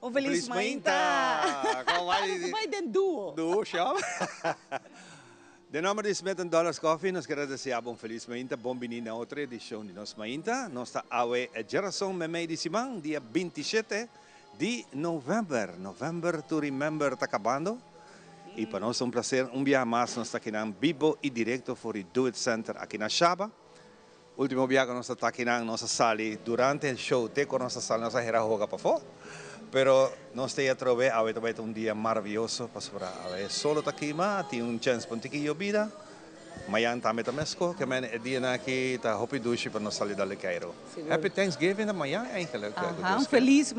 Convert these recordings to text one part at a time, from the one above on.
O feliz mainta! Como vai den duo? Duo, siya. De nome de Smith Dollars Coffee, nós queremos desejar feliz mainta, bom bem-vindo a outra edição de nosso mainta. Nós está awe geração memei de Simão, dia 27 de novembro. Novembro to remember está acabando. E para nós é um prazer, dia mais, nós está aqui na vivo e direto for o Do It Center aqui na Shaba. Último dia que nós está aqui na nossa sala, durante o show, com nossa sala, nós era jogar para fora. Pero nós te atrove a ver um dia maravilhoso para a ver solo aqui, mas tem chance para que eu vida. Mayan também mesco, que é dia na que tá hopi dushi para nós sair dali Cairo. Happy Thanksgiving na manhã, eigenlijk. Feliz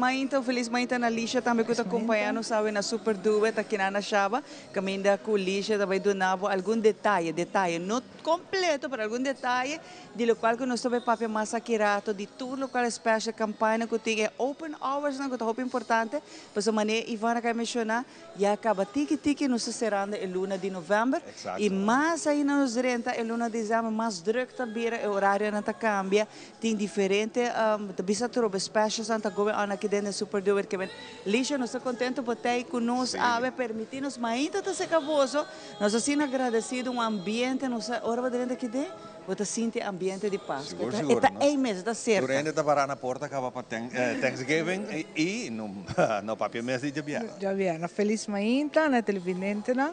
mainta na Lisha também que está acompanhando, sabe, na Super Duet aqui na Shaba. Caminda com Lisha, também do nabo algum detalhe, não completo, mas algum detalhe, de lo qual que nós também papel mais akirato, de tudo local special campanha que tem open hours, que é muito importante, para a maneira Ivana que mencionar, já acaba tiki nos serando a luna de novembro, e mais aí nos renta a luna de dezembro, mais druk também, o horário não cambia, tem diferente, bisa trobe specials anta governo aqui dentro do Super Duet, que Lisha nós estamos contentes por ter conosco, a permitir-nos ainda tá se acabouço, nós assim agradecido ambiente, nós ora dentro aqui dentro. Você sente ambiente de paz. Seguro, está aí mesmo, está certo. Durante a parar na porta, acaba para Thanksgiving e no papel mês de Javier. Javier, feliz mainta na televidente na.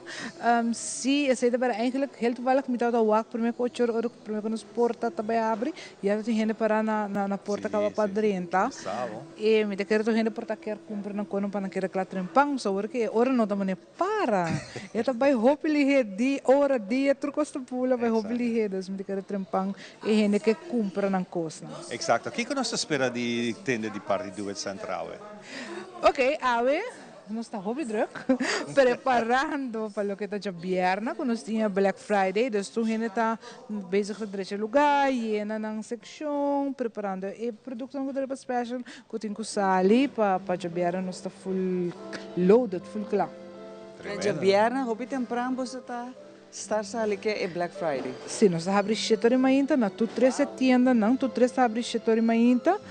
Sim, essa ideia eigenlijk heel toevallig met dat wak primeiro coachor ook primeiro nos porta também abre e aí tem gente para na porta acaba para dentro. E me quero to gente porta quer comprar na cono para naquele clatrempang so porque ora não também para. E também hopefully di ora dia trucosta pula vai hopefully das me quero trempang e gente que compra na costa. Exato. O que nós espera de tenda de parte do central? Ok, ave. Nós estamos muito druk, preparando para o que está viernes, quando nós tínhamos Black Friday, então a gente está bezig com o lugar, indo na secção, preparando e produtos que temos special, que tem que sali para viernes nós está full loaded, full claro. Já viernes, hobby temprano você está estar sali que é Black Friday. Sim, nós estamos abrindo setor em mainta, na tu três tiendas, não tu três está abrindo setor em mainta.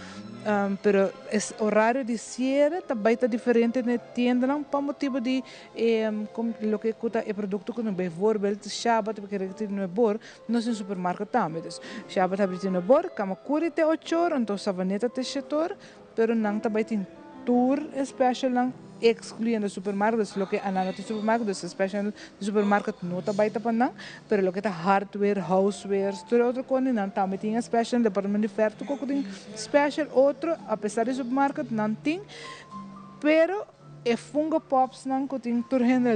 Pero o horário de cierre também está diferente na tienda, não por motivo de como o que custa o produto que não vai bijvoorbeeld Shabbat porque requer no bor, não é supermercado também. Dus Shabbat abre no bor, kama curi te 8 horas, então savaneta te setor, pero não também tem tour especial não excluyendo o supermercado, lo que anana o supermercado, especial supermercado não está baita para não, pero lo que está hardware, houseware, tudo outro coisa não também tem special departamento de oferta, que tem special outro, apesar de supermercado não tem, pero e Fungo Pops não que tem turhende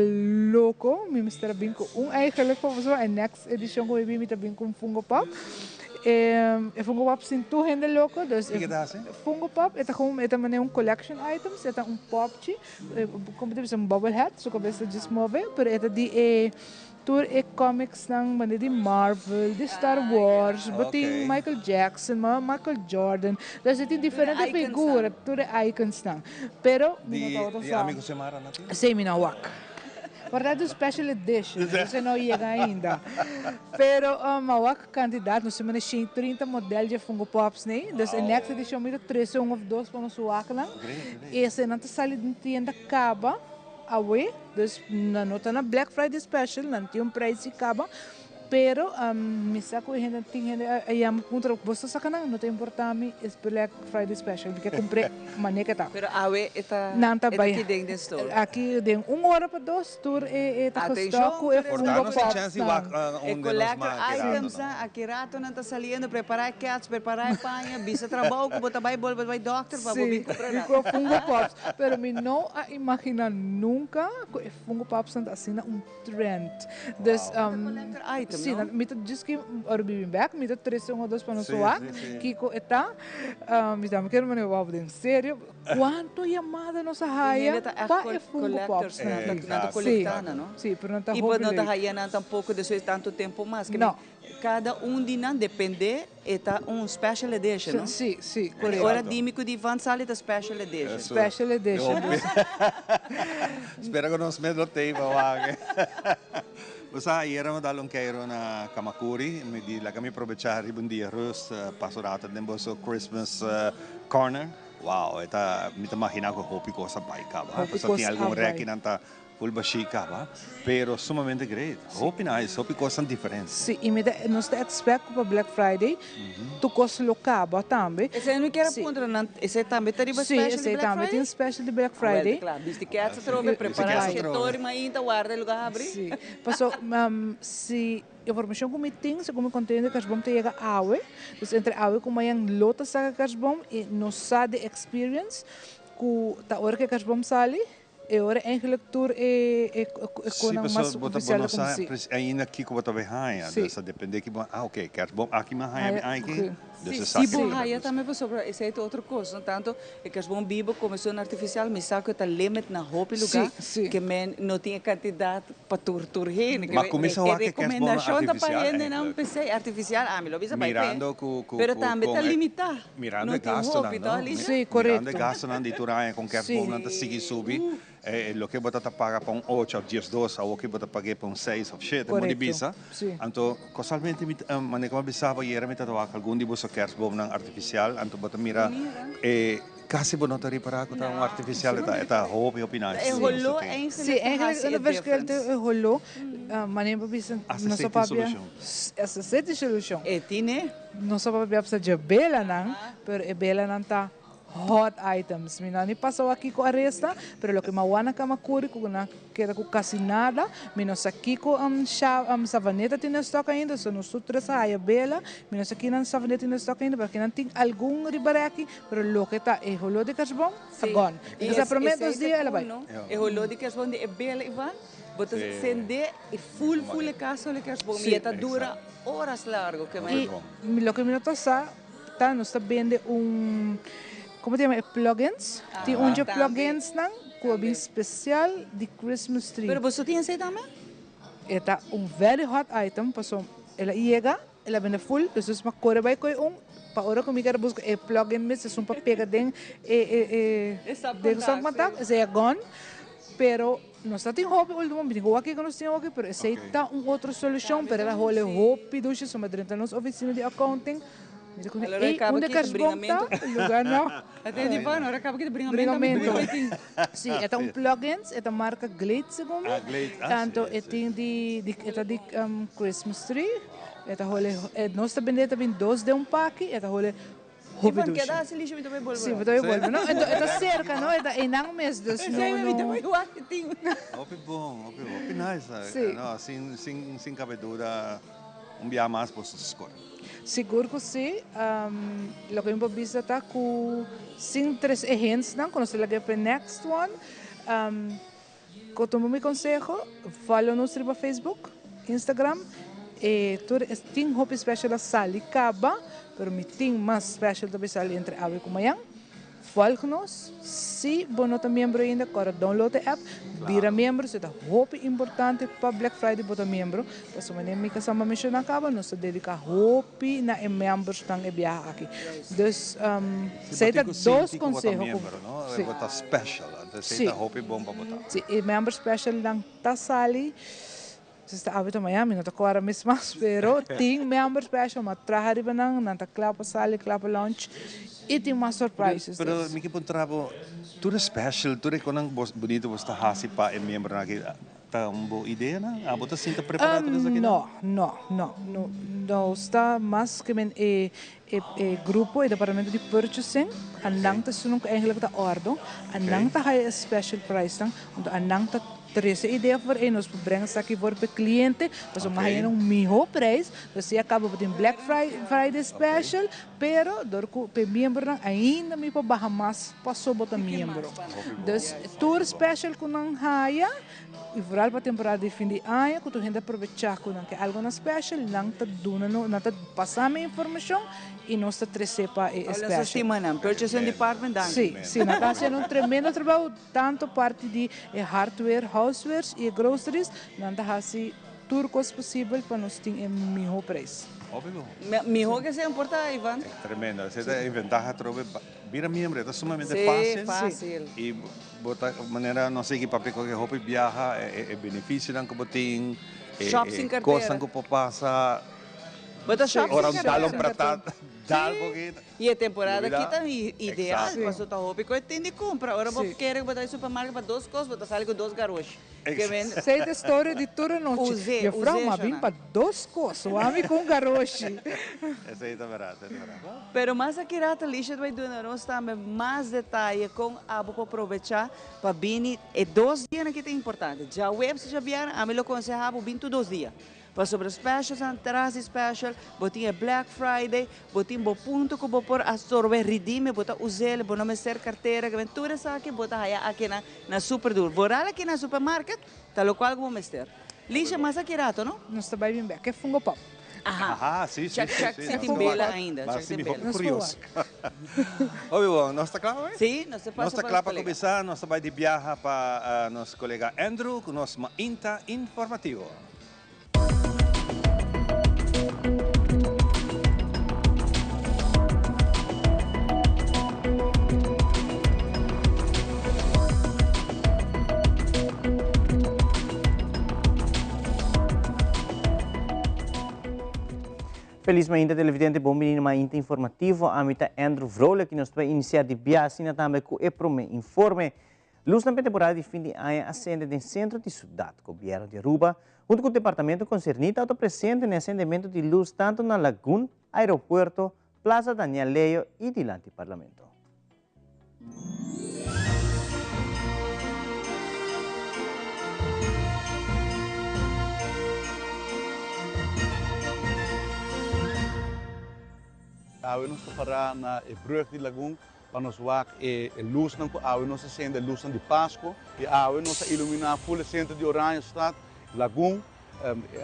louco, me mistura bem com eigenlijk para a next edition que eu vi me também com Fungo Pop. Fungo Pop tem turhende louco, dus Fungo Pop é uma collection items, é pop como deve ser bubble hat, so cabeça de move, pero é de tour e comics ng mané de Marvel, de Star Wars, bating Michael Jackson, Michael Jordan. Dahil ito diferente figura, tour icons nang. Pero di amigo Semara natin? Sim, minawak. Verdade, special edition, você não chega ainda. Pero mawak candidato, nós temos 30 modelos de Fungo Pops, né? Então, a next edition, me 3 ou 2 para nós suak lang. E esse não está salindo de tienda caba, away, dus na nota na Black Friday special, não tem preço caba. Pero misa ko hindi ayam punto bosto sa kanang no te importante es Black Friday special porque comprei maneca ta. Pero awe ita aqui ding den store. Aqui ding hora para dos tour e ta costo e Portanto, sem chance collector items akirato na ta saliendo preparar cats, preparar panha, bisa trabalho ko bota vai bol vai doctor para bobin comprar. Com Fungo Pops, pero me não a imaginar nunca que Fungo Pops anda assim trend. Dus item. Sim, mito diz que orbi back, mito 3 ou 2 para nosso Kiko eta, me dá quero me levar em sério. Quanto chamada nossa raia para Fungo Pops na coletana, não? Sim, pero não tá hobby. E não tá raia não tampouco de tanto tempo mais. Não. Cada de nós depende eta special edition, não? Sim, correto. Ora dime que de van sali da special edition. Special edition. Espero que não se me notei, Basta iera mo dalong kairo na Kamakuri, di la kami aprovechar ribun dia rus pasorata din boso Christmas corner. Wow, eta mita imagina ko hopi ko sa baika ba. Hopi Basta ko tinha sa algum abay. reki nanta full bashika ba. Pero sumamente great. Hopi nice, hopi ko san diferença. Sim, e nós te expect para Black Friday, tu costa locaba também. Esse ano que era Sim. ponto, esse também teria Sim, special de esse Black também tem Friday? um special de Black Well, Friday. claro, visto que essa trove preparar essa o trove. setor, mas ainda guarda lugar abre. Sim. Passou, se informação que me tem, se como contente que as bom te chega awe, então entre awe como yang lota saga que as bom e não sabe experience, que ta hora que as bom sali, e hora eigenlijk tour com Sim, uma pessoal, mais bota oficial bono como sa se. ainda aqui ko bota behanha, Sim. dessa depende que ok, quer bom aqui mas aqui. ok. Dessa Se saca. borraia também para sobre esse é outra coisa, no tanto é que as bom bibo começou na artificial, mas sabe que está limite na roupa lugar Sim. que men não tinha quantidade para tur hen. Mas começou a que queres bom recomendação da artificial, paende é, não look. pensei artificial, me lo visa Mirando pero também está limitado. Mirando não o tem gasto roupa, não. então ali Sim, correto. Mirando o gasto não de turanha com quer Sim. bom não sigi subir. Lo que bota paga para 8 ou 10 2 ou que bota pagar para 6 ou 7, mo di Correcto. bisa. Sim. Anto casualmente mané como bisava iera mi tatawa algum di buso quer bom ng artificial, anto bota mira kasi bo notari para ko ta artificial eta hope opinais. É rolou em Sim, eigenlijk na verschil te holo, maar neem bisa Essa não sete só para solution. essa sete solution. É tine. Não só para ver se bela não, pero e bela não tá hot items. Mina ni passou aqui com a resta, pero lo que mawana kamakuri com na queda com quase nada, menos aqui com savaneta tem estoque ainda, só nos outros saia bela, menos aqui na savaneta tem estoque ainda, porque não tem algum ribaré aqui, pero lo que tá é rolo de cachbom, tá gone. Então promete os dias ela vai. É rolou de que as bonde é bela Ivan. Bota acender e full e caso le que as bom. E esta dura horas largo que E lo que me nota tá nos está vende como se chama, plugins. Tem de plugins não, com bem especial de Christmas tree. Pero você tinha sei também? Eta very hot item, passou ela chega, ela vende full, então uma cor vai com para hora comigo era buscar plugin mesmo, é para pegar dentro de som contato, é gone, pero não está tem roupa último, me digo aqui que nós temos aqui, pero essa está outra solução, para ela role roupa, duche, soma dentro da nossa oficina de accounting. Allora acaba onde aqui que as de bringamento. lugar não. Até de Ivan, agora acaba aqui de Bringamento. Sim, é plugins, é marca Glade, segundo. Glade. Tanto é de Christmas tree, é role, nós também tem dois de pack, é role Ivan, que dá se lixo me também bolsa. Sim, vou devolver, não? É cerca, não? É não mesmo, Eu sei, me também eu acho que tem. Hope bom, hope nice. Sim. No, sin cabedura dia mais posso escolher. Seguro que sim. Lo que eu vou visitar com 3 agentes, não? Quando você leva para next one, que eu tomo meu conselho, follow nos no Facebook, Instagram, e tudo tem hope special sali caba, pero me tem mais special também sali entre ave e manhã. Folge-nos. Se você não é membro ainda, corre download a app. Vira membro, isso é muito importante para Black Friday para membro. Então, se você não está missão acaba, nós dedicamos muito na membros que estão aqui. Então, você tem dois conselhos. Sim. Botar special, você tem hope bom para botar. Sim, e membro special lang ta sali. Se está hábito Miami, não está agora mesmo, pero tem membro special, mas trabalha riba não, não está claro sali, claro lunch. E tem mais surprises. Pero me que trabo, tudo special, tudo que não bonito você está hasi para membro aqui. Tá uma boa ideia, não? Ah, você sinta preparado para isso aqui? Não está mais que grupo e departamento de purchasing. Andang ta sunong eigenlijk ta ordo, andang ta high special price tang, andang ta 13 ideia voor een, nós brengen aqui voor de cliente, nós vamos ganhar melhor preço, você acaba de Black Friday special, pero door pe membro ainda me para baixar mais passou botar membro. Dus tour special com não haya, e vooral para temporada de fim de ano, que tu ainda aproveitar com que algo na special, não ta duna não ta passar a informação e nós ta 13 para special. Olha, semana, purchasing department dan. Sim, nós estamos fazendo tremendo trabalho, tanto parte de hardware, housewares e groceries, nós estamos fazendo tudo que é possível para nós ter melhor preço. Óbvio. Melhor que se importa, Ivan. É tremendo. Você tem ventaja trove, vira membro, é sumamente fácil. E botar maneira não sei que papel que roupa viaja é benefício não que botem Shop sem carteira. Coisa que passa Bota shop sem orang carteira. dalam pratat dal poquito. E a temporada Dúvida? aqui está ideal, Exato. mas tá roupa que tem de compra. Agora vou Sim. querer botar em supermercado para 2 coisas, botar sair com 2 garotos. Que vende. Sei da história de toda noite. Usei, Eu falo, usei, mas vim Jana. para 2 coisas, o homem com garoche. Essa aí tá barato, tá barato. Pero mais aqui rata lixa vai donar nós também mais detalhe com a para aproveitar para vir e 2 dias aqui tem importante. Já web se já vieram, a mim lo aconselhava vir 2 dias. Para sobre specials, atrás special, botinha Black Friday, botinha bo ponto que vou por absorver redime, botar usar, bo não me ser carteira, que aventura sabe botar aí aqui na super duro. Voral aqui na supermarket, tal qual como mester. Lixa mais aqui rato, não? Nós também vim bem. Que fungo pop. Ah, sim, sim, Check, check, sim. se tem Nós bela tá- ainda, Mas check sim, tem me bela. pouco curioso. Oi, bom, nós está claro, hein? Sim, não se Nós passa está claro para começar, nós vai de viajar para nosso colega Andrew, com nosso Mainta Informativo. Feliz Mainta televidente, bom menino Mainta informativo. Amita Andrew Vrolijk, que nós vai iniciar de viagem também com o informe. Luz na temporada de fim de ano acende no centro de cidade. O governo de Aruba, junto com o departamento concernido, está presente no acendimento de luz tanto na Lagoon, Aeroporto, Plaza Daniel Leio e diante do Parlamento. Awe nos para na brug de Lagoon para nos wak luz não awe nos acende luz de Páscoa e awe nos iluminar full centro de Oranjestad, Lagoon,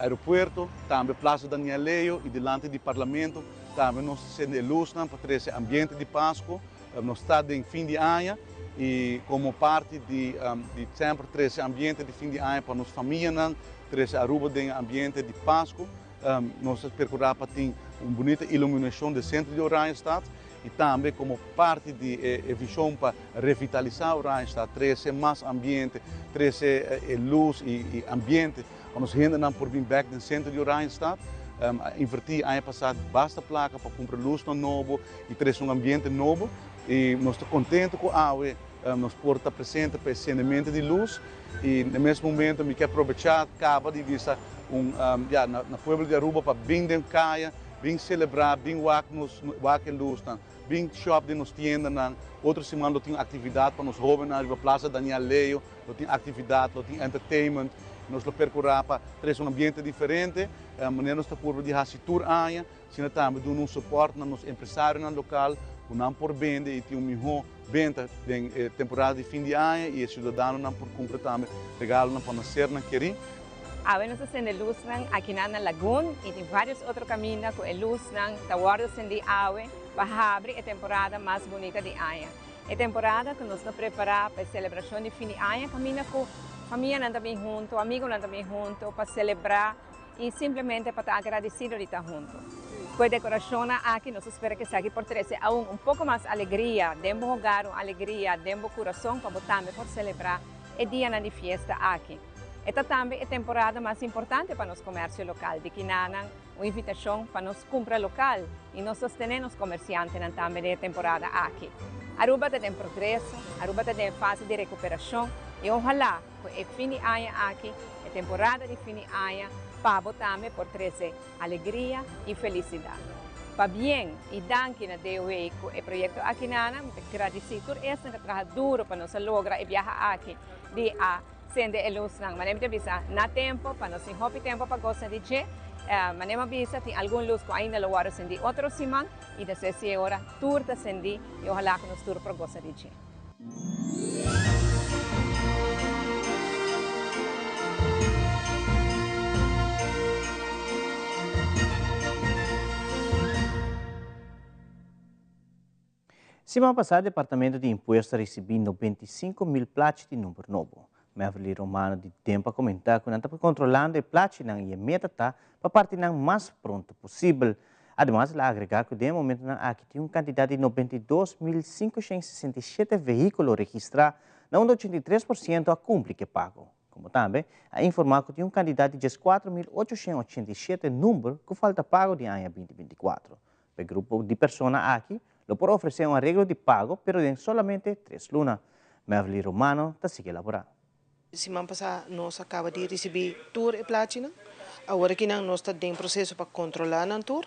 aeroporto, também Plaza Daniel Leio e delante do Parlamento, também nos acende luz para esse ambiente de Páscoa, nos está em fim de ano e como parte de sempre esse ambiente de fim de ano para nos famílias, esse Aruba de ambiente de Páscoa. Nós percorremos para ter uma bonita iluminação do centro de Oranjestad e também como parte de visão para revitalizar Oranjestad, trazer mais ambiente, trazer luz e ambiente para nos hindrar por vir back no centro de Oranjestad. Invertir ano passado basta placa para comprar luz novo e trazer um ambiente novo e nós estamos contentes com a AUE nos porta presente para esse acendimento de luz e no mesmo momento me quero aproveitar acaba de vista na pueblo de Aruba para bem de caia, bem celebrar, bem wak luz, bem shop de nos tiendas, outra semana tem atividade para nos jovens na Plaza Daniel Leio, tem atividade, tem entertainment, nós lo percorrer para trazer um ambiente diferente, maneira nós estamos de rasitur aia, sino também dando suporte nos empresários no local, não por vender e tem melhor venda em temporada de fim de ano e os cidadãos não por comprar também regalo para nascer na querer. Awe nos acende luz aqui na Lagoon e tem vários outros caminhos com a luz da guarda acende awe para abrir a temporada mais bonita de ano. A temporada que nós nos preparamos para a celebração de fim de ano, caminha com a família também junto, amigos também junto para celebrar e simplesmente para estar agradecido de estar junto. Com a decoração aqui, nós esperamos que seja por trazer um pouco mais alegria, dentro do lugar, alegria, dentro do coração para também por celebrar o dia de festa aqui. Esta também é a temporada mais importante para nosso comércio local, de que uma invitação para nos comprar local e nós sostener os comerciantes também da temporada aqui. Aruba está em progresso, Aruba está em fase de recuperação e ojalá que o fim de ano aqui, a temporada de fim de ano, para também por trazer alegria e felicidade. Para bem e danke na DOE com o projeto aqui nana, agradecer por esse que trabalha duro para nós lograr e viajar aqui de a sende a luz nang manem de bisa na tempo para nós hopi tempo para gostar de che manem bisa tem algum luz que ainda lo waro sendi outro simang e da se hora tour ta sendi e ojalá que nos tour para gostar de che. Semana passada, o Departamento de Impostos recebeu 95.000 platos de número novo. Mevli Romano de tempo a comentar que não está controlando a platos e a meta para partir mais pronto possível. Además, ela agregar que, de momento, aqui tem uma quantidade de 92.567 veículos registrados, onde 83% a cumprir que pago. como também a informar que tem um candidato de 4.887 número que falta pago de ano 2024. O grupo de pessoas aqui lo por oferecer um arreglo de pago, pero em solamente 3 lunas. Mevli Romano está sigue elaborando. Semana passada nós acaba de receber tour e platina. Agora que nós estamos em processo para controlar o tour.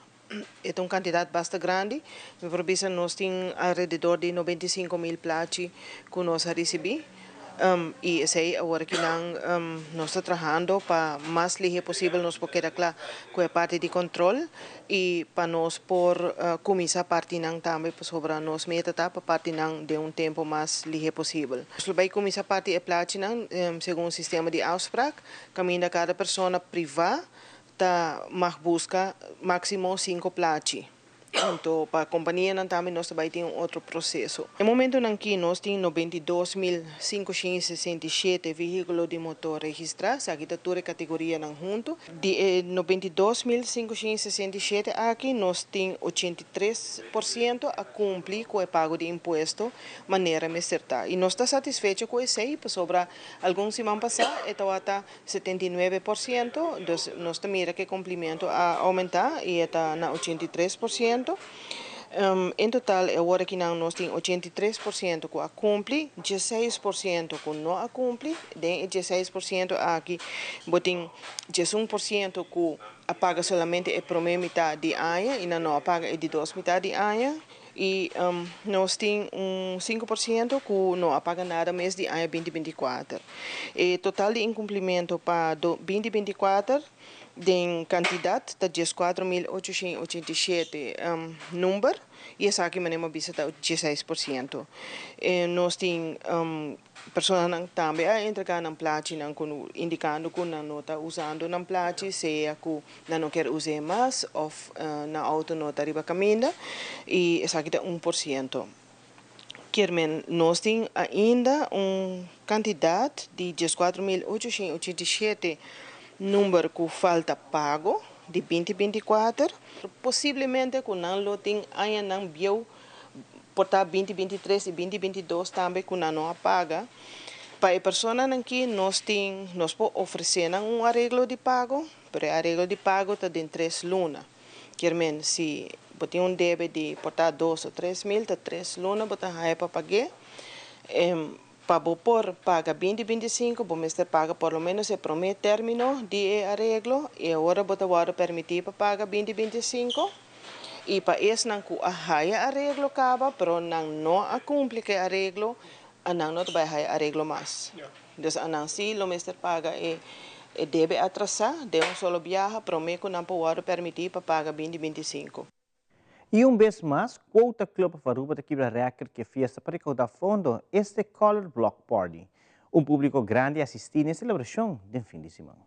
É um candidato bastante grande. Me parece nós temos ao redor de 95.000 platina que nós recebemos. E esse agora que nós estamos trabalhando para mais livre possível nós quedar claro com a parte de controle e para nós por começar a parte também sobre nós meta para parte de tempo mais livre possível. Nós vai começar a parte de platina segundo o sistema de afspraak, caminho cada pessoa privada tá mag busca máximo 5 platina. Então, para a companhia também nós também temos outro processo. No momento em que nós temos 92.567 veículos de motor registrados, aqui está toda a categoria junto. De 92.567 aqui nós temos 83% a cumprir com o pago de imposto de maneira acertada. E nós estamos satisfeitos com isso aí, sobre alguns semana passada, está 79%, então nós temos que cumprimento a aumentar e está na 83%. Em total, agora que nós temos 83% que cumpre, 16% que não cumpre, e 16% aqui, botem 11% que apaga somente a primeira metade de ano e não apaga a de 2 metade de ano. E nós temos 5% que não apaga nada mais de ano 2024. O total de incumprimento para 2024 de quantidade está 4.887 número e essa aqui manema bisa está 16%. Nós temos pessoas também a entregar na platina indicando que não está usando na platina, seja que não quer usar mais ou na auto não está arriba caminho e essa aqui está 1%. Quermen, nós temos ainda quantidade de 4.887 número que falta pago de 2024, possivelmente que não tem ainda não viu portar 2023 e 2022 também que não paga. Para a pessoa que nós podemos oferecer arreglo de pago, mas o arreglo de pago está em 3 lunas. Quermen, se tem débito de portar 2 ou 3 mil, está 3 lunas, botar para pagar. Para por paga 2025, o mestre paga por lo menos o primeiro término de arreglo e agora vai permitir para pagar 2025 e para esse não que a arreglo acaba, pero não cumpre que arreglo, não vai arreglo mais. Então, não se o mestre paga e deve atrasar de solo viaje, prometo não pode permitir para pagar 2025. E vez mais, quota club Faruba de quebra recorde que fiesta para recaudar fundo este Color Block Party. Público grande assistir na celebração de fim de semana.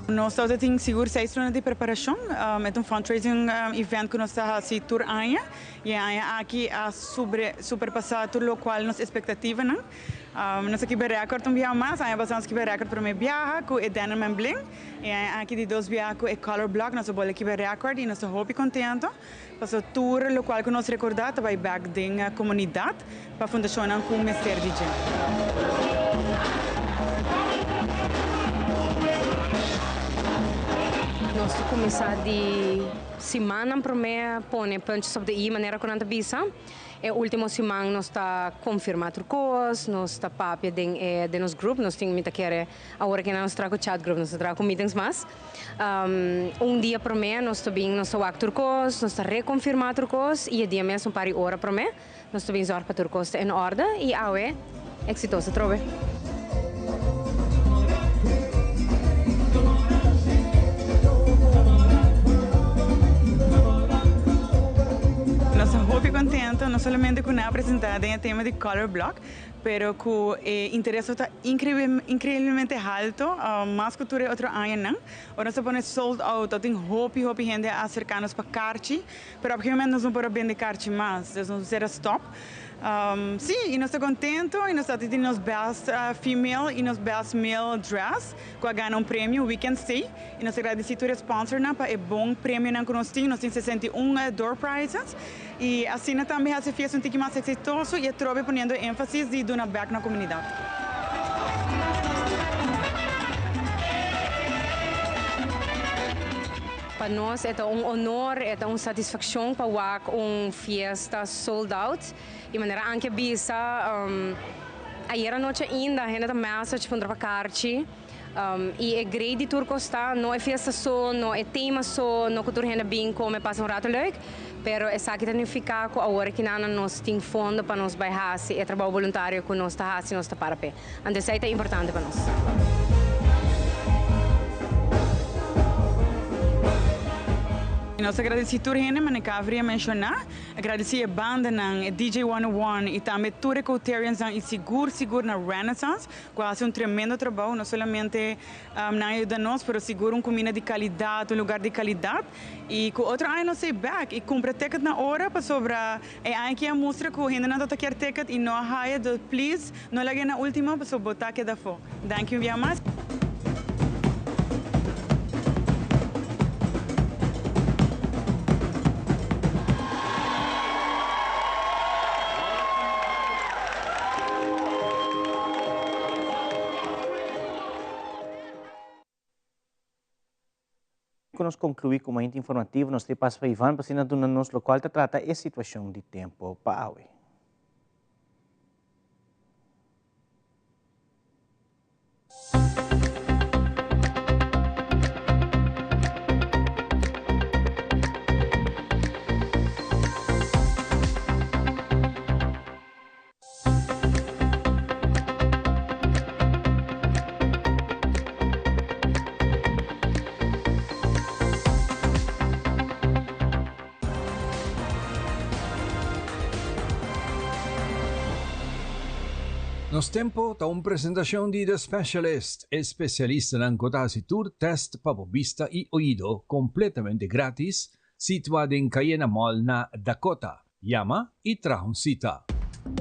Nós temos seguro 6 semanas de preparação, é fundraising event que nós estamos a tour aia e aqui a superpassar tudo o qual nossa expectativa não. Nós aqui recorde via mais, aí bastante que recorde para mim viaja com Denim and Bling e aqui de 2 viaja com Color Block, nós vamos aqui recorde e nós estamos muito contentes. Passou tour o qual que nós recordamos vai back da comunidade para a fundação com o Mr. DJ. Nós começamos de semana para mim pôr pontos sobre de maneira que nós bisa. E última semana nós está confirmado coisas, nós está papia de nosso grupo, nós temos muita querer agora que nós trago chat group, nós trago meetings mais. Dia para mim nós está bem nós está actor coisas, nós está reconfirmado coisas e dia mesmo para hora para mim nós está bem zor para coisas em ordem e awe exitoso trove. Muito contente, não somente com a apresentada em tema de Color Block, mas com o interesse está incrivelmente alto, mais que tudo outro ano não. Agora se põe sold out, tem hope gente acercar-nos para carchi, mas obviamente nós não podemos vender carchi mais, nós vamos fazer stop. Sim, e nós estamos contentos, e nós estamos tendo os best female e os best male dress, que ganham um prêmio, Weekend Stay, e nós agradecemos ao sponsor para o bom prêmio que nós temos 61 door prizes, e assim também a festa um pouco mais exitoso e trove ponendo ênfase de dar back na comunidade. Para nós é honor, é uma satisfação para uma festa sold out. E maneira anche bisa, ayer noite ainda, a gente também message para carti. E é grande tour costa, não é festa só, não é tema só, não que tour gente bem come passa rato leuk, pero é só que significa que agora que nós temos fundo para nós baixar e trabalho voluntário que nós está nós está para pé. Então isso é importante para nós. Nós agradecemos a gente, mas não queria mencionar. Agradecer a banda, a DJ 101 e também todos os Coutarians e seguro na Renaissance, que faz tremendo trabalho, não somente na ajuda nós, mas seguro comida de qualidade, lugar de qualidade. E com outra aí não sei back, e compra ticket na hora para sobrar. É aí que a mostra que a gente não quer ticket e não há, please, não liguem na última para botar que dá fora. Thank you very much. Nós concluir com uma informativa, nós temos para Ivan, para cima do nosso local, que trata a situação de tempo para hoje. Nos tempo ta un presentación de The Specialist, especialista en Kotasi Tour Test para vista y oído completamente gratis, situado en Cayena Mall na Dakota. Llama y trae un cita.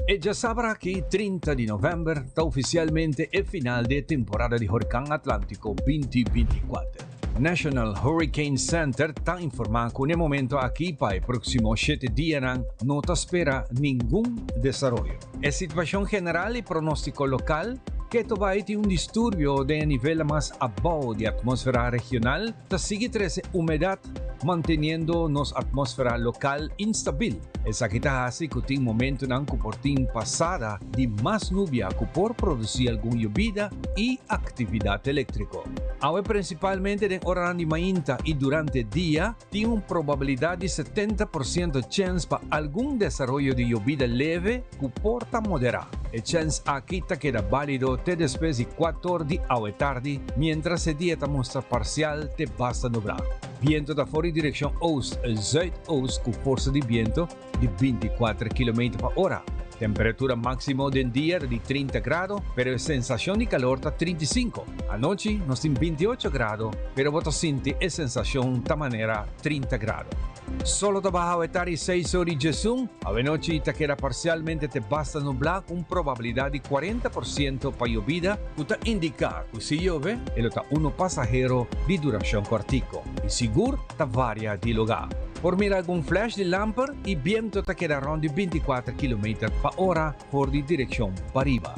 E già sabrà che 30 di novembre sta ufficialmente il finale di temporada di Huracán Atlántico 2024. National Hurricane Center sta informando nel momento aqui para il prossimo 7 giorni non spera nessun desarrollo. La situazione generale e pronostico local que vai ter un disturbio de nivel más abajo de atmósfera regional, sigue crece humedad manteniendo nos atmósfera local instabil. Esa que está así que en momento en que por pasada de más nubia que por producir alguna lluvia y actividad eléctrica. Ahora principalmente en hora de mañana y durante el día tiene una probabilidad de 70% chance para algún desarrollo de lluvia leve que porta moderada. El chance aquí queda válido después de 4 horas de agua tarde, mientras el día muestra parcial te basta nublado. Viento da fuori dirección oeste-zuidoost con fuerza de viento de 24 km por hora. Temperatura máxima del día de 30 grados, pero sensación de calor está 35. Anoche nos tiene 28 grados, pero vos siente la sensación de manera 30 grados. Solo trabajo de 6 horas de Jesús, a noche te queda parcialmente te basta nublado con probabilidad de 40% para lluvia, que te indica que si llueve, el está uno pasajero de duración cortico y seguro te varia de lugar. Por mirar algún flash de lámpara y viento te queda de 24 km por hora por de dirección para arriba.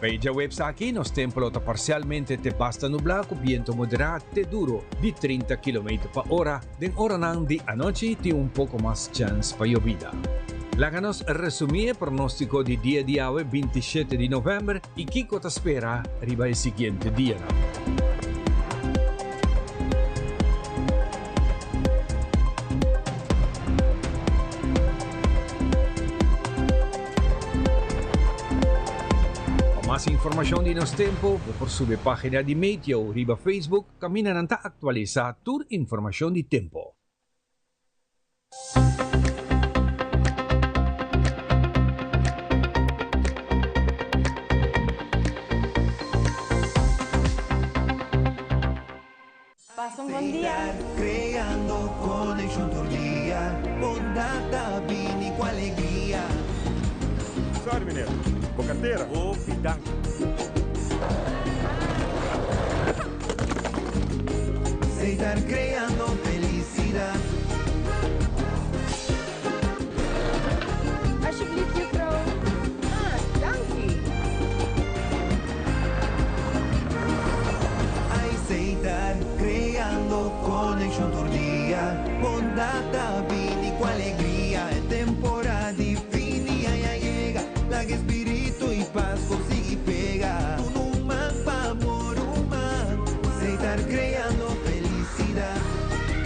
Veja website aquí nos templo parcialmente te basta nublado con viento moderado de duro de 30 km por hora. De hora de anoche tiene un poco más chance para lluvia. Láganos resumir el pronóstico de día de hoy 27 de noviembre y qué te espera arriba el siguiente día. Más información de nuestro tiempo por su página de Meteo, riba Facebook, camina nanta actualizar tu información de tiempo. Pasa un buen día. Creando conexión todo el día, bondad, vini con alegría. sorry meneer. Com carteira? Oh, dank. Estar creando felicidad. Alsjeblieft, juffrouw. Ah, dank u. Estar creando conexión todo día. Bondad, vida y alegría. Es temporada y fin y ya llega. La que espíritu y paz consigue y pega. Un humano pa' amor humano. Estar creando felicidad.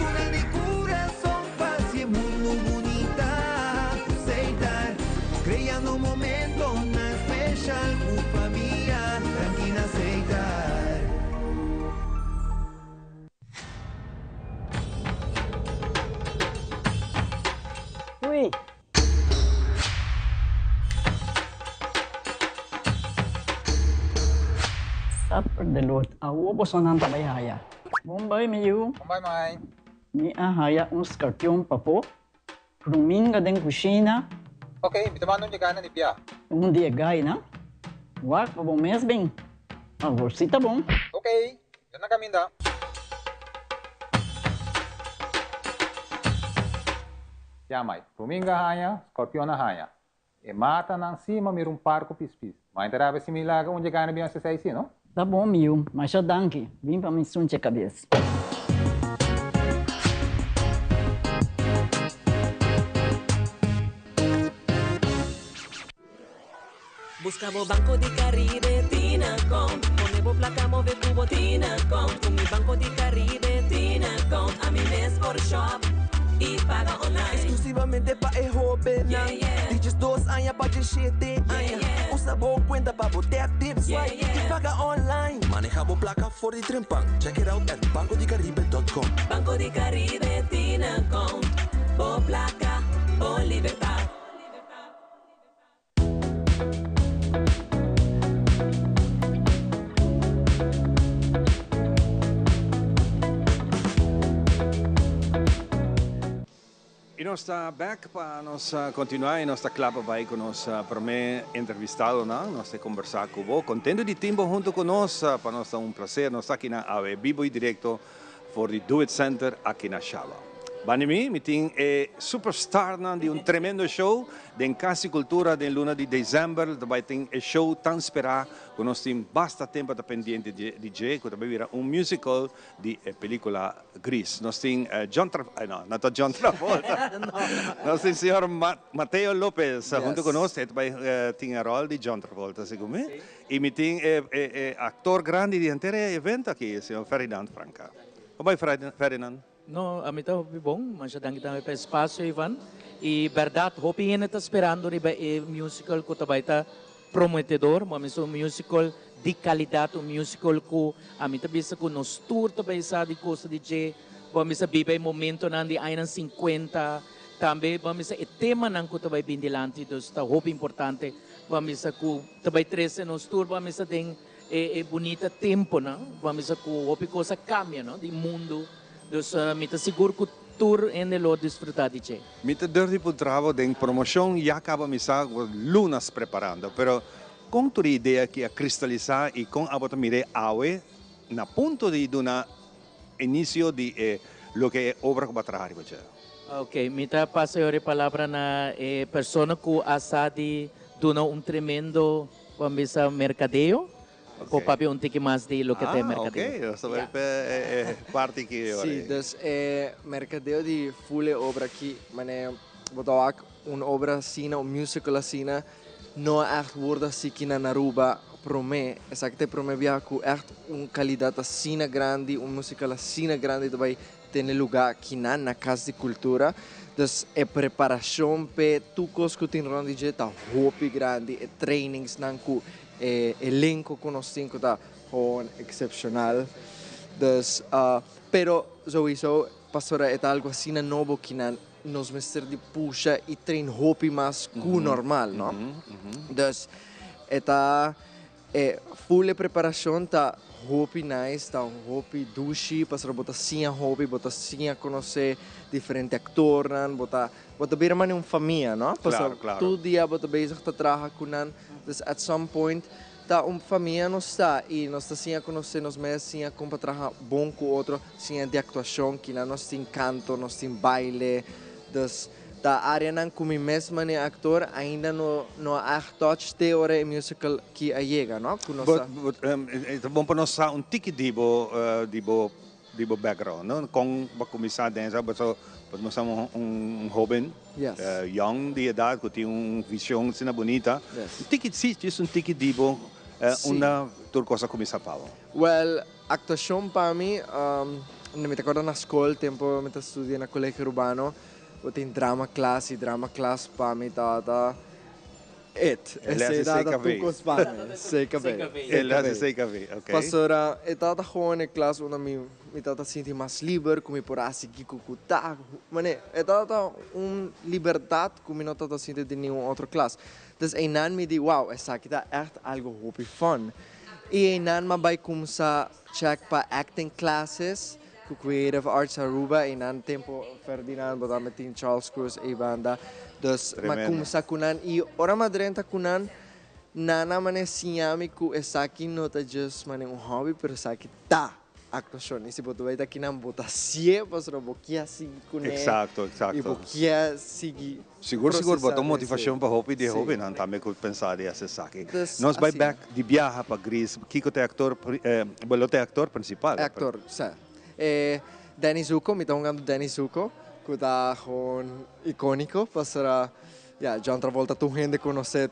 Una de corazón, paz y es muy bonita. Estar creando un momento especial. Con familia, tranquila, aceitar. Uy. Sapper de Lord, awo po sonan tabayaya. Bombay mayu. Bombay mai. Ni ahaya un scorpion papo. Ruminga den kusina. Okay, bitaman nun ka na ni Pia. Um dia gay na. Wak pa bom mes bem. Agorsita bom. Okay, yan na kami da. Ya mai, Ruminga haya, Scorpion na haya. E mata nang cima mir parco pispis. Mas interava se milaga onde ganha bem essa saída, não? Tá bom, miu, mas já danke. Vim pra me sunche cabeça. Buscamos Banco de Caribe, Tinacom. Ponemos placa, move cubo, Tinacom. Con mi Banco de Caribe, Tinacom. A mi mes por shop y paga online. Exclusivamente pa' el joven. Dices 2 años pa' 7 años. Usa boa cuenta pa' botar tips. Y paga online. Manejamos placa for the Trimpan. Check it out at bancodecaribe.com. Banco de Caribe, Tinacom. Por placa, por libertad. E nós está back para nós continuar e nós está claro vai com nós primeiro entrevistado, não? Nós está conversar com você, contento de tempo junto com nós, para nós é prazer, nós está aqui na AVE vivo e direto for the Do It Center aqui na Chava. Banimi, mi tem superstar de tremendo show de Casa Cultura de luna de dezembro, vai ter show tão esperado, que nós temos bastante tempo pendente de DJ, que também virá musical de película Grease. Nós temos John Travolta, não é John Travolta, nós temos o senhor Mateo Lopez, junto com nós, vai ter a rol de John Travolta, segundo me. E mi tem ator grande de inteiro evento aqui, o senhor Ferdinand Franca. Como vai, Ferdinand? No, a mim está bom, mas já tenho também para espaço, Ivan. E verdade, hopi ainda está esperando riba musical que também está prometedor, mas é musical de qualidade, musical que a mim está vista que nos tour também sabe de coisa de je, vamos viver momento na de anos 50, também vamos o tema não que também bem delante, então está hopi importante, vamos que também 13 nos tour, vamos ter bonita tempo, não? Vamos que hopi coisa cambia, não? De mundo. Dus me está seguro que o tour ainda lo desfrutar de che. Me está dando por trabalho de promoção e acaba me lunas preparando, pero com a ideia que a cristalizar e com a botar mire awe na ponto de dar início de lo que é obra que vai trabalhar com você. Ok, me está passando a palavra na pessoa que asa de donar tremendo, vamos dizer, mercadeio. Okay. Papi un tiki más de lo que te mercadeo. Ok, so parte que Sì, dus mercadeo di fulle obra aqui, mane botou een obra sina, een musical sina, no echt woorden sikina naruba pro me, exacte pro me biaku echt qualidade sina grande, musical sina grande também tem lugar aqui na Casa de Cultura. Dus preparação pe tukos que tem rondi jeta hopi grande, trainings nanku elenco que nós temos está excepcional. Dus, pero sowieso, pastora, é algo assim novo que nos mestre de puxa e trein hopi mais normal, não? Dus, full preparação tá hopi nice, tá hopi dushi, para botar sim hopi, botar sim a conhecer diferente ator, botar bem uma família, não? Claro, claro. Todo dia botar bezig te trabalhar com nan, dus at some point tá família não está e nós está sim a conhecer nós mesmos, sim a comprar trabalhar bom com outro, sim a de atuação, que nós tem canto, nós tem baile, dus da área não como mesmo né ator ainda no touch de hora musical que a chega, não? É bom para nós tiki dibo background, não? Com para começar a dançar, nós somos jovem, young de idade, que tem visão assim bonita. Tiki sim, é tiki dibo, uma turcosa começar para. Well, atuação para mim, me recordo na escola, tempo me estudei na colégio urbano. Eu tenho drama class para mim tá Essa data tucos para mim, sei que ok. Pastora, tata gewoon na classe onde me tata sentir mais livre, como por assim que cucutar, mané, tata liberdade como não tata sentir de nenhum outro classe. Dus nan me di wow, essa aqui tá echt algo hopi fun. E nan me vai começar check para acting classes. Com Creative Arts Aruba e nan tempo Ferdinand botar metin Charles Cruz e banda dus mas começar com nan e ora madrenta com nan nana mane siami ku esaki não tá just mane hobby pero esaki tá actuação e se botar vai daqui nan botar sie para o boquia assim com exato e boquia seguir seguro botar motivação para hobby de hobby não também que pensar essa saque nós vai back de viaja para Greece Kiko te actor bolote actor principal actor certo Danny Zuko, me estão jogando Danny Zuko, que está icônico, para John Travolta, tu gente conhece,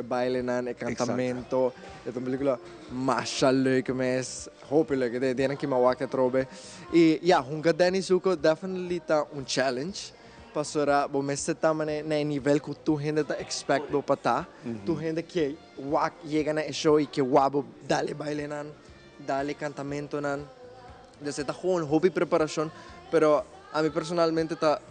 baile, cantamento, é uma película mais leuk, mas hopelijk, det är en que man wakker trobe. E hunga Danny Zuko definitely tá challenge, para bom mas tá na nível que tu gente tá expect do pata, tu gente que wak chega na show e que wabo dale baile dale cantamento Desde está gewoon hobby preparação, pero a mim personalmente tá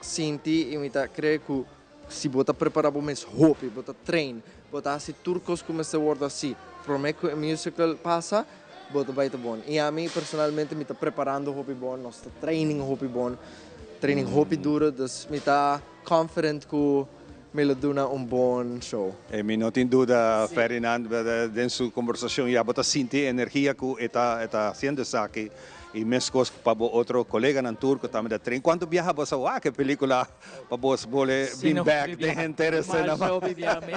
senti e me tá creio que se bota preparar para mes hobby, bota train, bota assim turcos como se word assim, para mim que o musical passa, bota vai tá bom. E a mim personalmente me tá preparando hobby bom, nós tá training hobby bom, training hobby duro, dus me tá confident que me lo duna bom show. E mi não tem dúvida, Ferdinand, dentro sua conversação, já bota sentir energia que está sendo saque e mesmo para outro colega na turco também da trem. Quando viaja você que película para você bole been back de interessante na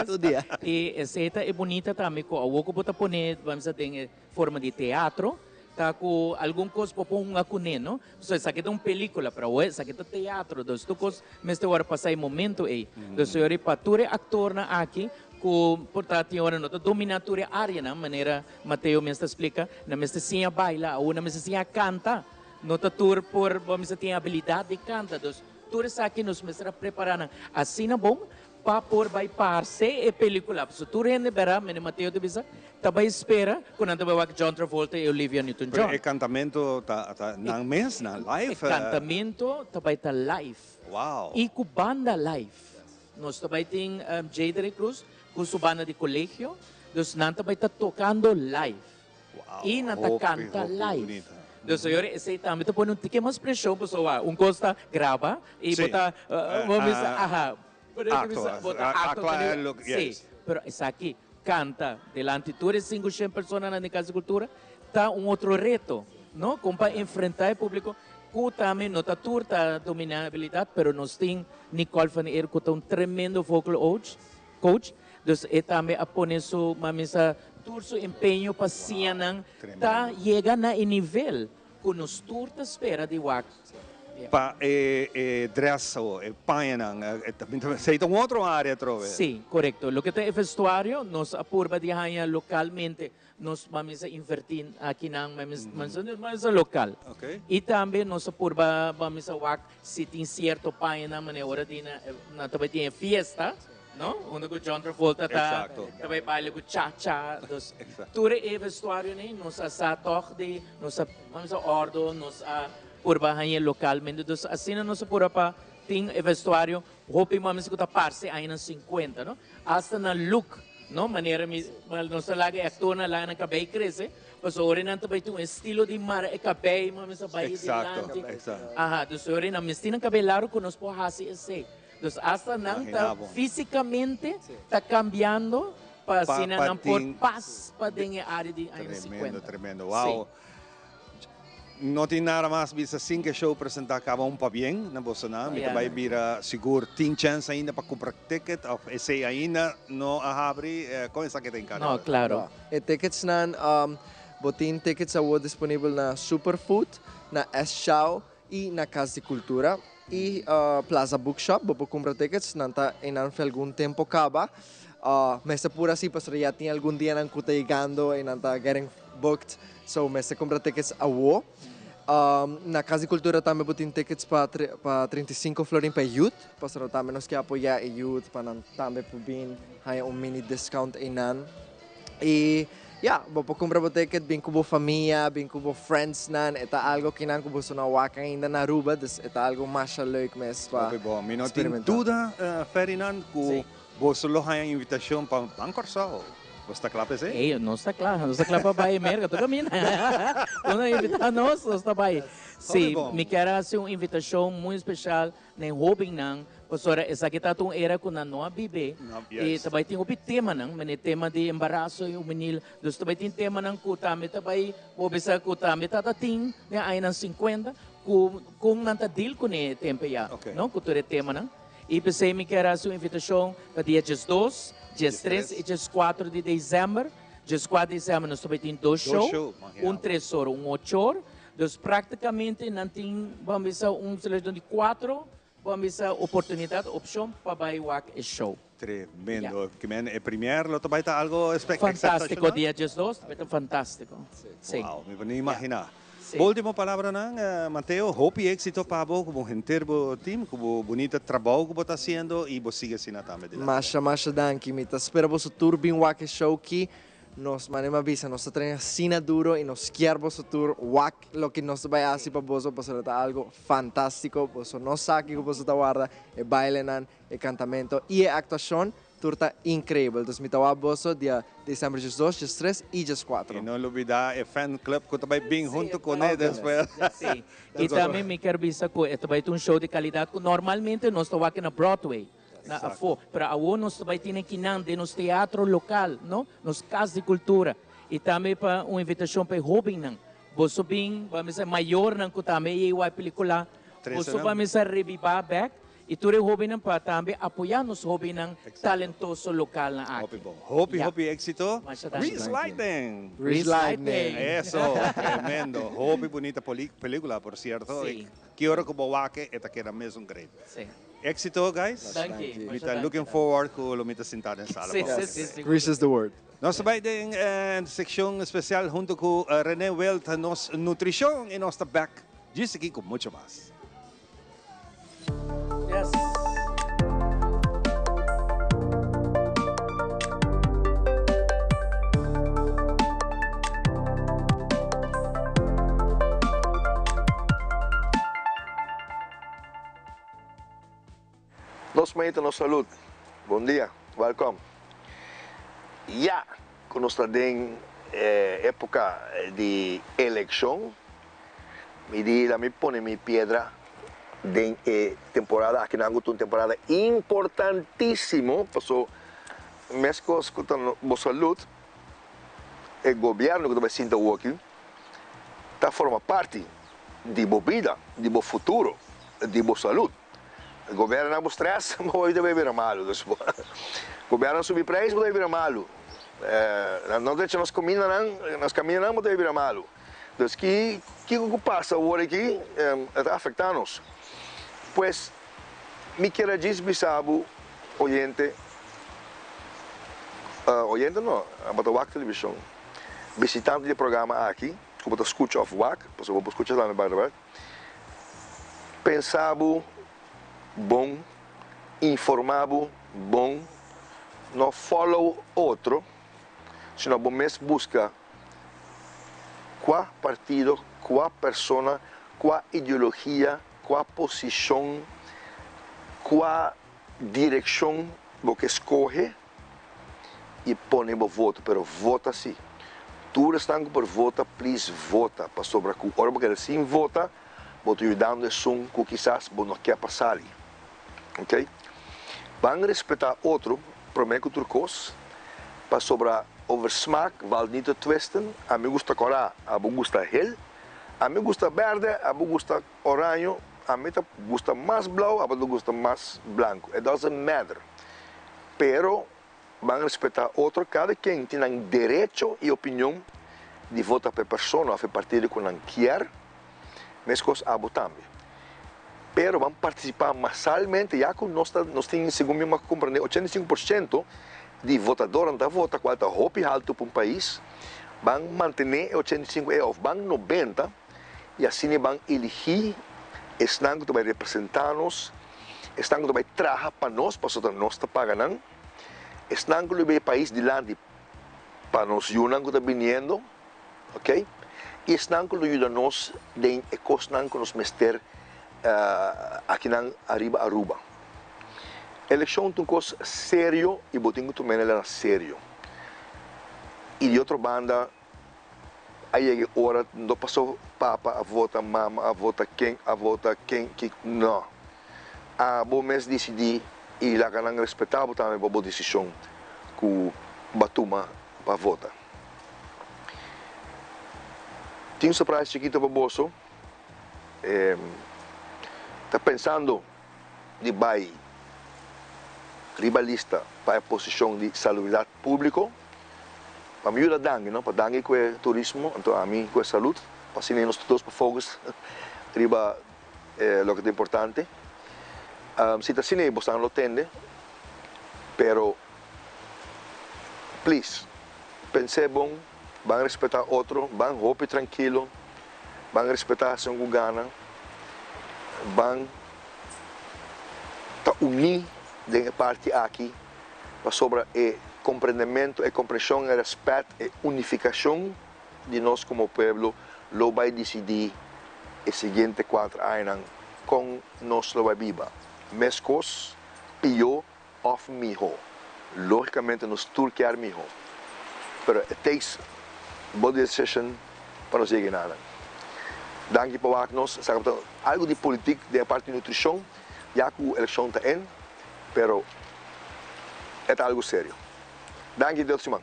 todo dia. E essa é bonita também com o que bota poner, vamos a ter forma de teatro. Tá com algum coisa para pôr no? So, essa aqui é uma película para o essa aqui é teatro, dos tu coisas, mas tu vai passar momento aí. Dos senhores para tu actor na aqui, com portanto agora não dominatura área na maneira Mateo me explica, na mesma sim a baila, ou na mesma sim a canta, não tá tur por vamos ter habilidade de canta, dos tu essa aqui nos mestra preparando assim na bom. Para por vai parse e película. So tu rende bera, mene Mateo de Bisa, também espera quando anda vai John Travolta e Olivia Newton-John. Pero o cantamento tá na mes na live. O cantamento também tá live. Wow. E com banda live. Nós também tem Jade Cruz com sua banda de colégio, nós também tá tocando live. Wow. E nanta canta live. Dos senhores, esse também tá pondo que mais pressão pessoal. Costa grava e bota vamos yes. Pero essa aqui canta delante de todas 500 pessoas na Casa de Cultura, tá outro reto, não? Como para enfrentar o público, que também não está turta dominabilidade, pero nós tem Nicole Van Eer, que é tremendo vocal coach, dus também a poner su mamisa turso empenho para sianang, tá chega na nível que nos turta espera de wax. Pa dress o painan sei tão outra área trove. Sim, correto. Lo que tem vestuário, nós apurba de hanha localmente, nós vamos invertir aqui na mas local. Okay. E também nós apurba vamos wak se tem certo paina maneira de na também tem fiesta, não? Onde o John Travolta tá também baile com cha-cha, dos tudo é vestuário né, nós a toque, nós vamos ordo, nós por bahia localmente, dus assim não se pura para tem vestuário, roupa e mames que tá parse aí nas 50, não? Hasta na look no? Maneira não se laga actona lá na cabelo cresce, mas ora não também tem um estilo de mar e cabelo, mas vai Exacto, exacto. Aha, dus ora não mestina cabelo largo que nos pode fazer esse. Dus hasta não tá Imaginavo. fisicamente tá cambiando para Pa- assim não pa- por ting- paz para dentro área de anos Tremendo, 50. tremendo. Wow. No tiene nada más, bisa 5 show presentar cada un pa bien na Bolsonaro. Yeah. Vai vira seguro tem chance ainda para comprar ticket of esse ainda no abre com essa que tem cara. No, claro. E tickets nan, botin tickets awo disponível na Superfood, na S-Show e na Casa de Cultura. E Plaza Bookshop, bopo comprar tickets, nanta inan fe algum tempo acaba. Mas é por assim, pastor, já tinha algum dia nan kuta ligando e nanta getting booked. So, mas comprar tickets awo. Na Casa de Cultura também botin tickets para 35 florin para youth. Pastor, também nós que apoiar a youth para também pubin haya mini discount inan. E bopo comprar o ticket bem com a família, bem com friends nan, eta algo que nan kubo na waka ainda na Aruba, dus eta algo mais leuk mes para Bom, mi não tem dúvida, Ferdinand, que você só tem invitação para Bancorsal. Você está claro para Ei, não está claro para Bahia merda, tu caminha. Quando invitar nós, está Bahia. Sim, me quer fazer uma invitação muito especial nem Robin não, pastora, essa aqui tá tão era com a noa bebê. E também tem o tema não, mas tema de embaraço e o menino, dus também tem tema não que também também, o bisa que também tá tem, né, aí nas 50, com não tá deal com o tempo já, não, que tu tema não. E pensei me quer fazer uma invitação para dia 2, dia 3 e dia 4 de dezembro. Dia 4 de dezembro nós também tem dois shows, 3 horas, 8 horas. Dus praticamente não tem, vamos dizer, seleção de 4, vamos dizer, oportunidade, opção para bailar o show. Tremendo. Que men é primeiro, lo também tá algo Fantástico, dia 2, também tá fantástico. Sim. Wow, me vou imaginar. Última palavra não, Mateo, hope e êxito para você, como inteiro time, como bonito trabalho que você está fazendo e você sigue assim também. Masha danki, mita. Espera você tour bem wak show que nos manema bisa, nos treina sina duro e nos quier você tour wak lo que nos vai assim para você, para ser algo fantástico, você não sabe que você está guarda, e bailenan, e cantamento e actuação. Turta incrível. Então, me tawa boso dia dezembro 2, 3 e 4. E não olvidar o fan club que também bem junto com ele depois. Sim. E também me quero dizer que também tem show de qualidade que normalmente nós estamos aqui na Broadway. Na Afo, para a nós também tem aqui nos teatro local, não? Nos casas de cultura. E também para uma invitação para Robin não. Você bem, vamos dizer, maior não que também é uma película. Você vamos dizer revivar back. E tu rin hobby ng patambi, apoyan nos hobby ng talentoso lokal na akin. Hope éxito. Reese Lightning. Reese Lightning. Eso, tremendo. Hope bonita película, por cierto. Sí. Quiero que Bowake, esta que era mesmo great. Sí. Éxito, guys. Thank you. Mita looking forward ko lumita sentado sa sala. Sí. Reese is the word. Nós sabay din seksyon especial junto com René Welt, nos nutrición e nossa back. Diz aqui com muito mais. Yes. Nos Mainta, nos saúde. Bom dia, welcome. Já, quando estamos em época de eleição, me põe minha pedra de temporada, aqui na uma temporada importantíssima, passou México escutando a saúde, o governo que está sendo aqui, está forma parte de boa vida, de bom futuro, de boa saúde. O governo não stress, mas vai vir malo. O governo subir preço, vai vir malo. Não deixa nós caminhamos, vai vir malo. Então, o que passa agora aqui está afetando-nos. Pois, me quero dizer, bisabo, oyente não, a WAC televisão, visitante do programa aqui, como eu escuto of WAC, porque eu vou escutar lá no bairro, pensava bom, informavo bom, não follow outro, senão bom mesmo busca qual partido, qual pessoa, qual ideologia, qual posição, qual direção você escolhe e põe o voto, pero vota sim. Tu estão por vota, please vota para sobre a hora porque sim vota, boto ajudando é som que quizás não quer passar ali, ok? Vão respeitar outro, prometo turcos, para sobre over smaak, val niet te twisten. A mim gusta corar, a mim gusta hel, a mim gusta verde, a mim gusta orange, a mim gusta mais blau, a mim gusta mais branco. It doesn't matter. Pero van respeitar outro, cada quem tem direito e opinião de votar para pessoa, a partido que não quer, mas coisas a votar. Pero vão participar massalmente, já que nós temos, segundo eu compreender, 85% de votadores da vota, qual é o hopi alto para um país, vão manter 85%, vão 90%, e assim vão eleger, estão que vai representar-nos, estão que vai trabalhar para nós está pagando, estão que vai país de lá para nós ajudar que está vindo, ok? E estão que ajudar-nos de coisas que nos mester aqui na Aruba. Eleição é uma coisa séria e botinho também é sério. E de outra banda, aí é hora, não passou papa, a vota mama, a vota quem, que não. A bom mês decidir e lá que não respeitável também a boa decisão que o Batuma para votar. Tinha surpresa chiquita para o bolso. Está pensando de vai rivalista para a posição de salubridade pública, para me ajudar não, para dar com o turismo, então a mim com a saúde, para assim nós todos para fogos, riba o que é importante. Se está assim, você não entende, pero please, pense bom, vão respeitar outro, vão hope tranquilo, vão respeitar a sua gana, vão unir de parte aqui para sobre o compreendimento, a compreensão, o respeito e unificação de nós como povo, lo vai decidir os seguintes 4 anos com nós lo vai viver. Mescos, pior of mijo. Logicamente, nós turquear mijo. Pero it takes body decision para nós chegar nada. Dank je voor nos, algo de política, de parte de nutrição, já que a eleição está em, pero é algo sério. Dank je, Deus Simão.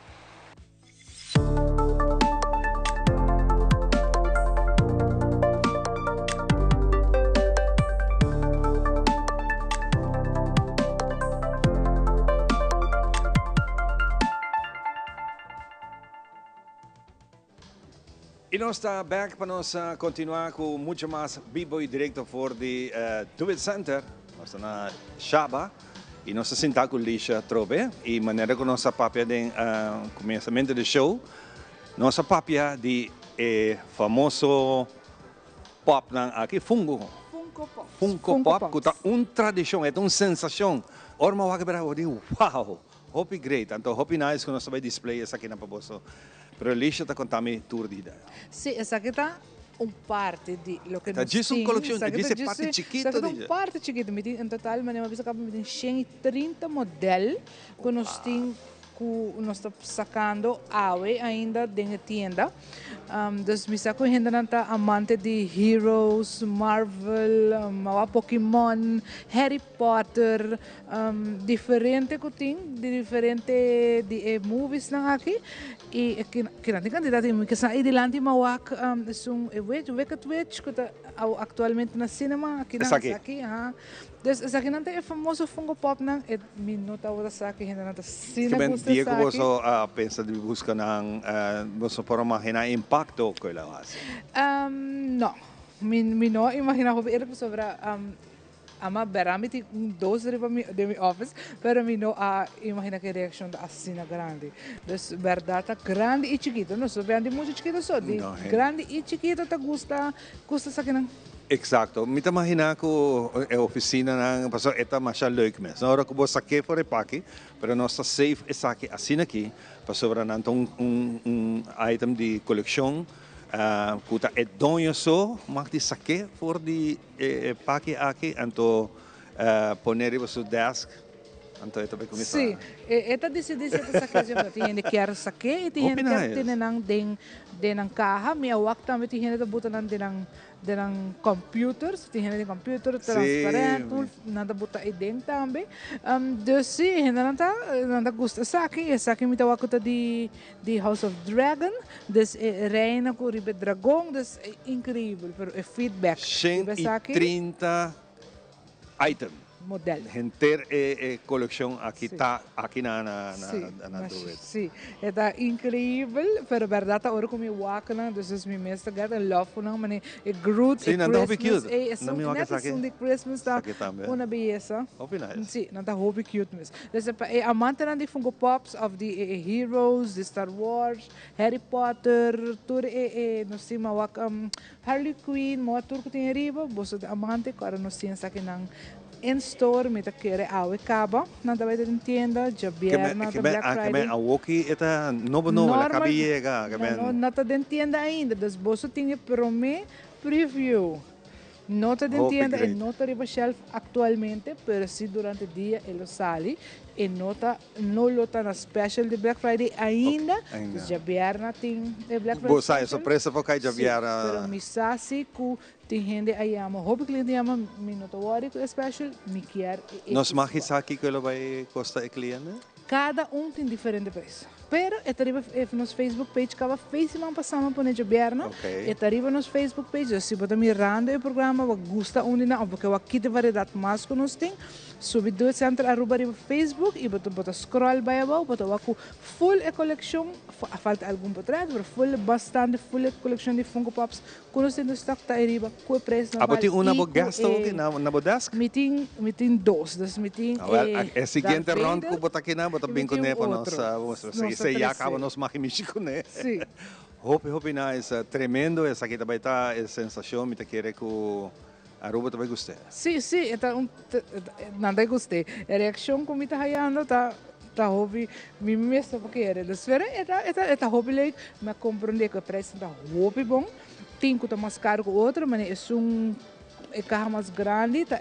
E nós estamos back para nós continuar com muito mais vivo e direto for de Do It Center. Nós estamos na Shaba e nós estamos sentados com o Lisha Trobe e maneira que nossa papia de começamento do show, nossa papia de famoso pop aqui Funko Pop, que é uma tradição, é uma sensação. Orma wag bra odi wow, hope great, então hope nice que nós vai display essa aqui na paboso. Pero Lisha está contando tour de ideia. Sim, essa aqui está parte de lo que nós temos. Uma coleção, diz parte chiquita. Essa aqui é parte chiquita. Em total, mas nós temos 130 modelos que nós temos que nós estamos sacando ainda dentro da tienda. Dus misa ko ainda não está amante de Heroes, Marvel, Pokémon, Harry Potter, diferente que tem, de diferente de movies na aqui. E que não tem candidato que sai delante mawak wedge que está atualmente na cinema aqui na aqui. Dus essa aqui não tem famoso Funko Pop não é minuto outra saque ainda não está cinema. Que dia que você pensa de buscar você para imaginar impacto que ela faz? Não, me não imaginava ver sobre ama beramiti dos de meu office, pero me não imagina que a reação da assina grande. Dus verdade grande e chiquito, não só bem de muito chiquito só, de grande e chiquito tá custa sa kinang. Exacto. Me imagina que a oficina na passou eta mais leuk mesmo. Na hora que você saque for repake, pero nossa safe é saque assim aqui, para sobrar então item de coleção. Kuta edonyo so mag di sake for di paki aki anto poneri sa desk Anto ito pa kumisa. Sim, esta decidi esta saque eu tinha que quer saque e tinha que ter nang den carro, minha wak também tinha que botar nang den computers, tinha que computer transparente, nada botar aí dentro também. Dus sim, nada gosta saque me tá wak de House of Dragon, dus reina com ribe dragão, dus incrível, pero feedback. 130 item. Modelo. Gente coleção aqui tá aqui na duet. Sim, é incrível, pero verdade agora com meu waka não, dus is meu mestre gata love não, mas é Groot, sim, não tá hobby cute. Não me waka saque. De Christmas tá uma beleza. Hobby nice. Sim, não tá hobby cute mesmo. Dus é amante não de Funko Pops of the heroes, de Star Wars, Harry Potter, tudo nós temos waka Harley Quinn, motor que tem riba, você amante agora nós temos aqui nang in store met kere awe kaba na da vai tienda Jabierna da Black Friday. A woki eta novo la cabiega, no nata den tienda ainda, das bolso tinha prome preview. Nota de tienda e nota riba shelf actualmente, pero si durante o dia ele sale e nota no lota na special de Black Friday ainda. Jabierna tem Black Friday. Boa surpresa para kai Jabierna. Pero misasi ku tem gente aí ama, hobby cliente ama minuto wari special me quer. Nós magisaki que ele vai custar o cliente? Cada tem diferente preço. Pero arriba nos Facebook page cada face man passamos por nesse Jabierna. Arriba nos Facebook page, se você mirando o programa, você gosta onde não, porque aqui tem variedade mais que nós tem. Subi do centro arriba Facebook e você scroll by abaixo, você full a coleção, falta algum por trás, mas full bastante full a coleção de Funko Pops. Quando nós temos stock tá arriba, com preço normal. Abo tem uma bogasta aqui na bodesk? Meeting dois, das meeting. É seguinte round que você aqui na, você bem com né para nós, se já acaba nós maquimístico né. Sim. Hope nice, tremendo essa aqui também tá a sensação, me tá querer que Aruba também gostei. Sim, nada gostei. A reação como está hayando tá hobby, me mesmo porque era da esfera, tá hobby like, me compreender que o preço tá hobby bom. Tem que tá mais caro que o outro, mas é carro mais grande, tá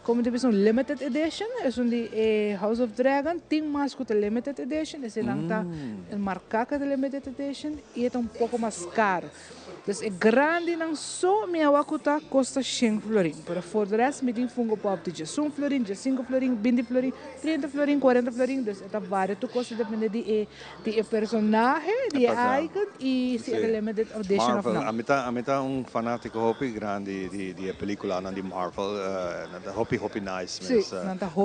como diz limited edition, de House of Dragon, tem mais que o limited edition, esse não tá marcado de limited edition e é pouco mais caro. Então é grande não só minha wakuta custa 5 florin, para for the rest me tem Funko Pop de 1 florin, de 5 florin, 20 florin, 30 florin, 40 florin, então é várias tu custa depende de personagem, de icon e se é limited edition Marvel, of não. A mim tá fanático hobby grande de película de Marvel, hobby nice, mas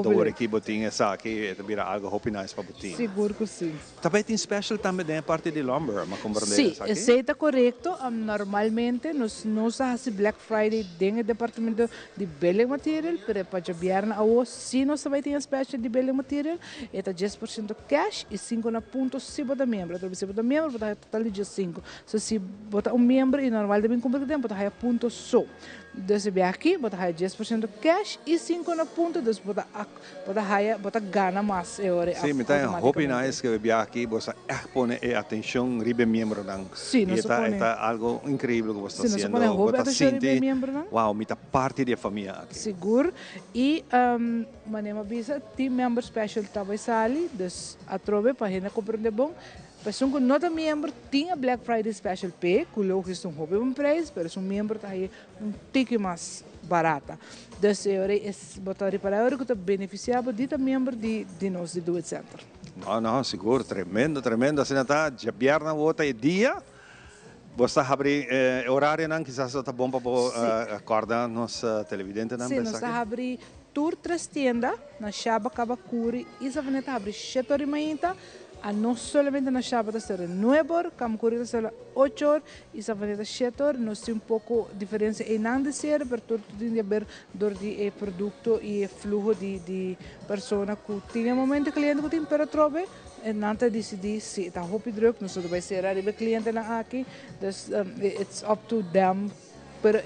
do aqui botinha essa aqui vira algo hobby nice para botinha. Seguro que sim. Também tem special também da parte de lumber, mas compreender sim, esse está correto. Normalmente nós fazemos Black Friday dentro do departamento de building material, para Jabierna se nós também temos special de building material, é 10% cash e 5 na ponto se você membro. Então se você membro, você tem total de 5. Se você membro e normalmente cumprir tempo, você tem ponto só. Então aqui, você tem 10% cash e 5 na ponto, então você ganha mais. Sim, me tem hobby nice que aqui, você põe atenção ribe membro não. Sim, nós algo incrível que você está fazendo. Você sente, wow, me tá parte da família aqui. Seguro. E manema bisa team member special também sali, dus atrobe para gente compreender bom. Pessoa que não é membro tinha Black Friday Special Pay, que logo é hobby um preço, mas membro tá aí tique mais barata. Dus botar para euro que está beneficiado de membro de nós de Do It Center. Não, seguro, tremendo. Assim tá, Jabierna volta e dia. Você abre horário não, quizás está bom para acordar nossa televidente não. Sim, nós abre tour 3 tiendas na Shaba Kabakuri e se você abre 7 horas da no solamente na Shabbat será 9 horas, Kamkuri será 8 horas e Savaneta 7 horas. Nós temos pouco diferença em não dizer, mas tudo tem a ver com o produto e o fluxo de pessoas que tem um momento cliente que tem para trobe e não decidi se está hobby druk, nós vai ser a cliente na aqui, dus it's up to them, pero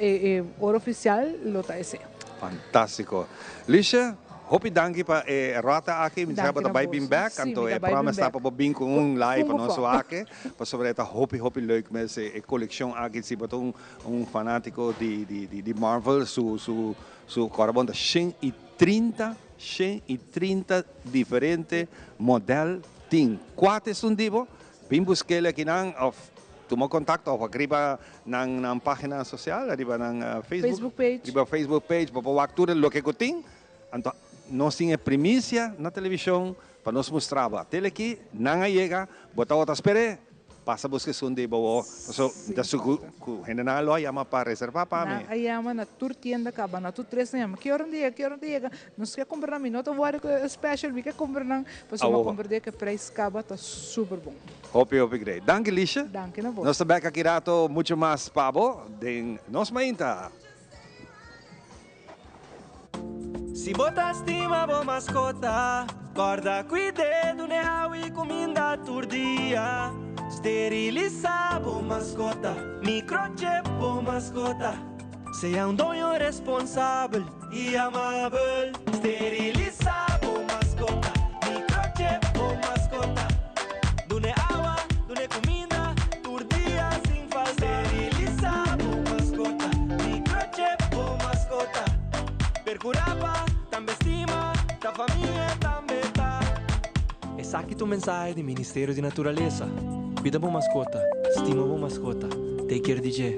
hora oficial lo tá esse. Fantástico. Lisha, hopi danki pa rota aqui, me sabe da bem back, então promise tá para bem com live para nosso aqui, para sobre esta hopi leuk mas coleção aqui se botou fanático de Marvel, su carbon da 130 130 diferentes modelos. Ting 4 sundibo, pin busquele aqui of tomou contato ou arriba na página social, arriba na Facebook page. Arriba Facebook page, para o actor lo que tem. Então, nós tínhamos primícia na televisão para nos mostrar. Até aqui, não chega, botar outra espera, passa a buscar sundibo. So, da su general lo llama para reservar para mim. Aí llama na tour tienda acaba na tour 3 llama. Que hora dia? Nós quer comprar na minuto, vou special, we quer comprar na, para uma comprar dia que preço acaba tá super bom. Hope great. Danke, Lisha. Danke na você. Nós também aqui rato muito mais pabo de Nos Mainta. Se botar estima bo mascota, guarda cuidado ne hawi comida turdia. Sterilizar bo mascota, microchip bo mascota. Seja dono responsável e amável. Sterilizar bo mascota, microchip bo mascota. Dune água, dune comida, turdia sem fazer. Sterilizar bo mascota, microchip bo mascota. Percuraba, também estima, da família também tá. Essa aqui é a mensagem do Ministério de Natureza. Cuida boa mascota, estima boa mascota. Take care, DJ.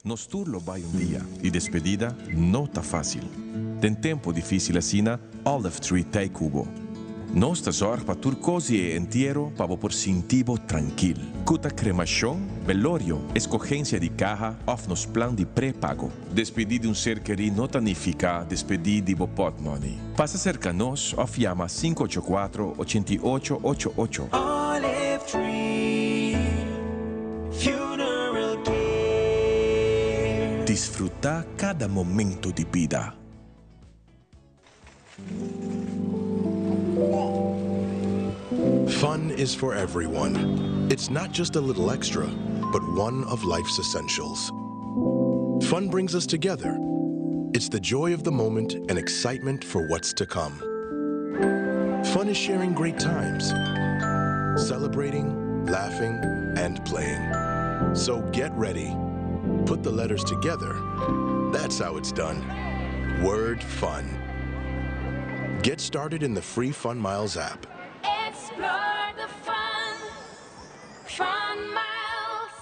Nos turlo vai dia e despedida não tá fácil. Tem tempo difícil assina, Olive Tree Tay Cubo. Nós tá zorg para tur cosi inteiro para por sentivo tranquilo. Cuta cremação, velorio, escogência de caja, of nos plan de pré-pago. Despedir de ser querido não significa despedir de pot money. Passa cerca nos, of llama 584-8888. Olive Tree Funeral Care. Desfrutar cada momento de vida. Fun is for everyone. It's not just a little extra, but one of life's essentials. Fun brings us together. It's the joy of the moment and excitement for what's to come. Fun is sharing great times, celebrating, laughing, and playing. So get ready. Put the letters together. That's how it's done. Word fun. Get started in the free Fun Miles app. Explore the fun, Fun Miles.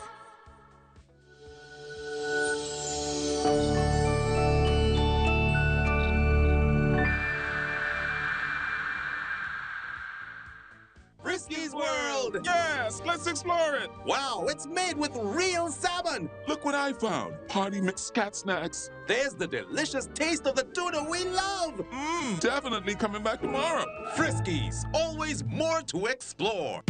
Frisky's World! Yes, let's explore it! Wow, it's made with real salmon! Look what I found. Party mixed cat snacks. There's the delicious taste of the tuna we love! Definitely coming back tomorrow. Frisky's, always more to explore.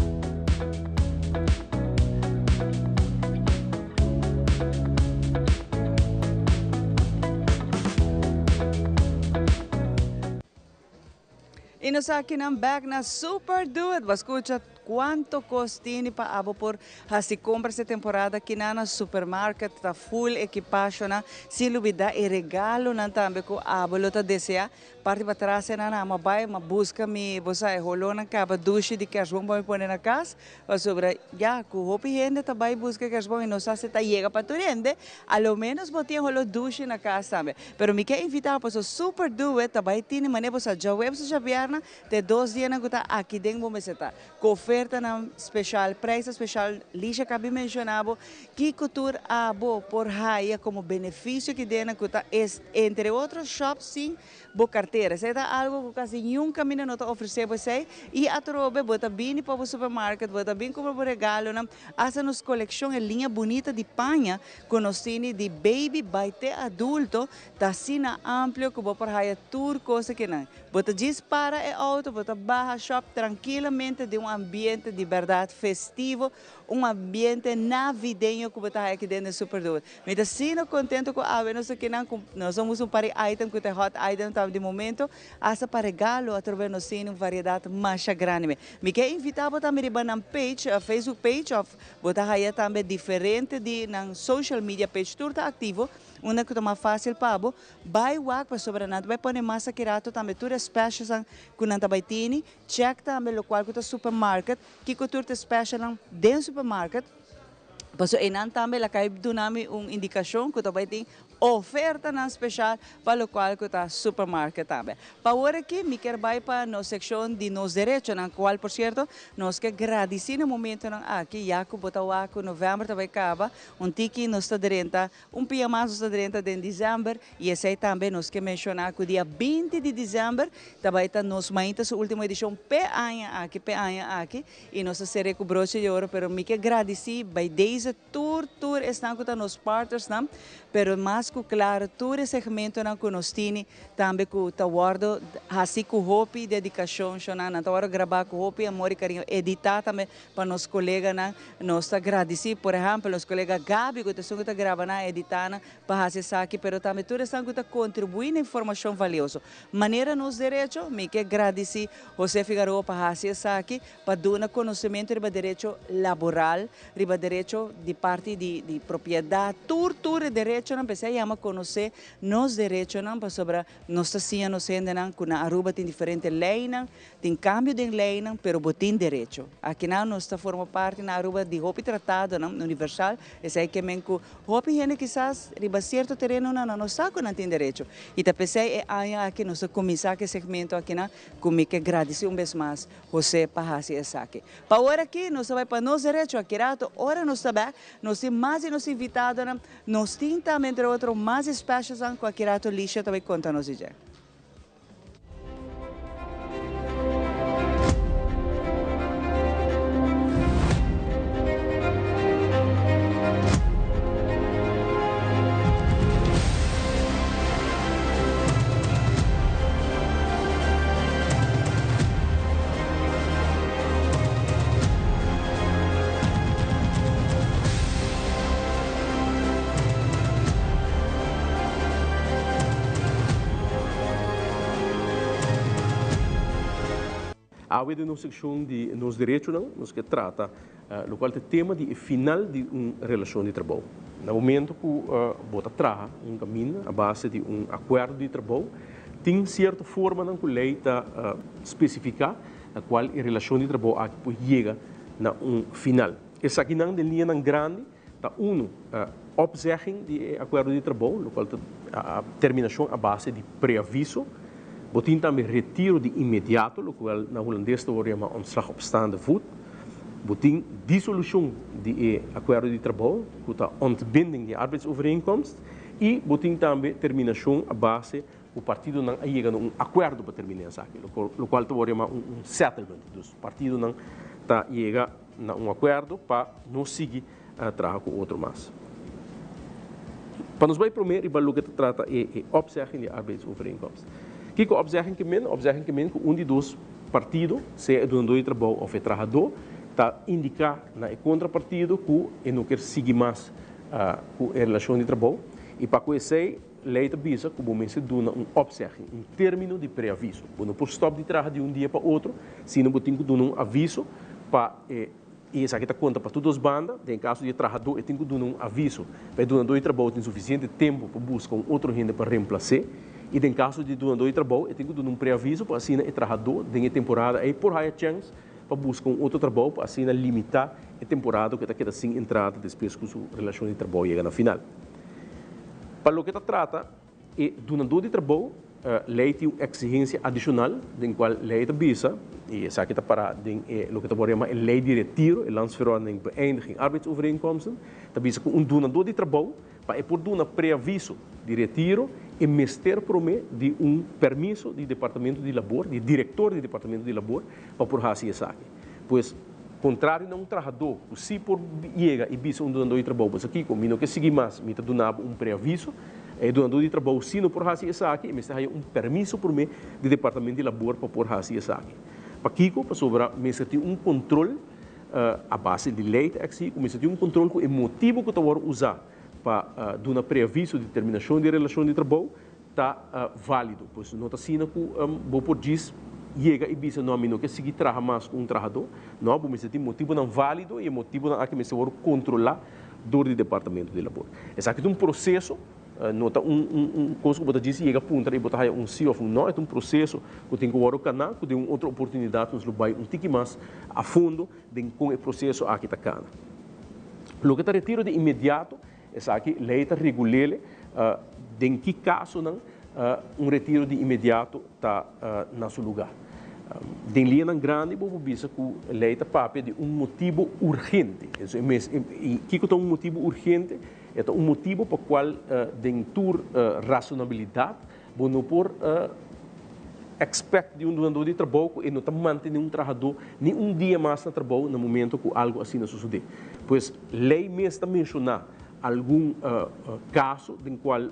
E nos aqui ng back na Super Do It. Escucha quanto costini pa abo por hasi compra essa temporada aqui na supermarket tá full equipagem na silubida e regalo nan tambe ko abo lo ta desea parte para trás na mabai ma busca mi bosa e rolo na caba duche de cashbon para pôr na casa ou sobre já com hopi gente também busca cashbon e não sabe se tá chega para turende a lo menos botinha rolo duche na casa tambe pero me quer invitar para o Super Do It também tem maneira bosa já web se já vierna te 2 dias na guta aqui dentro vamos estar com oferta na special, preço special, lixa que eu mencionava, que cultura abo por raia como benefício que dena cuta entre outros shops sim, bo carteira, se tá algo que quase nenhum caminho não tá oferecer você e a trobe bota bem para o supermercado, bota bem como por regalo, na essa nos coleção é linha bonita de panha, com os cine de baby, baite adulto, tá sina amplo que bo por raia tour coisa que não, bota dispara é auto, bota barra shop tranquilamente de ambiente de verdade festivo, ambiente navideño que está aqui dentro do Super Do It. Me sinto contente com a nós aqui nós somos pari item que é hot item de momento, essa para regalo através do cine variedade mais grande. Me quer invitar para também na page, a Facebook page, botar aí também diferente de na social media page tudo ativo. Uma que é fácil para você, vai para sobre nada, vai pôr massa que rato também tudo special com nanta baitini, check também o qual que é supermarket, que tudo special dentro do supermarket. Paso enan também lá cai do nome indicação que também tem oferta na especial para o qual que está supermarket também. Para agora aqui, me quero ir para a secção de nos direitos, na qual, por certo, nós que agradecer no momento aqui, já que botava aqui novembro também acaba, tiki nos está direito, dia mais nos está direito de dezembro, e esse aí também nós que mencionar que o dia 20 de dezembro, também está nos maintas, a última edição aqui, e nós será com broche de ouro, pero me quero agradecer, by deze tour estão com nos partners, não? Pero mais que claro, todo esse segmento que nós temos, também que está guardado, assim com hope e dedicação, não está guardado gravar com hope, amor e carinho, editar também para nossos colegas, nós agradecer, por exemplo, os colegas Gabi, que está gravando, editando, para fazer isso aqui, pero também todos estão que contribuindo na informação valiosa. Maneira nos direitos, me quero agradecer José Figueroa para fazer isso aqui, para dar conhecimento sobre direito laboral, sobre direito de parte de propriedade, tudo direito, não precisa chamar conhecer nos direitos, não para sobre nossa ciência, nos ainda que na Aruba tem diferentes leis, tem cambio de lei, pero tem direito. Aqui não nós forma parte na Aruba de hope tratado, não universal, esse aí que men que hope gente quizás riba certo terreno não está com não tem direito. E tá pensei aqui nós começar que segmento aqui na como que agradecer vez mais você para fazer isso aqui. Para agora aqui nós vai para nos direitos aqui rato, ora nós também nós temos mais nos invitados, nós temos também entre outros mais especiais com aqui rato lixa também conta nos dizer. Há uma secção de nos direitos, nos que trata, o qual é o tema de final de uma relação de trabalho. No momento que bota traga caminho à base de acordo de trabalho, tem certa forma que a lei está especificar a qual a relação de trabalho aqui chega na final. Essa aqui não é linha grande, tá opzegging de acordo de trabalho, o qual a terminação à base de pré-aviso. Botin também retiro de imediato, o qual na holandês chama ontslag op staande voet. Botin dissolução de acordo de trabalho, que é ontbinding de arbeidsovereenkomst. E botin também terminação à base o partido não chega a acordo para terminar isso aqui, o qual chama settlement. O partido não chega a acordo para não seguir a trabalhar com outro mais. Para nós vai primeiro, o que trata é opzegging de arbeidsovereenkomst. Que é opzegging que um de dois partidos, se é dono de trabalho ou é trabalhador, está indicar na contrapartido que não quer seguir mais com a relação de trabalho e para conhecer lei da bisa que o momento se dona opzegging, término de pré-aviso. Não por stop de trabalho de dia para outro, se não tem que dar aviso para e isso aqui está conta para todas as bandas, em caso de trabalhador, tem que dar aviso para o dono de trabalho tem suficiente tempo para buscar outro renda para reemplaçar. E em caso de doador de trabalho, eu tenho que dar pré-aviso para assinar o trabalhador de temporada e por aí a chance para buscar outro trabalho para assinar limitar a temporada que está queda sem entrada depois que a relação de trabalho chega na final. Para o que trata é doador de trabalho, lei tem uma exigência adicional, em qual lei da bisa e essa aqui está para o que chama lei de retiro, a landsverordening beëindiging arbeidsovereenkomsten, da bisa com doador de trabalho para por dar pré-aviso de retiro e mestre promete de permisso do Departamento de Labor, de diretor do Departamento de Labor, para por fazer isso aqui. Pois, contrário a trabalhador, se por chega e bisa doador de trabalho, pois aqui, como não quer seguir mais, me dá pré-aviso, e doador de trabalho, se não por fazer isso aqui, me tem permisso por mim do Departamento de Labor para por fazer isso aqui. Para Kiko, para sobrar, me tem controle a base de lei, me tem controle com o motivo que eu vou usar para dar pré-aviso de terminação de relação de trabalho está válido, pois não está assim que vou por diz chega e bisa não me não quer seguir trabalhar mais com trabalhador, não, mas tem motivo não válido e motivo não que me se vou controlar do departamento de labor. Esse aqui é processo, não está coisa que você diz chega a ponta e botar sim ou não, é processo que tem que o canal, que tem outra oportunidade nos vai tique mais a fundo com o processo aqui está cana. O que está retiro de imediato essa aqui lei está regulele em que caso não retiro de imediato está na seu lugar. De linha grande, vou dizer que a lei está papel de motivo urgente. E que é motivo urgente? É motivo para qual, dentro racionalidade, vou não por expect de doador de trabalho e não manter nenhum trabalhador nem dia mais no trabalho no momento que algo assim não suceder. Pois lei mesmo está mencionar algum caso em qual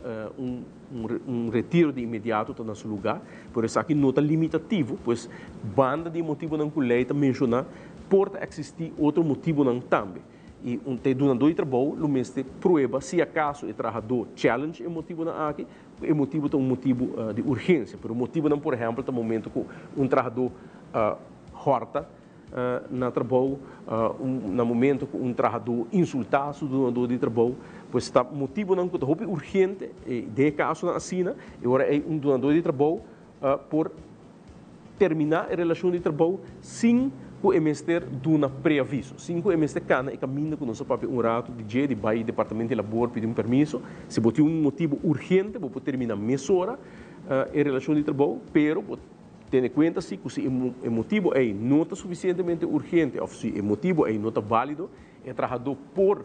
retiro de imediato está no seu lugar, por isso aqui não está limitativo, pois banda de motivo não que a lei está mencionar pode existir outro motivo não também. E doador de trabalho, o mesmo prueba se acaso o trabalhador challenge é motivo não aqui, é motivo é motivo de urgência, pero o motivo não, por exemplo, no momento que trabalhador horta na trabalho, no momento que trabalhador insultar o doador de trabalho, pois está motivo não que é urgente, de caso na assina, e agora é doador de trabalho por terminar a relação de trabalho sem o emester duna preaviso. Cinco emester cana e caminha com nosso papel rato de vai departamento de labor pedir permisso. Se botar motivo urgente, vou terminar mesora a relação de trabalho, pero ter em conta se o motivo é não está suficientemente urgente ou se o motivo é não está válido, é trabalhador por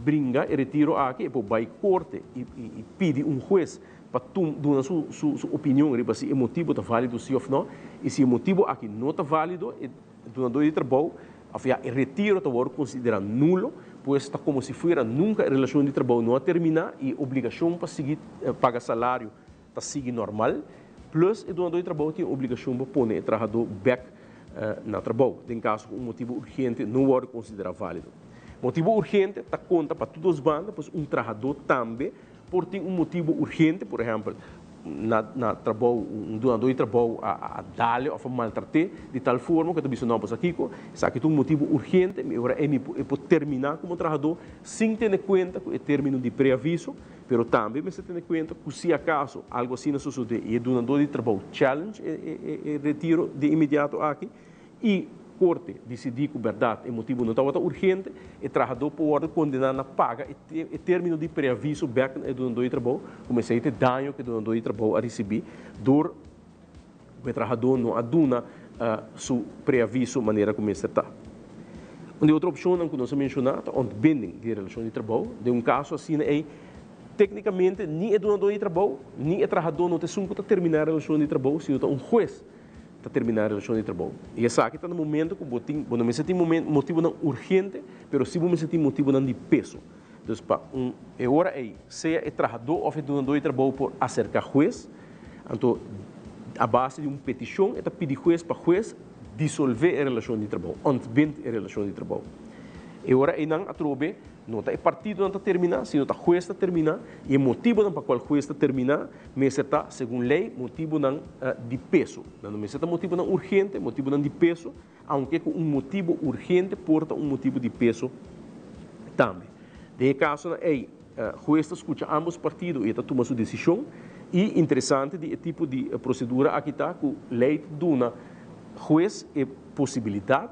brincar e retiro aqui, por vai corte e pedir juiz para dar sua opinião, se o motivo está válido sim ou não, e se o motivo aqui não está válido, doador de trabalho, o retiro está considerado nulo, pois está como se fosse nunca a relação de trabalho não a terminar e a obrigação para seguir pagar salário está seguir normal, plus o doador de trabalho tem a obrigação para pôr o trabalhador back no trabalho, em caso que um motivo urgente não é considerado válido. Motivo urgente está conta para todas as bandas, pois trabalhador também por ter motivo urgente, por exemplo, na trabalho, doador de trabalho a dar ou a maltratar de tal forma que também não passa aqui, isso aqui é motivo urgente, agora é para terminar como trabalhador sem ter em conta o término de preaviso, mas também se ter em conta que se acaso algo assim não suceder e o doador de trabalho challenge e retiro de imediato aqui e corte decidir que a verdade é motivo não está urgente, o trabalhador pode condenar na paga e término de preaviso back no doador de trabalho, como se tem dano que o doador de trabalho a receber, do o trabalhador não aduna seu preaviso maneira como está. Uma outra opção que nós mencionamos é ontbinding de relação de trabalho, de caso assim é tecnicamente nem o doador de trabalho, nem o trabalhador não tem sumpo para terminar a relação de trabalho, se não juiz para terminar a relação de trabalho. E essa aqui está no momento que não me senti motivo não urgente, mas se me senti motivo não de peso. Então, agora seja o trabalhador ou o doador de trabalho por acercar juiz, então, a base de uma petição, é pedir juiz para juiz dissolver a relação de trabalho, ontbind a relação de trabalho. E agora não a trobe, não está partido não está terminar, se não está juiz está terminar, e o motivo não para qual juiz está terminar, mas está, segundo lei, motivo não de peso. Não está motivo não urgente, motivo não de peso, aunque com motivo urgente porta motivo de peso também. De caso, juiz escuta ambos partidos e está tomando sua decisão, e interessante de tipo de procedura aqui está que a lei dá juiz e possibilidade,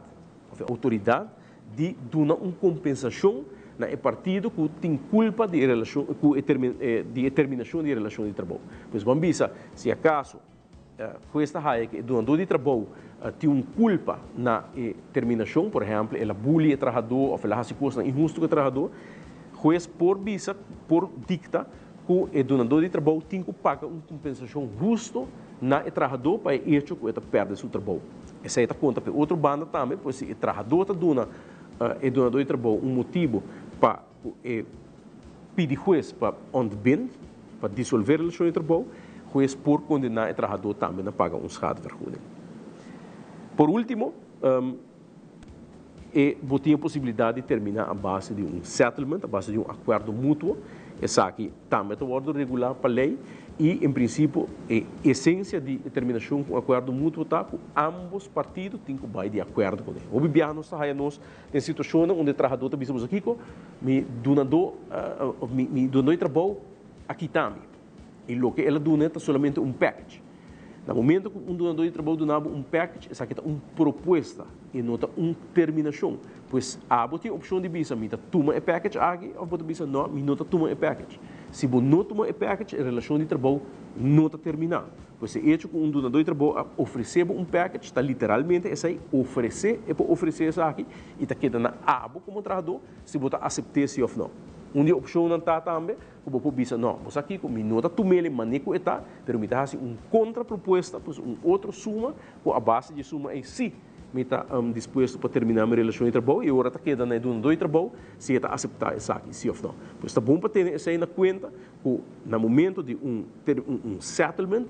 autoridade, de dar uma compensação na partido que tem culpa de relação de determinação de relação de trabalho. Pois vamos ver se acaso esta raia que o doador de trabalho tem uma culpa na terminação, por exemplo, ela bullying o trabalhador ou ela faz coisa injusta com o trabalhador, juiz por dicta que o doador de trabalho tem que pagar uma compensação justa na trabalhador para o hecho que ele perde seu trabalho. Essa é a conta para outra banda também, pois se o trabalhador está dando o doador de trabalho um motivo para pedir juiz para ontbind, para dissolver a relação de trabalho, juiz por condenar o trabalhador também a pagar um schadevergoeding. Por último, tem a possibilidade de terminar a base de um settlement, a base de um acordo mútuo. Essa aqui também está ordem regular para a lei e, em princípio, a essência de determinação com acordo mútuo está que ambos partidos têm que ir de acordo com ele. O bibiano está aí em situação onde o trabalhador está dizendo aqui que me donador de trabalho aqui também. E o que ela dona é somente um package. No momento que donador de trabalho donava package, essa aqui é uma proposta e não uma terminação. Pois a tem a opção de bisa, mita toma package aqui, ou bota bisa não, me nota toma package. Se você não toma package, a relação de trabalho não está terminada. Pois se hecho com donador de trabalho oferecer package, está literalmente essa aí oferecer e para oferecer essa aqui e está quedando na abo como trabalhador, se você aceitar se ou não. Uma opção não está também, como você bisa não, você aqui com minuta tomele maneco está, pero me dá assim contraproposta, pois outra suma, com a base de suma em si, me está disposto para terminar minha relação de trabalho e agora está quedando na donador de trabalho, se está aceitar essa aqui, se ou não. Pois está bom para ter essa aí na conta, que no momento de settlement,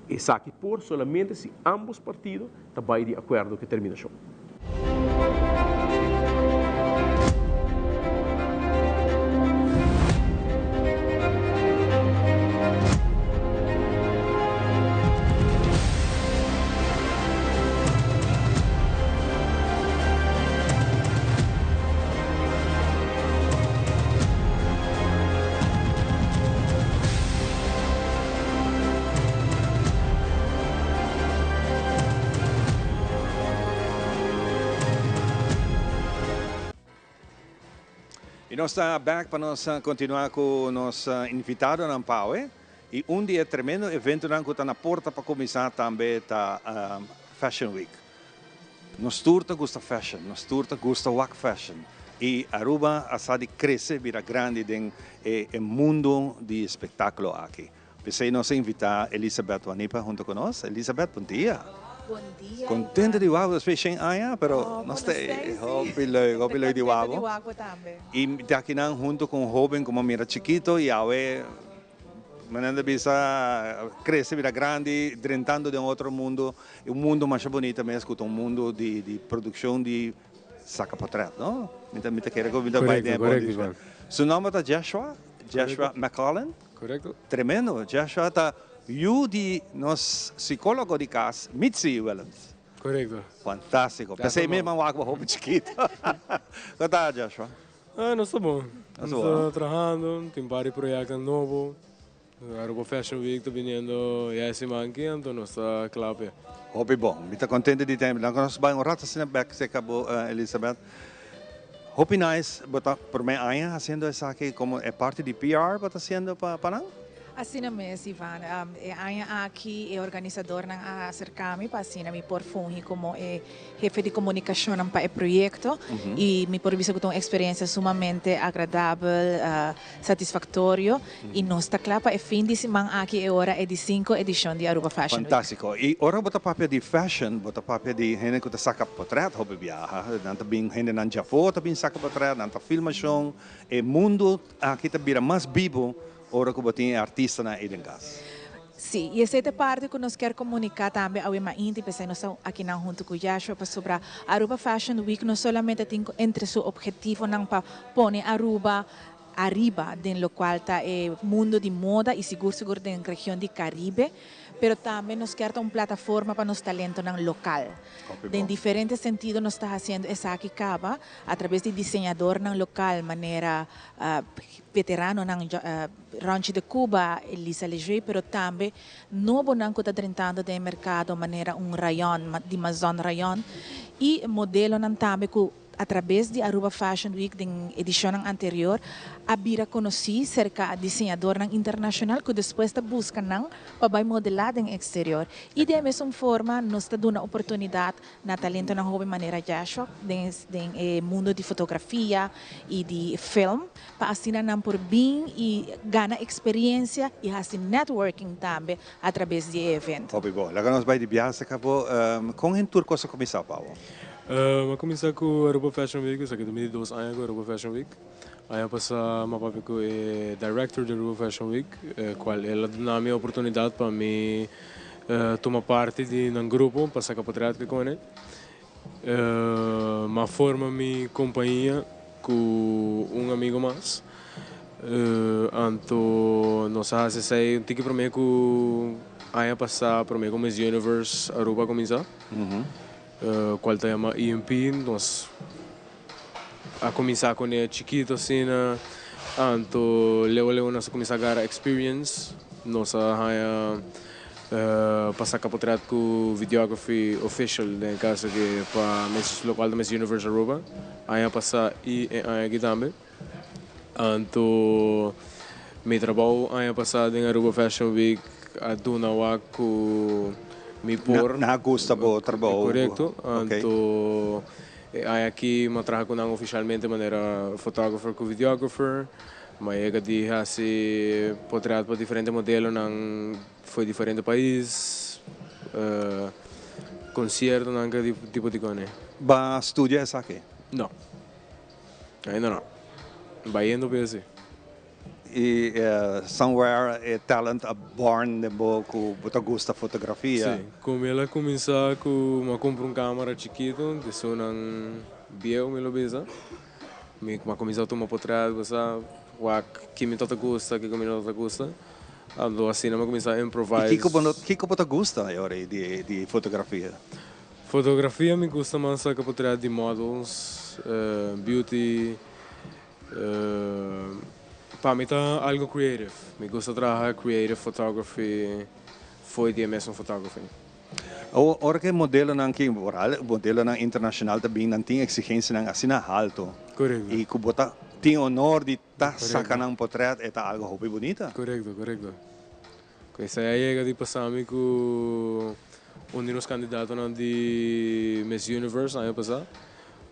essa aqui por solamente se ambos partidos estão de acordo com a terminação. E nós estamos back para nós continuar com o nosso invitado na Paue. E dia tremendo evento que está na porta para começar também a Fashion Week. Nós turta gosta fashion, nós turta gosta work fashion. E Aruba a de crescer, vira grande no mundo de espetáculo aqui. Pensei nós invitar Elizabeth Wanipa junto com nós. Elizabeth, bom dia. Bom dia. Contente de wago, especialmente aia, pero nós temos hopiloi de wago. E daqui não junto com um jovem como mira chiquito e awe mananda bisa cresce vira grande, drentando de outro mundo, mundo mais bonito mesmo, um mundo de produção de saca-portrait, não? Mita quer que eu vai de bom. Seu nome é Joshua McCollum. Correto. Tremendo, Joshua tá de nosso psicólogo de casa, Mitzi Wellens. Correto. Fantástico. Pensei mesmo em algo roupa chiquito. Como tá, Joshua? Não está bom. Estou trabalhando, tem vários projetos novos. Aruba Fashion Week está vindo esse manque, então nós está claro. Hobby bom. Me está contente de ter. Nós vamos um rato assim back se acabou, Elizabeth. Hobby nice, bota por mim ainda fazendo essa aqui como é parte de PR, bota fazendo para não? Assim mesmo, Ivan. Aqui é organizador ng Acercami, para assim me por fungi como jefe de comunicação para o projeto e me por visto com uma experiência sumamente agradável, satisfatório e nós está claro para o fim de semana aqui é hora de 5 edição de Aruba Fashion Week. Fantástico. E ora bota papel de fashion, bota papel de gente que saca portrait, hobby viaja, nanta bem gente não já foto, bem saca portrait, nanta filmação, o mundo aqui está vira mais vivo. Ora que você é artista na Edengas. Sim, e essa é a parte que nós queremos comunicar também ao Emainte, porque nós estamos aqui junto com o Joshua sobre a Aruba Fashion Week, não somente tem entre seu objetivo não para pôr Aruba arriba do local está o mundo de moda e seguro da região de Caribe, pero também nós queremos uma plataforma para nos talentos local. Em diferentes sentidos, nós estamos fazendo essa aqui caba através de desenhador local, maneira veterano Rancho de Cuba, Elisa Leger, pero também novo não está tentando de mercado maneira rayon, de Amazon rayon e modelo também que através de Aruba Fashion Week, da edição anterior, abira conheci cerca de desenhador internacional que depois busca para modelar no exterior. E da mesma forma, nós está dando oportunidade na talento na jovem maneira Joshua, no mundo de fotografia e de film, para assinar por bem e ganhar experiência e fazer networking também através de eventos. Hobby bom. Lá nós vai de viagem, acabou. Com a tour que você começou, Paulo? Eu comecei com a Aruba Fashion Week, isso aqui 2002 anos com a Aruba Fashion Week. Aí passar uma papel com o director da Aruba Fashion Week, qual ela deu a minha oportunidade para mim tomar parte de um grupo para sacar portrait com ele. Uma forma minha companhia com amigo mais. Então nós fazemos um tique para mim com aí passar para mim com Miss Universe Aruba começar. Qual se chama EMP, nós a começar com ele chiquito assim, então logo nós começar a ganhar experience, nós Passar capotreado com videography official em casa que para Miss local da Miss Universe Aruba. Aí passar e aqui também. Então, meu trabalho aí passado em Aruba Fashion Week a dona wa com me por Na gusta bo trabalho. correto. Então, aí aqui me trago com oficialmente de maneira photographer com videographer. Mas é que de assim portreado para diferentes modelos não foi diferente país concerto não que tipo de coisa. Ba studia essa aqui? Não, ainda não. Vai indo para esse. E somewhere talent born de bo que você gosta de fotografia. Sim, como ela começar com uma compra câmera chiquito, de só não viu me lo beza. Me começar a tomar portreado, sabe? Que me toca gosta, que me toca gosta. Então assim, eu comecei a improvisar. E que você gosta agora de fotografia? Fotografia me gusta mais que portreado de models, beauty. Para mim tá algo creative. Me gusta trabalhar creative photography, foi de mesmo photography. Ora que modelo não que modelo não internacional também não tem exigência não assim na alto. Correto. E que bota tem honor de estar sacando um portrait é algo hobby bonita. Correto. Essa aí é de passar com um dos candidatos de Miss Universe ano passado.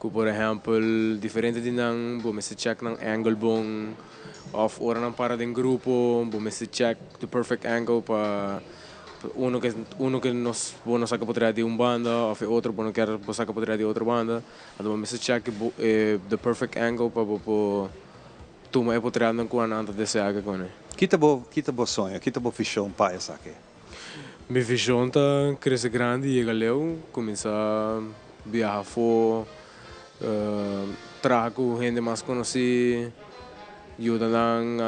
Que por exemplo diferente de não, vou me check não angle bom, of ora não para de grupo, vou me check the perfect angle para uno que nos bueno saca portrait de banda, ou outro bueno quer saca portrait de outra banda, então vou me check the perfect angle para tomar portrait não com antes de ser com ele. Que tá sonho, que tá visão para essa aqui? Minha visão tá crescer grande e galeu, começar a viajar fora, trago gente mais conhecida, ajuda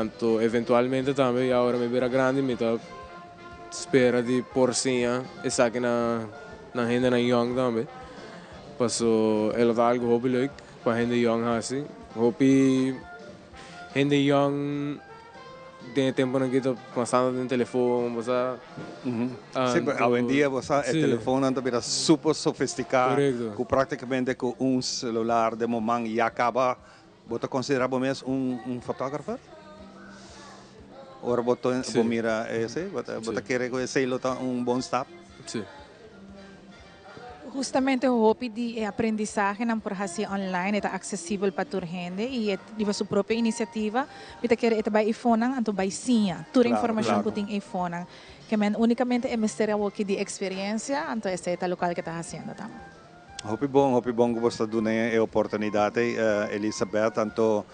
então eventualmente também agora me vira grande, me tá espera de porcinha, essa aqui na gente na young também, passou ela tá algo hobby like para gente young assim, hobby gente young tem tempo na kita passando no telefone, você. Hoje em dia você o telefone anda vira super sofisticado, com praticamente com celular de momento e acaba, você considera mesmo fotógrafo? Ora você mira esse, você quer que esse seja bom step? Sim. Justamente o hobby de aprendizagem não por fazer online é acessível para toda gente e é sua própria iniciativa. Você quer é vai iPhone, então vai sim, toda informação que tem iPhone. Que unicamente é mistério que de experiência, então esse é o local que está fazendo também. Hobby bom que você dá a oportunidade, Elizabeth, tanto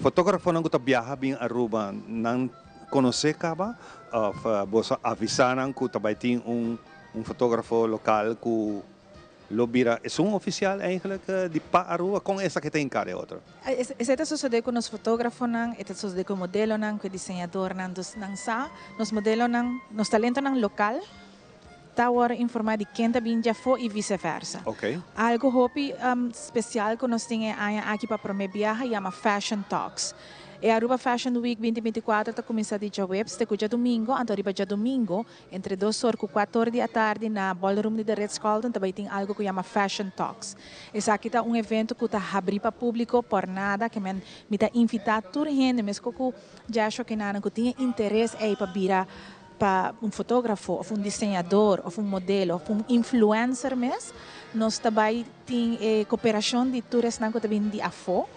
fotógrafo não que viaja bem a Aruba, não conhece acaba, você avisar que também tem fotógrafo local que lo vira, é oficial eigenlijk de Aruba com essa que tem cara outra. Esse sucede com os fotógrafos, esse sucede com o modelo, com o desenhador, nos modelos, nos talentos local, está agora informar de quem também já foi e vice-versa. Okay. Algo hobby especial que nós temos aqui para promover viagem chama Fashion Talks. E a Aruba Fashion Week 2024 está começando dia web, está domingo, então arriba dia domingo, entre 2 horas e 4 horas da tarde na ballroom de Ritz-Carlton, também tem algo que chama Fashion Talks. Esse aqui está evento que está aberto para o público por nada, que me está invitado toda a gente, mesmo que já acho que não tem interesse aí para virar para fotógrafo, ou desenhador, ou modelo, ou influencer mesmo, nós também temos cooperação de todos que também de AFO,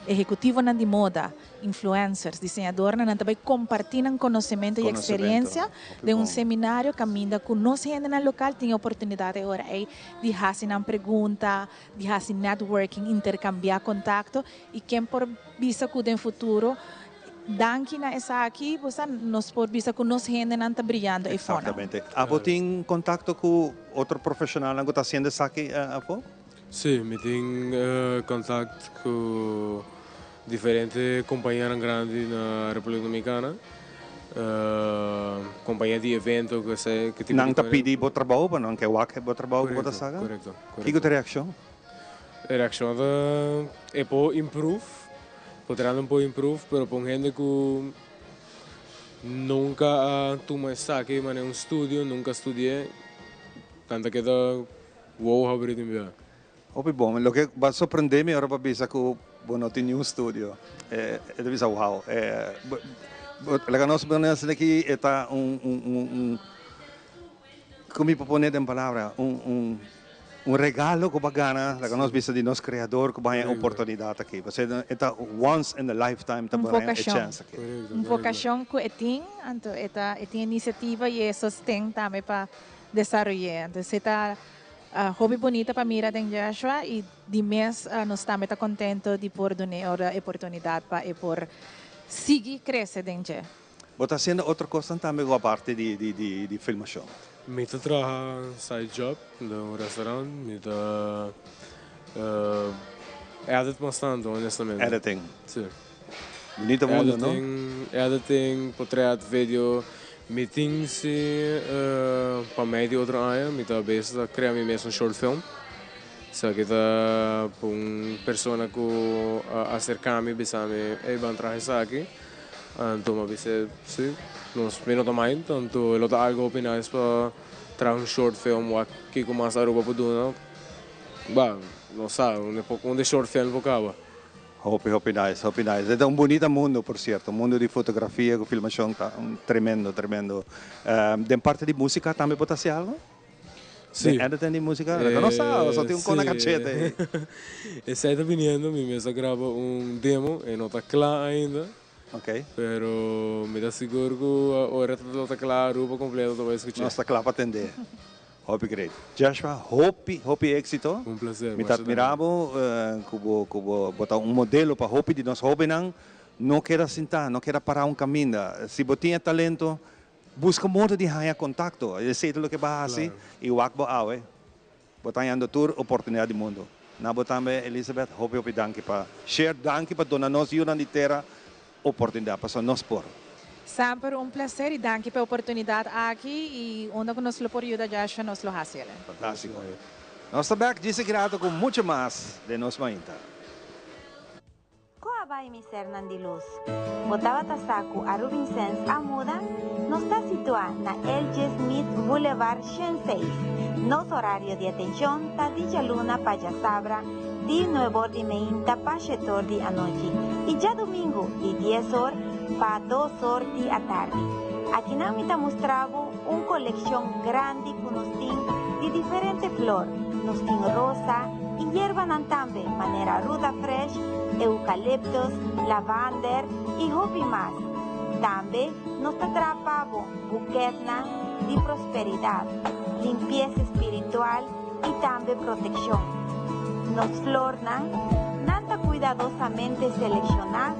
executivo de moda, influencers, desenhador, também compartilham conhecimento e experiência de seminário que ainda com nós gente no local tem oportunidade agora de fazer uma pergunta, de fazer networking, intercambiar contato e quem por visa que no futuro danke na essa aqui, você nos pode ver que nós gente não está brilhando aí fora. Exatamente. Você tem contato com outro profissional que está fazendo isso aqui? Sim, me tenho contato com diferentes companhias grandes na República Dominicana. Companhia de evento que tipo não está pedindo para trabalho, mas não quer o trabalho que você sabe? Correto. E qual é a reação? A reação é para improve, poderá não para improve, mas para gente que Nunca tomei saque, mas em um estúdio, nunca estudei. Tanto que da wow, abrir de mim. Hopi bom, lo que va a sorprenderme ahora para pensar que bueno tenía un estudio. Deve ser wow. La que nós vemos aqui está como me poner em palavra, regalo que bacana, la que nós vemos de nosso criador que vai oportunidade aqui. Você está once in a lifetime também a chance aqui. Vocação que tem, então tem iniciativa e sustém também para desenvolver. Então, você está hobby bonita para mirar em Joshua e de mês nós estamos contentos de por dar a oportunidade para por seguir crescer dentro. Você está fazendo outra coisa também a parte de filmação? Me trabalho side job no restaurante, me edit bastante, honestamente. Editing. Sim. Bonito mundo, não? Editing, portrait, vídeo, meetings para mim de outra área, me está bezig criar minha mesma short film. So kita persona ko acercar-me bisame ban trabalhar aqui. Então me disse sim, nos minutos mais tanto ele tá algo opinais para trazer short film aqui com mais aruba para do não. Não sabe, um de short film bocava. Hope nice. É bonito mundo, por certo. O mundo de fotografia, de filmação, tá tremendo. De parte de música também pode ser algo? Sim. Editing de música? Não sabe, só tem com cachete. Esse aí está vindo, me mesmo grava demo, e não está claro ainda. Ok. Pero me dá seguro que a hora está claro, para completo, tu vai escutar. Não está claro para atender. Hope great. Joshua, hope êxito. Um prazer. Me admiramos que botar modelo para hope de nós hope não quer sentar, não quer parar caminho. Se você tem talento, busca modo de ganhar contato. Eu sei o que vai fazer e o que vai fazer. Botar ando tour oportunidade do mundo. Na também Elizabeth, hope danke para share danke para donar nós uma inteira oportunidade para nós por. Sempre prazer e danke pela oportunidade aqui e onde nos lo por ayuda Joshua nos lo hace. Fantástico. Nós estamos aqui disse grato com muito mais de nós mainta. Coa vai mi ser Nandiluz. Botava tasaco a Rubinsens a muda, nos está situada na LG Smith Boulevard 106. Nosso horário de atenção está de luna para sabra, de 9 horas de manhã para 7 horas da noite. E já domingo, de 10 horas para 2 horas da tarde. Aqui na me mostrava uma coleção grande que nos tem de diferentes flores. Nos tem rosa e erva também, maneira ruda fresh, eucaliptus, lavender e hopi mais. Também nos trabalhamos buquetna de prosperidade, limpeza espiritual e também proteção. Nos florna, nada cuidadosamente selecionar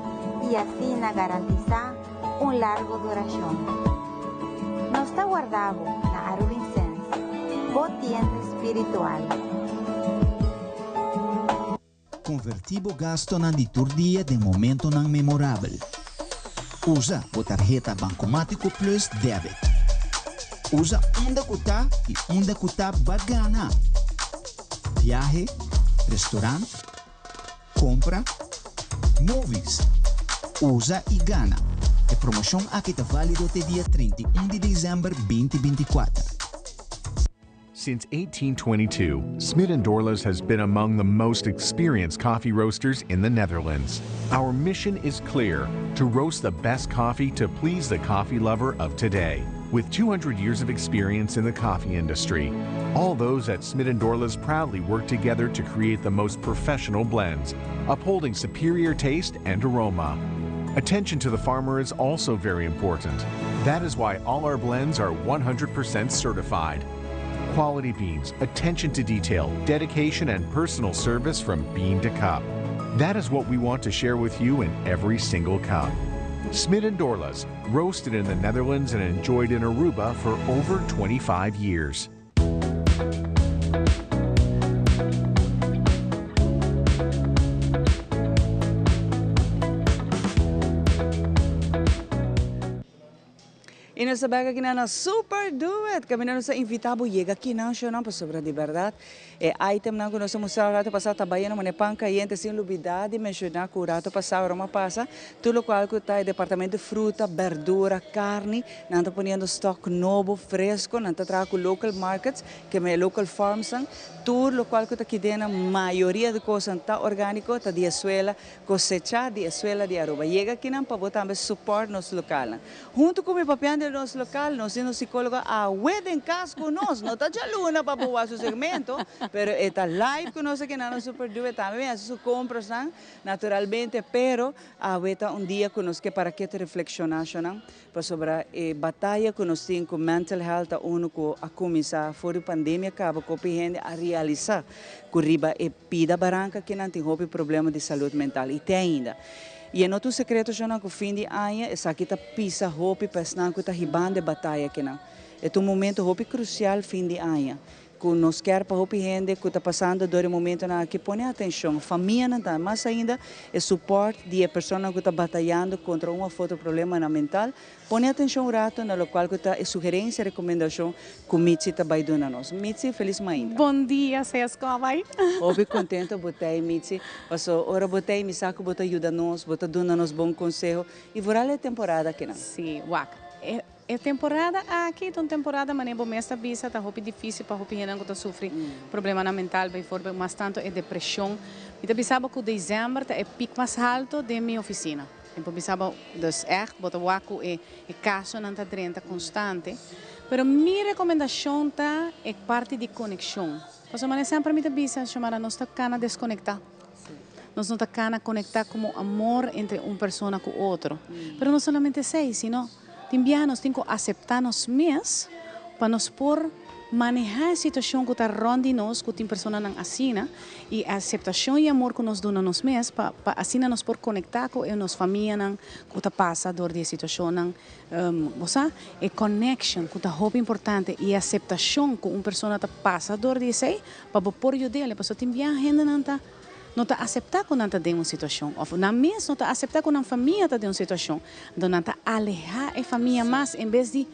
e assim garantizar larga duração. Nos está guardado na Arubinsens, botiente espiritual. Convertibo gasto na liturgia de momento não memorável. Usa a tarjeta Bancomático Plus Debit. Usa onde custa e onde custa bagana. Viaje, restaurante, compra, movies. Usa e gana. A promoção aqui está válida até dia 31 de dezembro 2024. Since 1822, Smit & Dorlas has been among the most experienced coffee roasters in the Netherlands. Our mission is clear: to roast the best coffee to please the coffee lover of today. With 200 years of experience in the coffee industry, all those at Smit & Dorlas proudly work together to create the most professional blends, upholding superior taste and aroma. Attention to the farmer is also very important. That is why all our blends are 100% certified. Quality beans, attention to detail, dedication, and personal service from bean to cup. That is what we want to share with you in every single cup. Smit & Dorlas, roasted in the Netherlands and enjoyed in Aruba for over 25 years. E Camino sa baga kinana super duet. Camino sa invitabo llega kinana siya na sobra de verdade. Item na kuno sa musal rato pasa tabayan mo ne pancaiente sin lubidade mencionar que o rato passa uma passa. Tudo qual que tá departamento de fruta, verdura, carne, nanta poniendo stock novo, fresco, nanta trago local markets, que me local farms. Tudo lo qual que tá aqui dentro, maioria de coisas tá orgânico, tá de escuela, cosecha de escuela de Aruba. Llega aqui não para botar support nos local. Junto com o papel de nos local, nós temos psicólogo a wedding cas conosco, não tá de luna para boar seu segmento, pero está live conosco aqui na Super Duet também, as suas compras naturalmente, pero a weta dia conosco para que te reflexionar para sobre a batalha que nós temos com mental health, uno com a começar fora da pandemia, acaba com a realizar que riba e pida baranca que não tem problema de saúde mental e tem ainda. E é outro secreto já que o fim de ano é aqui tá pisa hope para não que tá ribando de batalha que não. É um momento hope crucial fim de ano. Que nós quer para hope gente que está passando do momento na que põe atenção, família não tá, mas ainda é suporte de pessoa que está batalhando contra um outro problema mental. Põe atenção rato na qual que está sugerência, recomendação que Mitzi está baidando nós. Mitzi, feliz manhã. Bom dia, vocês como vai? Obi contento botei Mitzi, passou ora botei me saco bota ajuda nós, bota dando nos bom conselho e voral é temporada aqui não. Sim, wak. É temporada aqui, então temporada mas nem mês bisa tá roupa difícil para roupa que tá sofre problema mental, bem for mas tanto é depressão. E tá bisaba que dezembro é pico mais alto de minha oficina. Então bisaba dus echt bota waku é caso não tá 30 constante. Pero minha recomendação tá é parte de conexão. Porque mas sempre me tá bisa chamar nós tá cana desconectar. Nós não tá cana conectar como amor entre uma pessoa com outra. Pero não somente sei, sino também nós temos que aceitar nós mesmos para nós por manejar a situação que está ronde nós, que tem pessoa não assina, e a aceitação e amor que nós damos nós mesmos para assim nós por conectar com a nossa família que está passando de situação você é connection que está muito importante e a aceitação que uma pessoa está passando de isso para por ajudar, porque também a gente não está aceitar que não está dentro de uma situação, ou na mesma não está aceitar que uma família está dentro de uma situação, então não está alejar a família mais, em vez de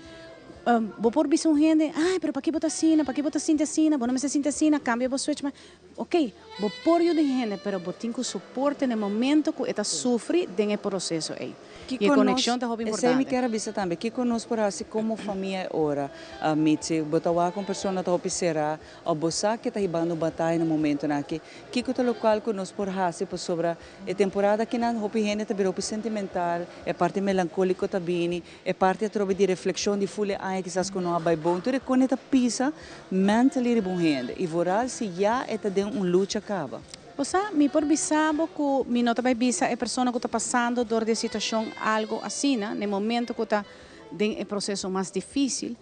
vou por visão gente, ai, pero para que botar assim, para que botar assim, não me se sinta assim, cambia o switch, mas ok, vou por eu de gente, pero vou ter que suporte no momento que está sofre dentro do processo aí. E a conexão está muito importante. Essa me quer avisar também, que conosco por assim como família ora, Mitzi, botar com pessoa está observar, ou você que está ribando batalha no momento na que o local conosco por assim por sobre a temporada que não hopi gente está virou sentimental, é parte melancólico também, é parte de reflexão de full ai quizás que não vai bom, tudo quando está pisa mentally de bom gente e voral se já está dentro luta acaba. Você me por bisabo que me nota vai bisa é pessoa que está passando dor de situação algo assim, no momento que está dentro do processo mais difícil,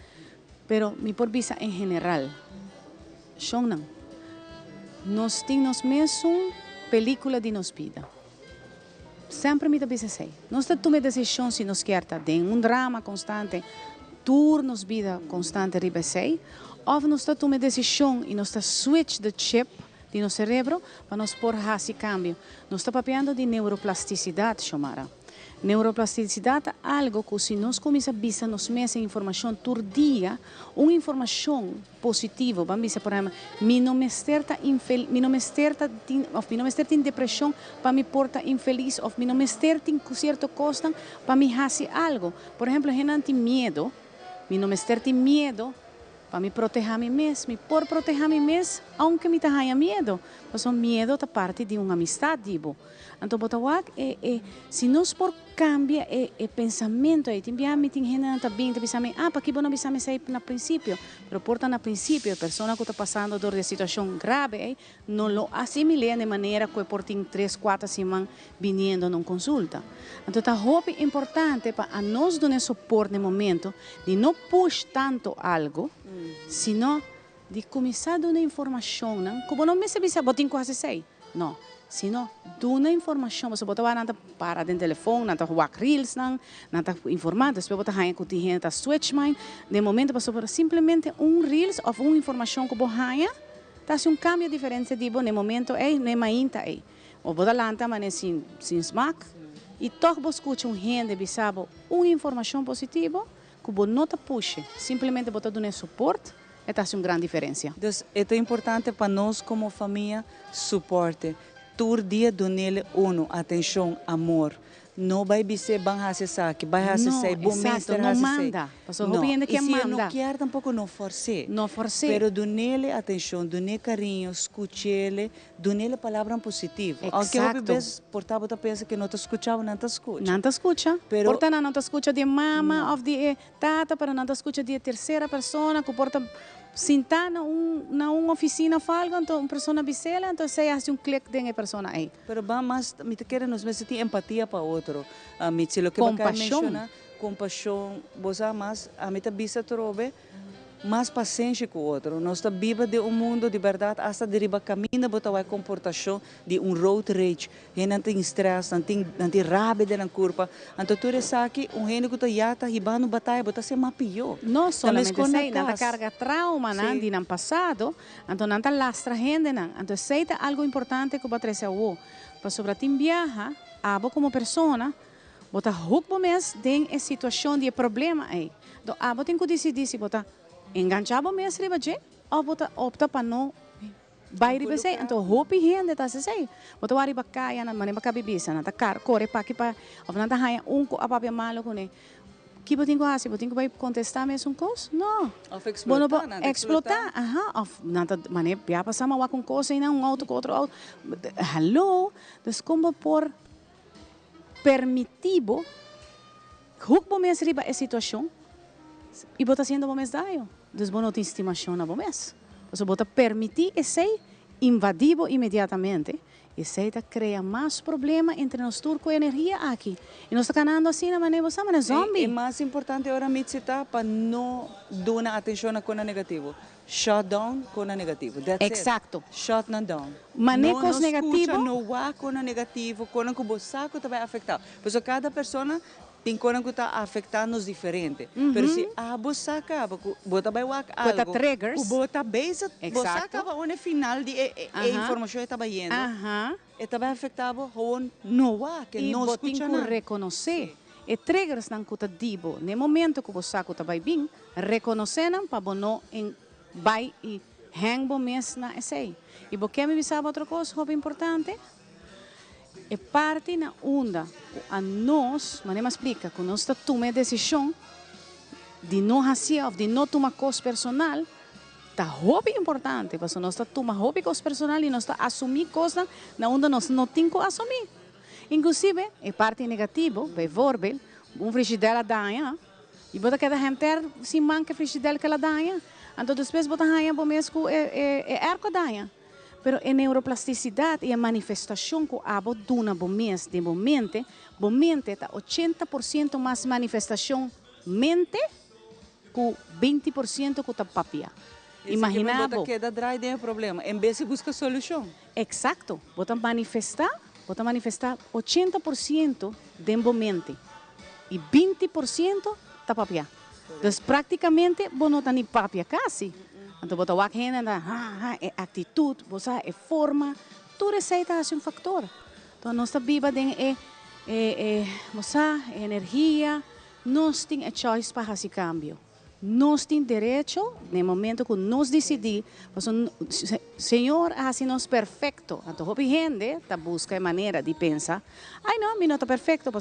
pero me por bisa em geral. São não. Nós temos mesmo película de nos vida. Sempre me bisa sei. Nós tomamos decisão se nos quer estar dentro drama constante, turnos vida constante riba sei, ou nós tomamos decisão e nós switch the chip de nosso cérebro para nós pôr esse cambio. Nós estamos falando de neuroplasticidade, chamara. Neuroplasticidade é algo que se nós começamos a ver nos meses informação todo dia, uma informação positiva, vamos dizer, por exemplo, me não me estar em depressão para me portar infeliz, ou me não me estar em certo costa para me fazer algo. Por exemplo, a gente tem medo, me não me estar em medo, para me proteger a mim mesmo, por proteger a mim mesmo, aunque me tenha medo, porque o medo é parte de uma amistade, digo. Então, botawak se nós por cambia o pensamento, aí também me tem gente também te pensar, para que não pensar sair no princípio, pero porta no princípio, a pessoa que está passando por uma situação grave, não lo assimile de maneira que por tem 3-4 semanas vindo numa consulta. Então, é muito importante para nós dar suporte no momento de não push tanto algo, sino de começar a dar informação, como não me sabe se botin quase sei, não. Sino, duna informação, você botar nada para dentro do telefone, nada walk reels, nada informar, depois botar aí que tem gente switch mind, de momento você botar simplesmente reels ou uma informação que você ganha, tá um cambio diferente de no momento nem mainta ou botar lanta mas sem smack e toque você escuta gente bisabo uma informação positiva que você não te puxe, simplesmente você dá suporte, esta é uma grande diferença. Então, é importante para nós como família, suporte. Todo dia donele atenção, amor. Não vai ser bem saque, vai ser bom mestre, não manda. Não, e se manda. não quer, tampouco não force. Não force. Pero donele atenção, donele carinho, escute ele, donele palavra positiva. Aunque uma vez, por tábua, pensa que não te escutava, não te escuta. Não te escuta. Pero, portanto, não te escuta de mama ou de tata, para não te escuta de terceira pessoa, que porta sentar na uma oficina falga, então uma pessoa bisela, então você faz clique de pessoa aí. Pero mas me te quer nos meses ter empatia para outro. Me te lo que compaixão, compaixão, você mas a me te bisa trobe mais paciência com o outro. Nós está viva de mundo de verdade, hasta deriva caminho botar a comportação de road rage. E não tem stress, não tem raiva na curva. Então tu sabe gente que já está ribando batalha, botar se mapiou. Não somente isso, não carga trauma de no passado, então não lastra gente não. Então sei algo importante que bater se o, para sobre ti viaja, abo como pessoa, botar hook mês tem a situação de problema aí. Então abo tem que decidir se botar enganchado mesmo riba ou opta para não vai riba sei então hopi gente tá se sei bota wari bakaya na mane bakabibisa na takar corre pa para ou na haya ko apapia malo ko ne que botinho assim botinho vai contestar mesmo coisa não explotar nada mane pia passar uma com coisa e não outro outro hello dus como por permitivo hook bom mesmo riba a situação e bota sendo bom mesmo daio dus bono tem estimação na bom mês. Você bota permitir esse invadivo imediatamente. Esse cria mais problema entre nós turco e energia aqui. E nós estamos ganhando assim na maneira você zombie. E mais importante agora me citar para não dar atenção a coisa negativa. Shut down coisa negativa. Exacto. Shut down. Manecos negativo. Não há coisa negativa, coisa que você sabe que vai afetar. Porque cada pessoa tem coisa que está afetando-nos diferente. Mas se você acaba, você vai algo, você triggers, você base, você acaba no final de informação que está indo, e vai afetar você não há, que não escuta nada. E reconhecer, e triggers não que dibo, no momento que você está bem, reconhecer para você não vai e hang bom mês na essay. E porque me sabe outra coisa importante? É parte na onda a nós, mas não explica, que nós tomamos a decisão de não fazer ou de não tomar coisa personal, está hobby importante, porque nós tomamos hobby coisa personal e nós assumir coisas na onda nós não temos que assumir. Inclusive, é parte negativa, por exemplo, frigideira danha, e você quer renter se manca frigideira que ela danha, então depois você danha por mesmo erco danha. Pero a neuroplasticidade e a manifestação que a duna bom mês de momento está 80% mais manifestação mente que 20% que papia. Imaginava. Você queda atrás do problema, em vez de buscar solução. Exato. Você manifestar 80% de momento e 20% está papia. Então, praticamente, você não está nem papia quase. Então, você vai é atitude, você é forma, tudo isso é um fator. Então, nós vivemos em energia, nós temos a choice para esse cambio. Nós temos direito, no momento que nós decidimos, Senhor, assim-nos perfeito. Então, a gente está buscando maneira de pensar, não, não está perfeito,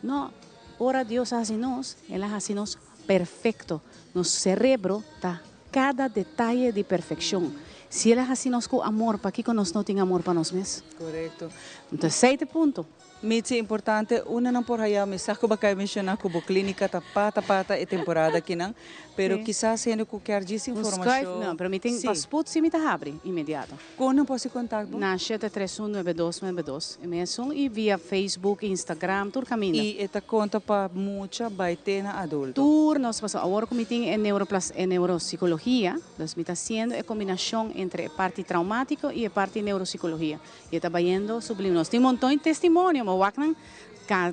não, ora Deus assim-nos, Ele assim-nos perfeito. Nosso cérebro está cada detalhe de perfeição. Se ele assim nos com amor, para que nós não temos amor para nós mesmos? Correto. Então, 7 pontos. Muito importante, una não por aí, me saco para mencionar que a clínica está pata e temporada aqui não, pero quizás sendo que quer dizer informação. Não, para mim tem passport se me tá abre imediato. Como não posso contar? Na 7319292 mesmo e via Facebook, Instagram, tudo caminho. E esta conta para muita baitena adulto. Tudo nós passamos agora como tem em neuropsicologia, nós me está sendo a combinação entre a parte traumática e a parte neuropsicologia. E está vendo sublime. Nós tem montão de testemunho.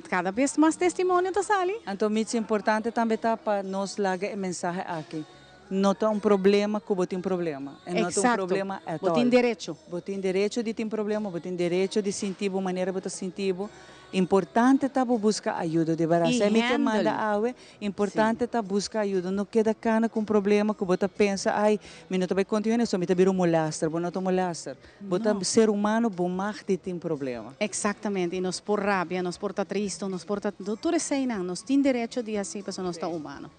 Cada vez mais testemunho está sali. Então, é importante também para nós largar a mensagem aqui. Não é um problema que você tem um problema. Não é um problema você tem direito. Você tem direito de ter um problema, você tem direito de sentir de maneira que você sentir. Importante tá buscar ajuda de verdade. E Se me que handle. manda awe, importante tá buscar ajuda. Não queda cana com problema que você pensa, ai, me não vai continuar, só me tá viro molestar, vou não tô molestar. Você ser humano, bom marte tem problema. Exatamente, e nos por rabia, nos porta triste, nos porta tudo isso aí, não, nós temos direito de assim, para nós está humano.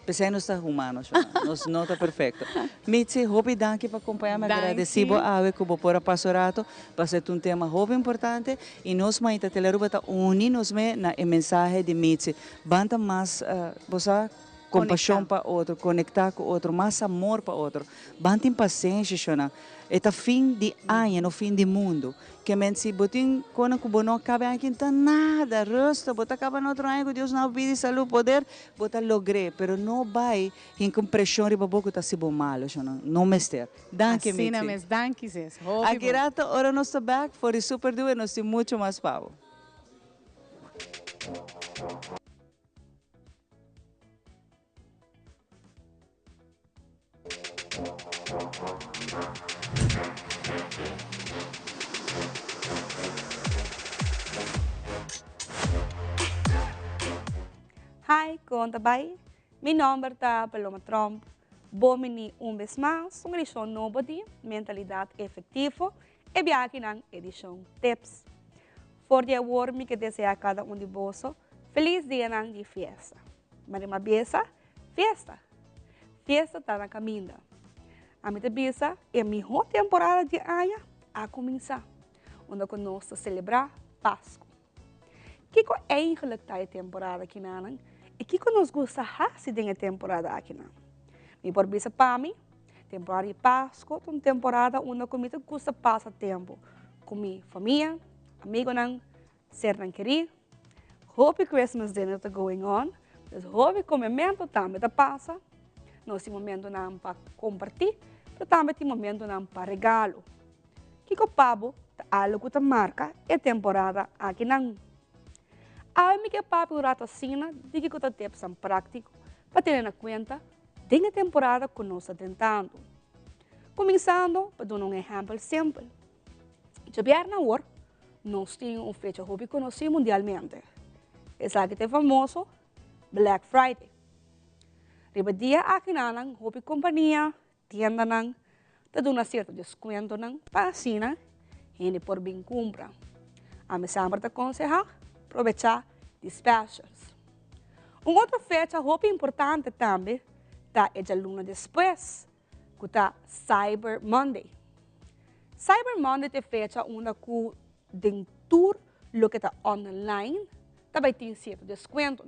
Pensei não está humano, nós não está perfeito. Mitzi, hope danke para acompanhar, me Danke. agradecido a que por a passorato, para ser um tema hope importante e nós mais tá teleruba tá unir-nos na mensagem de Mitzi. Banta mais, você compaixão para outro, conectar com outro, mais amor para outro. Banta paciência, Shona. É fim de ano, no fim do mundo. Que men se botin quando que não cabe aqui então nada, resta, bota acaba no outro ano que Deus não pede saúde, poder, bota logre, pero não vai em compressão riba boca tá se bom malo, não mester. Danke Assim, Mitzi. mas danke, Zés. Aqui rato, ora nós está back for the Super Duo e nós temos muito mais power. Hi, conta bem? Meu nome é Paloma Trump. Bom-vindo vez mais uma edição nova de Mentalidade Efetiva e bem aqui na edição Tips. For the award, me que deseja a cada um de vocês feliz dia de festa. Mas uma besa, festa. Festa está na caminho. A minha besa é a melhor temporada de ano a começar, onde nós celebrar Páscoa. Que é eigenlijk a temporada aqui na e que nos gosta de fazer temporada aqui na. E por bisa para mim, temporada de Páscoa, uma temporada onde comida gosta passar tempo com minha família, amigos não, ser não querer. Hope Christmas dinner está going on, mas hope que o momento também está passa. Nós temos momento não para compartilhar, mas também temos momento não para regalo. Que o pabo tá algo que marca é temporada aqui não. A mim que papo durante a cena, digo que o tempo são prático para ter na conta da temporada que nós estamos tentando. Começando, para dar um exemplo simples. De na hora, nós temos uma fecha hobby conhecida mundialmente. Essa que é famoso, Black Friday. Riba dia aqui na hobby companhia, tienda nang, te dá um certo desconto nang para a cena, e por bem compra. A mim sempre te aconselhar aproveitar dispatches. Uma outra fecha roupa importante também tá é a luna depois, que tá Cyber Monday. Cyber Monday é fecha onde que dentro do que tá online também tem certo desconto.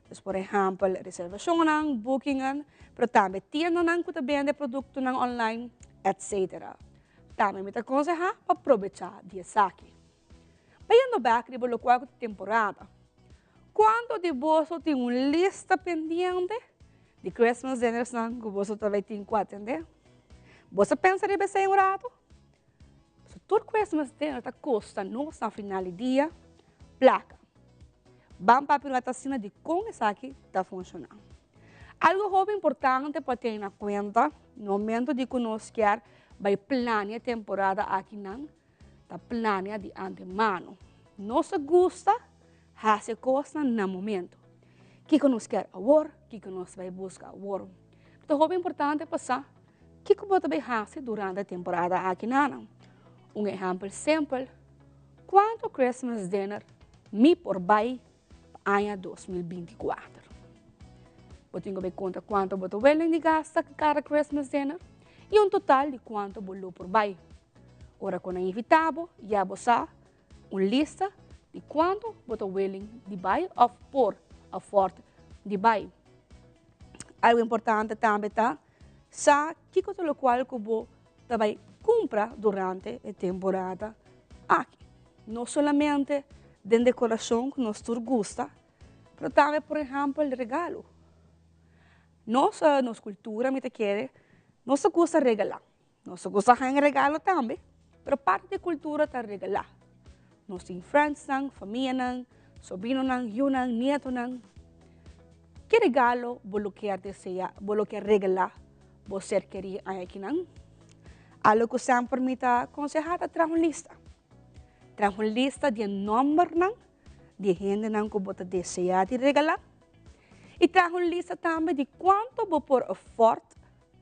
Então, por exemplo, reservação, booking, mas também tienda que tá vende produto online, etc. Também me aconselhar para aproveitar disso aqui. Vayendo back de qual temporada. Quando de você tem uma lista pendente de Christmas dinners que você também tem que atender? Você pensa de ser um rato? Se todo Christmas dinner está custa no final do dia, placa. Vamos para a cena de como isso aqui está funcionando. Algo importante para ter na conta no momento de que nós quer vai planear a temporada aqui não. Tá planeia de antemano. Nos gosta fazer coisas no momento. Que nós quer agora, que nós vai buscar agora. Então, é importante passar que você vai fazer durante a temporada aqui na. Um exemplo simples. Quanto Christmas dinner me por vai ano 2024? Você tem que contar quanto você vai gastar cada Christmas dinner e um total de quanto você por vai. Ora, quando é inevitável, já você uma lista de quanto você willing de buy ou por afford de buy. Algo importante também tá, sa que coisa lo qual que você vai comprar durante a temporada aqui. Não somente de decoração que nós gosta, mas também, por exemplo, o regalo. Nossa cultura, me te quer, nós gosta de regalar. Nós gosta de regalo também. Pero parte da cultura está regalar. Nós temos friends, família, sobrino, nieto. Que regalo você quer desejar, você quer regalar, você quer aqui? Algo que sempre me está aconselhado, traz uma lista. Traz uma lista de números de gente não que você deseja de regalar. E traz uma lista também de quanto você pôr effort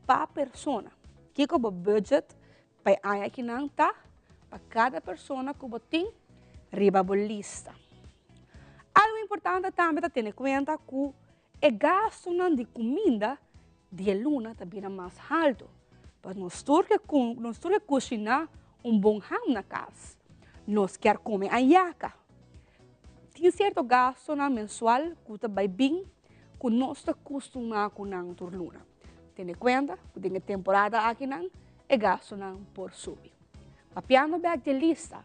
para pessoa. Que é o budget para a que não está, para cada pessoa que você tem, riba a lista. Algo importante também é ter em conta que o gasto de comida de luna também é mais alto. Mas nós temos que cozinhar bom ham na casa. Nós queremos comer a yaca. Tem certo gasto mensual que também bem que nós estamos acostumados com a turluna. Tem em conta que tem temporada aqui não é gasto por subir. Papiano bag de lista.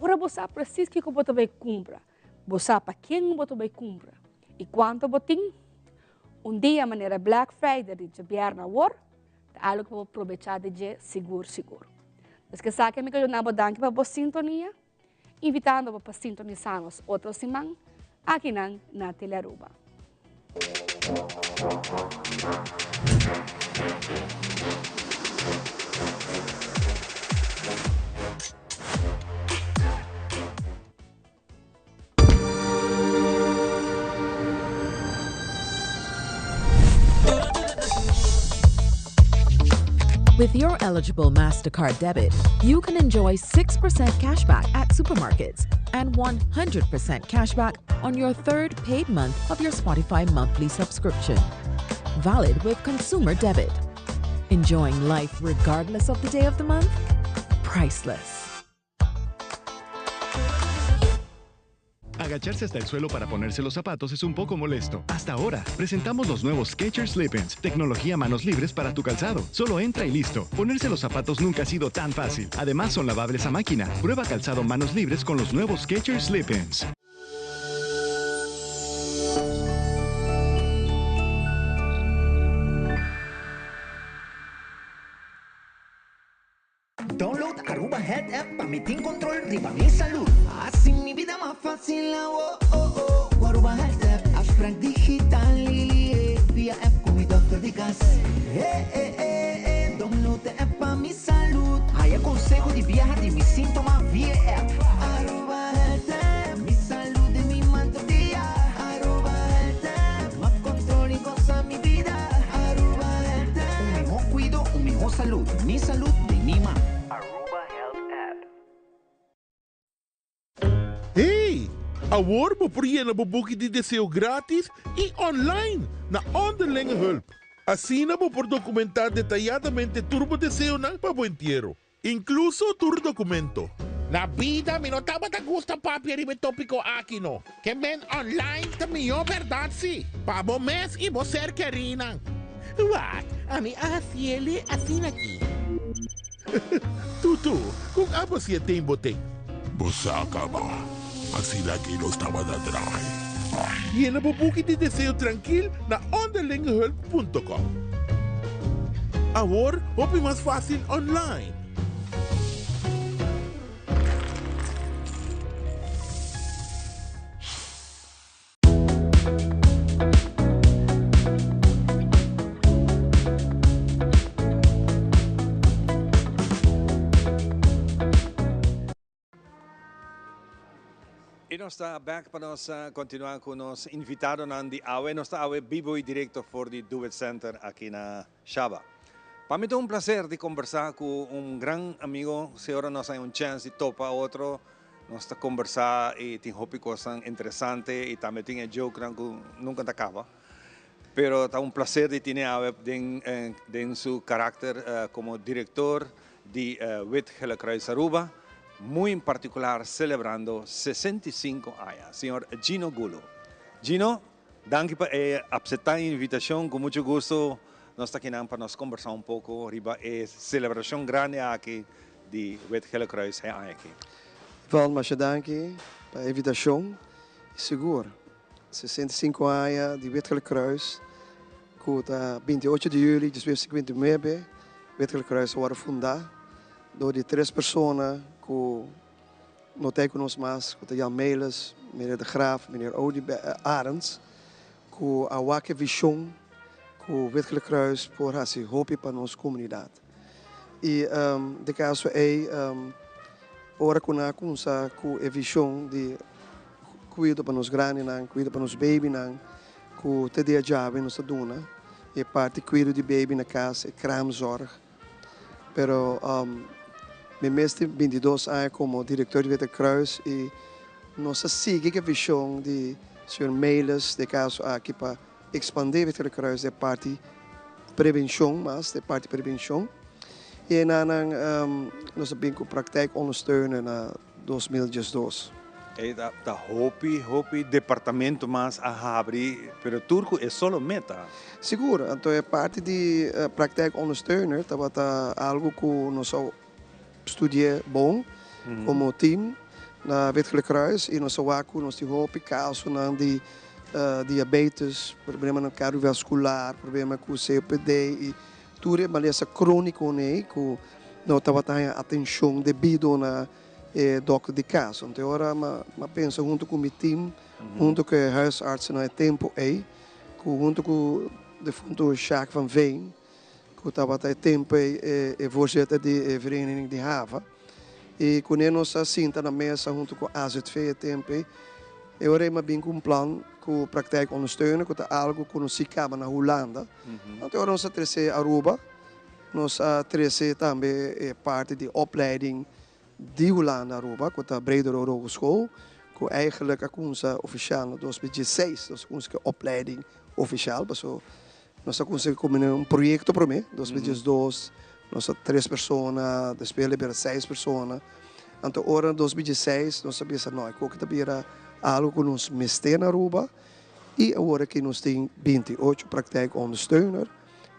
Ora você precisa que você vai comprar. Você para quem você vai comprar. E quanto você tem? Dia maneira Black Friday de Bierna War, algo que vou aproveitar de seguro. Mas que sabe que eu não vou dar para a sintonia, invitando para sintonizar-nos outra semana aqui na Telearuba. With your eligible MasterCard debit, you can enjoy 6% cashback at supermarkets and 100% cashback on your third paid month of your Spotify monthly subscription. Valid with consumer debit. Enjoying life regardless of the day of the month? Priceless. Agacharse hasta el suelo para ponerse los zapatos es un poco molesto. Hasta ahora, presentamos los nuevos Skechers Slip-ins, tecnología manos libres para tu calzado. Solo entra y listo. Ponerse los zapatos nunca ha sido tan fácil. Además, son lavables a máquina. Prueba calzado manos libres con los nuevos Skechers Slip-ins. Download Aruba Health App para meter control de mi salud. Así mi vida más fácil. Aruba Health App, abstract digital. Via app con mi doctor de casa. Download the app para mi salud. Hay consejo de viajar de mis síntomas via app. Aruba Health App, mi salud de mi manto día. Aruba Health App, más control y goza mi vida. Aruba Health App, un mejor cuido, un mejor salud. Mi salud de mi mano. Hey! Award mo por yan nabubuki di deseo gratis e online na onderlinge hulp. Así na mo por documentar detalladamente turbo deseo ng pabuentiero. Incluso tur documento. Na vida, mi notaba ta gusta papi ribe tópico aquí no. Que men online ta miyo verdad si. Pabo mes y bo ser querinan. What? Ami asiele asin aquí. Tutu, kung abo siya tembote. Bosaka ba? Así lagi no estaba de atrás. Y en nabubuki di deseo tranquil na onderlingehelp.com. Ahora, hopi más fácil online. E nós está back para nós continuar com nos invitado na AWE. Nós está AWE vivo e direto for the Duet Center aqui na Shaba. Para mim é um prazer de conversar com grande amigo. Se agora nós temos chance de topar outro, nós está conversar e tem coisas interessantes e também tem joke que nunca acaba. Pero está prazer de ter AWE em seu caráter como diretor de Wit Hellecruis Aruba. Muy en particular celebrando 65 años, señor Gino Gulo. Gino, gracias por aceptar la invitación, con mucho gusto nos está aquí para nos conversar un poco arriba de celebración grande aquí de Wit Hellecruis aquí. Wel, mas danke para a invitação. Seguro, 65 anos de Wit Hellecruis, que 28 de julho de 2059, Wit Hellecruis foi fundado, de 3 pessoas que não tem conosco mais, que Jan Melis, meneer De Graaf, meneer Odi Arends, que a wakke visão, que o Wit Hellecruis por esse hoop para nossa comunidade. E de caso ora com a visão de cuido para nos grandes, cuido para nos baby, que te dê a chave nos dona. E parte cuido de baby na casa, e kramzorg. Pero meu mestre 22 anos como diretor de Veta Cruz e nós seguimos a visão de Sr. Meilas, de caso aqui para expandir Veta Cruz de parte prevenção, mas de parte prevenção. E nós sabemos que a praktijk ondersteunen na 2012. E da hopi departamento mas a abrir, pero turco é solo meta. Seguro, então é parte de praktijk ondersteuner, estava algo que nós estudie bom como team na Wetgelijk Kruis e nós nós hopi caso de diabetes, problema no cardiovascular, problema com COPD e tudo é maleza crônico né, que não estava tendo atenção devido na doctor de casa. Então agora eu penso junto com o meu time, junto com a huisartsen na tempo aí, junto com de fundo Jacques van Veen, que estava até tempo e voorzitter de vereniging de Hava. E com ele nós assim na mesa junto com a AZV tempo. E agora eu tenho um plano que praktijk ondersteunen, que é algo que nós ficamos na Holanda. Então agora nós temos Aruba, nós temos também parte de opleiding de Holanda Aruba, que é a Breder Hogeschool, que eigenlijk onze officieel in 2016, dus onze opleiding officieel, nós conseguimos projeto para mim, 2012, nós 3 pessoas, depois libera 6 pessoas. Então agora em 2016 nós sabíamos que também algo que nos miste na Aruba e agora que nós temos 28 praktijk ondersteuner,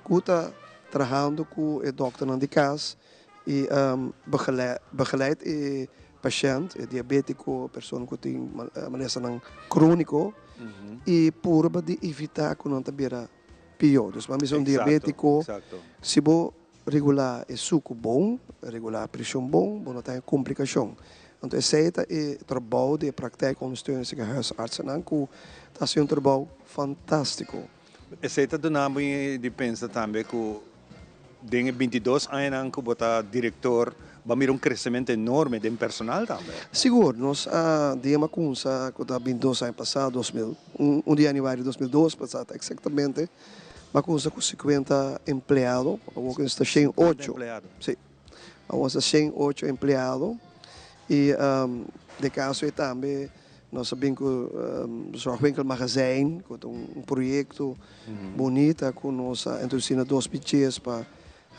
que está trabalhando com o dokter de casa e begeleid o paciente, o diabético, pessoa que tem maleza crônico e por de evitar que não tenha pior. Mas um diabético, se você regular o suco bom, regular a pressão bom, não tem complicação. Então, esse é o trabalho de praktijk ondersteuning de huisartsen, que está sendo um trabalho fantástico. Esse é o nome de pensa também que tem 22 anos que você diretor, vai ter crescimento enorme de personal também. Seguro, nós temos que está 22 anos passado, 1 de janeiro de 2012 passado, exatamente, mas com 50 empregados, agora está 108. Sim, agora está 108 empregados. E de caso também nós sabemos que o Zorgwinkel Magazijn, que é um projeto bonito, que nós introduzimos 2 budgets para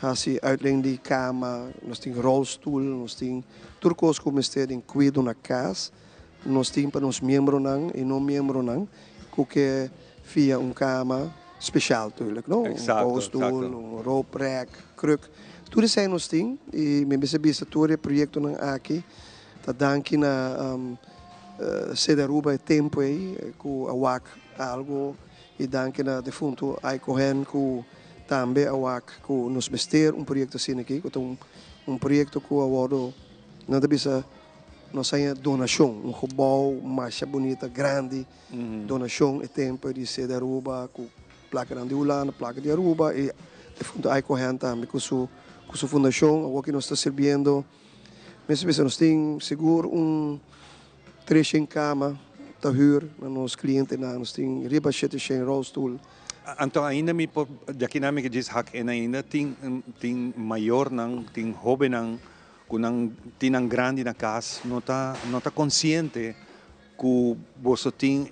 fazer uitleen de cama, nós temos rolstoel, nós temos tudo coisa que o Ministério cuida na casa, nós temos para os membros e não membros, que via cama especial, natuurlijk, não? Rolstoel, rope rack, kruk, tudo isso nós temos e me percebi todo o projeto aqui. Danke na sede Aruba é tempo aí com a WAC algo e danke na defunto aí correndo com também a WAC com nos mester projeto assim aqui com projeto com a wado não deve ser nós aí donação gebouw marcha bonita grande donação é tempo de sede Aruba com placa de Holanda placa de Aruba e defunto aí correndo também com sua fundação agora que nós está servindo. Mas nós temos seguro 3 em cama, está huur, nos clientes, nós temos riba 7 em rolstoel. Então ainda daqui na minha diz que ainda tem maior tem jovem que tem grande na casa, não tá consciente que você tem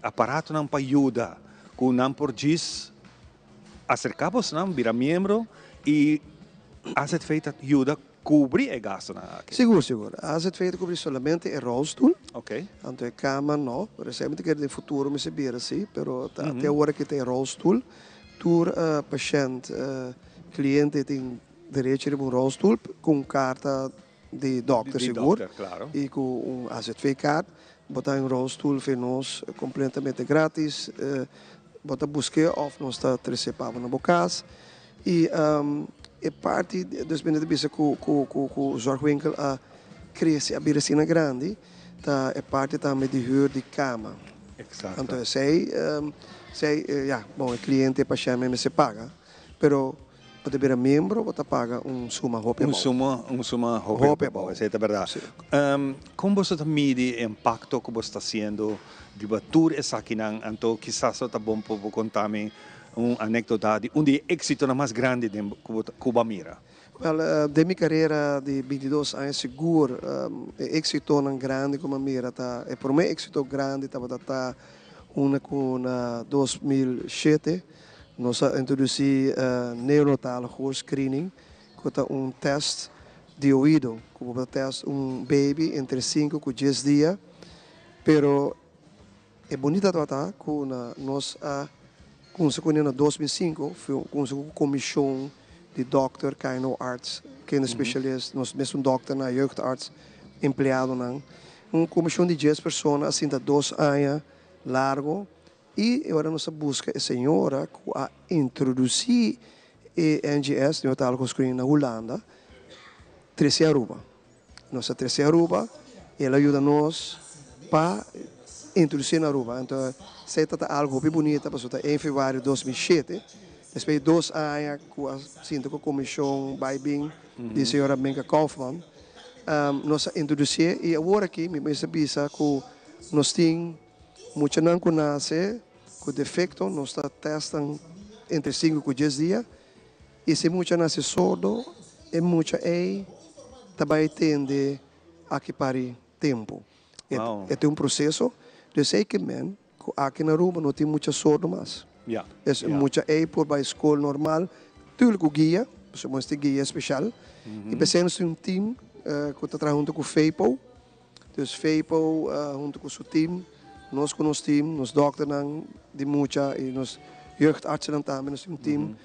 aparato não para ajuda, que não por diz acercar-vos não virar membro e fazer feita ajuda cobrir o gasto aqui. Seguro. A AZV cobrir somente o rolstoel. Ok. Então a cama não, recentemente que no futuro me se vira assim, pero até agora que tem rolstoel, tur paciente, cliente tem direito a rolstoel com carta de doctor seguro claro. E com AZV card, botar rolstoel para nós completamente grátis, botar buscar ou nós está trecepavam na bocas e é parte dos benefícios que o Zorgwinkel cresce a biracina grande, tá é parte também de huur de cama. Exato. Então bom, o cliente para chamar se paga, pero Para virar membro, você paga suma roupa. Suma roupa, isso é verdade. Como você mide o impacto que você está sendo de bater essa aqui, então quizás está bom para contar-me anécdota de êxito mais grande de Cuba Mira. Well, de minha carreira de 22 anos, seguro, êxito grande como Mira, tá? E para mim, êxito grande estava com 2007, nós introduzimos neonatal horse screening, que é teste de ouvido, que teste baby entre 5 e 10 dias, pero é bonita tá, que nós conseguimos em 2005, com a comissão de Dr. Kaino Arts, que é um especialista, nós mesmo doctor na jeugdarts, empregado uma comissão de 10 pessoas, assim, 2 anos largo, e agora nós busca a senhora que introduzir o NGS, neonatal horse screening na Holanda, 13 Aruba. Nossa 13 Aruba, ela ajuda nós para introduzir na Aruba. Então, se é algo bem bonito, em fevereiro de 2007, depois de 2 anos, com a comissão Baibing, de senhora Benka Kaufman, nós introduzimos, e agora aqui, me sabia que nós temos muito não conhece, com defeito, nós estamos testando entre 5 e 10 dias, e se muito nasce sordo, e muito também tende a que pare tempo. É um processo, eu sei que aqui na Aruba não tem muito sordo mais. É muito por a escola normal, tudo com guia, nós temos guia especial, e pensamos em time que está junto com o FEIPO, então FEIPO junto com o seu time, nós com o nosso time, nós doctores de muita, e nós jeugdartsen também, nós temos um time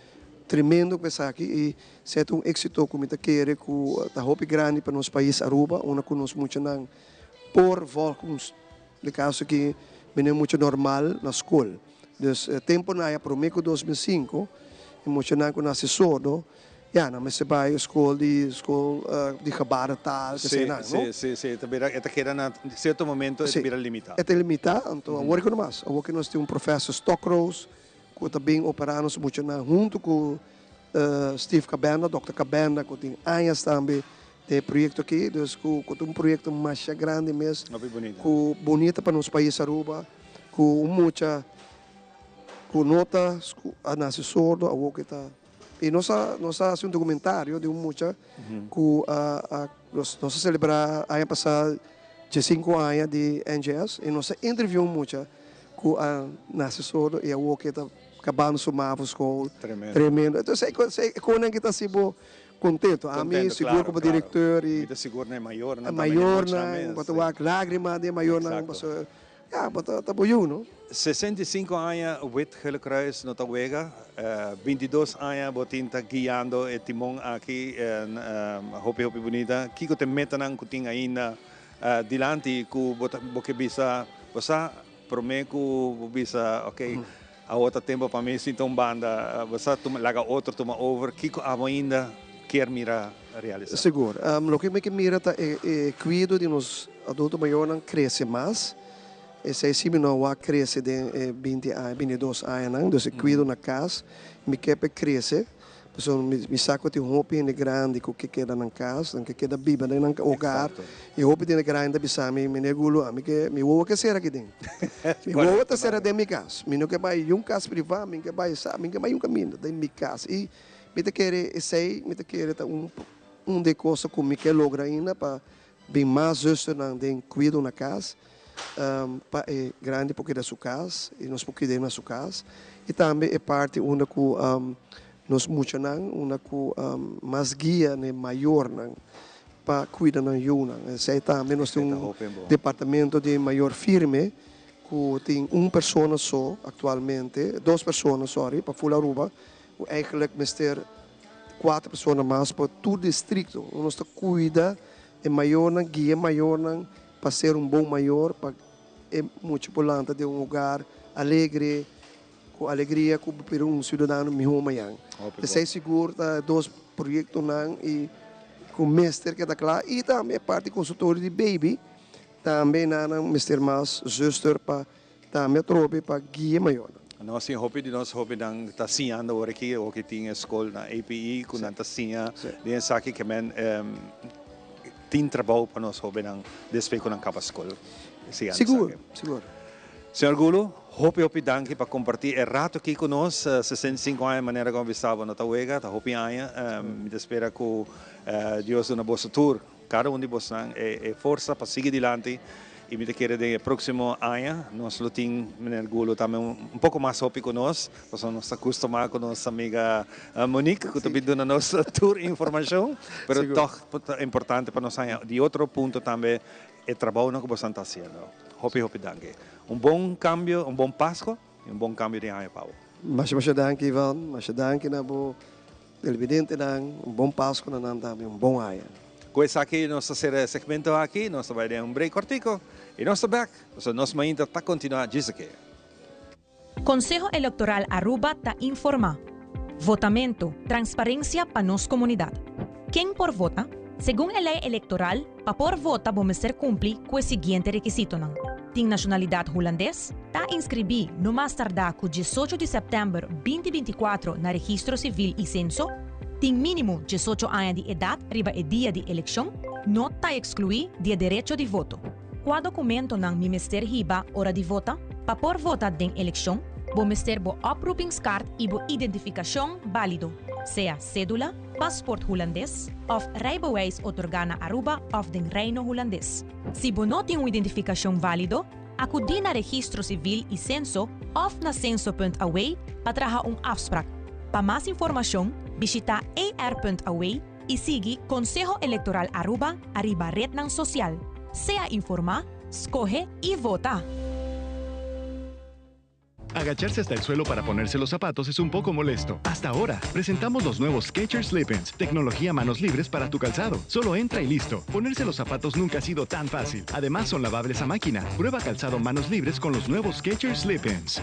tremendo pensar aqui, e se é êxito como está querendo, que a roupa grande para nosso país Aruba, onde nós muito não por voltas, de caso que é muito normal na escola. Então, tempo na para o meio de 2005, e muito não com assessor, mas se vai à escola de gebaar tal, que sei não. Sim, também em certo momento é limitado. É limitado, então agora que nós temos um professor Stockrose, que também operamos muito junto com Steve Cabana, Dr. Cabana, que tem anos também de projeto aqui, então um projeto mais grande mesmo, que bonito para nosso país Aruba, com muita notas, a nasce sordo, a que está. E nós fazemos um documentário de muita que nós celebrar ano passado 5 anos de NGS, e nós entrevistamos muita que a nasce sordo e a que está acabando somar a escola. Tremendo. Então, sei quando é que está assim, contento. A mim, seguro como diretor. E seguro é maior, não? Maior, não. Botar lágrima de maior, não. Está bom, não? 65 anos, o Gele Kruis, Noruega, 22 anos, botin está guiando o timão aqui, hopi bonita. Kiko te meta nang kuting ainda dilante, ku boke bisa, basta prometo bisa, ok. A outro tempo para mim sinto banda, você laga outro toma over, Kiko ainda quer mirar a realizar. Seguro. O que me mira é cuido de nos adultos maiores cresce mais. Esse é não cresce de 20 anos, 22 anos, então cuido na casa, me quer crescer, me saco de roupa grande que queda na casa, que queda biba no hogar, e roupa grande bisa me negulo, me vou que ser aqui dentro. Me vou que ser de minha casa, me não que vai casa privado, me que vai caminho da minha casa, e me te querer me te querer de coisa que me quer lograr ainda para bem mais justo de cuido na casa. É grande porque da sua casa e nós porque na sua casa e também é parte onde nós muito onde mais guia né maior para cuidar na Yuna. Sei também nós temos departamento de maior firme que tem uma pessoa só atualmente, 2 pessoas sorry para Fula Aruba, o eigenlijk mister 4 pessoas mais para todo distrito. Nós cuida é maior guia maior para ser bom maior, para é muito importante de lugar alegre, com alegria, para cidadão melhor amanhã. Sei seguro, 2 projetos e com o mestre que está lá, e também parte de consultório de baby, também na mestre mais justo para também trope para guia maior. Nós hopi nang tasian da oriki o que tinha escola na APE com nang tasian de saki que men tin trabalho para nós hopi nang despe com nang capa escola. Seguro. Senhor Gulo, hopi danke para compartilhar rato aqui conosco, 65 anos maneira como estava na Tawega, tá hopi anos, me espera que Deus na boa tour, cada de vocês é força para seguir adiante. E me quero de próximo ano, nós temos Menino Gulo também pouco mais hopi conosco, porque nós estamos acostumados com nossa amiga Monique, que também dá nossa tour informação, mas é importante para nós. De outro ponto também, é o trabalho que você está fazendo. Hopi danke. Bom cambio, bom Páscoa e bom cambio de ano, Paulo. Mas danke, Ivan. Mas danke na bo televidente nang bom Páscoa na também bom ano. Com isso aqui, nosso segmento aqui, nós vamos dar break cortico e nós back. Nosso mainta está continuando disso aqui. Consejo Electoral Aruba está informa. Votamento, transparência para nossa comunidade. Quem por vota, segundo a lei eleitoral, para por vota vamos ser cumprir com o seguinte requisito. Tem nacionalidade holandês, está inscrever no mais tardar com 18 de setembro 2024 na Registro Civil e Censo, tem mínimo 18 anos de idade riba o dia de eleição, não está excluído de direito de voto. Qual documento não ministério riba hora de vota, para por votar den eleição, vamos ter bo oproepingskaart e bo identificação válido, seja cédula, paspoort holandês, of rijbewijs otorgana Aruba of den Reino holandês. Se bo não tem identificação válido, acudi na Registro Civil e Censo of na censo.away para trazer afspraak. Para mais informação, visita ar.away e siga Consejo Electoral Aruba arriba red ng social. Sea informar, escoge y vota. Agacharse hasta el suelo para ponerse los zapatos es un poco molesto. Hasta ahora, presentamos los nuevos Skechers Slip-ins, tecnología manos libres para tu calzado. Solo entra y listo. Ponerse los zapatos nunca ha sido tan fácil. Además, son lavables a máquina. Prueba calzado manos libres con los nuevos Skechers Slip-ins.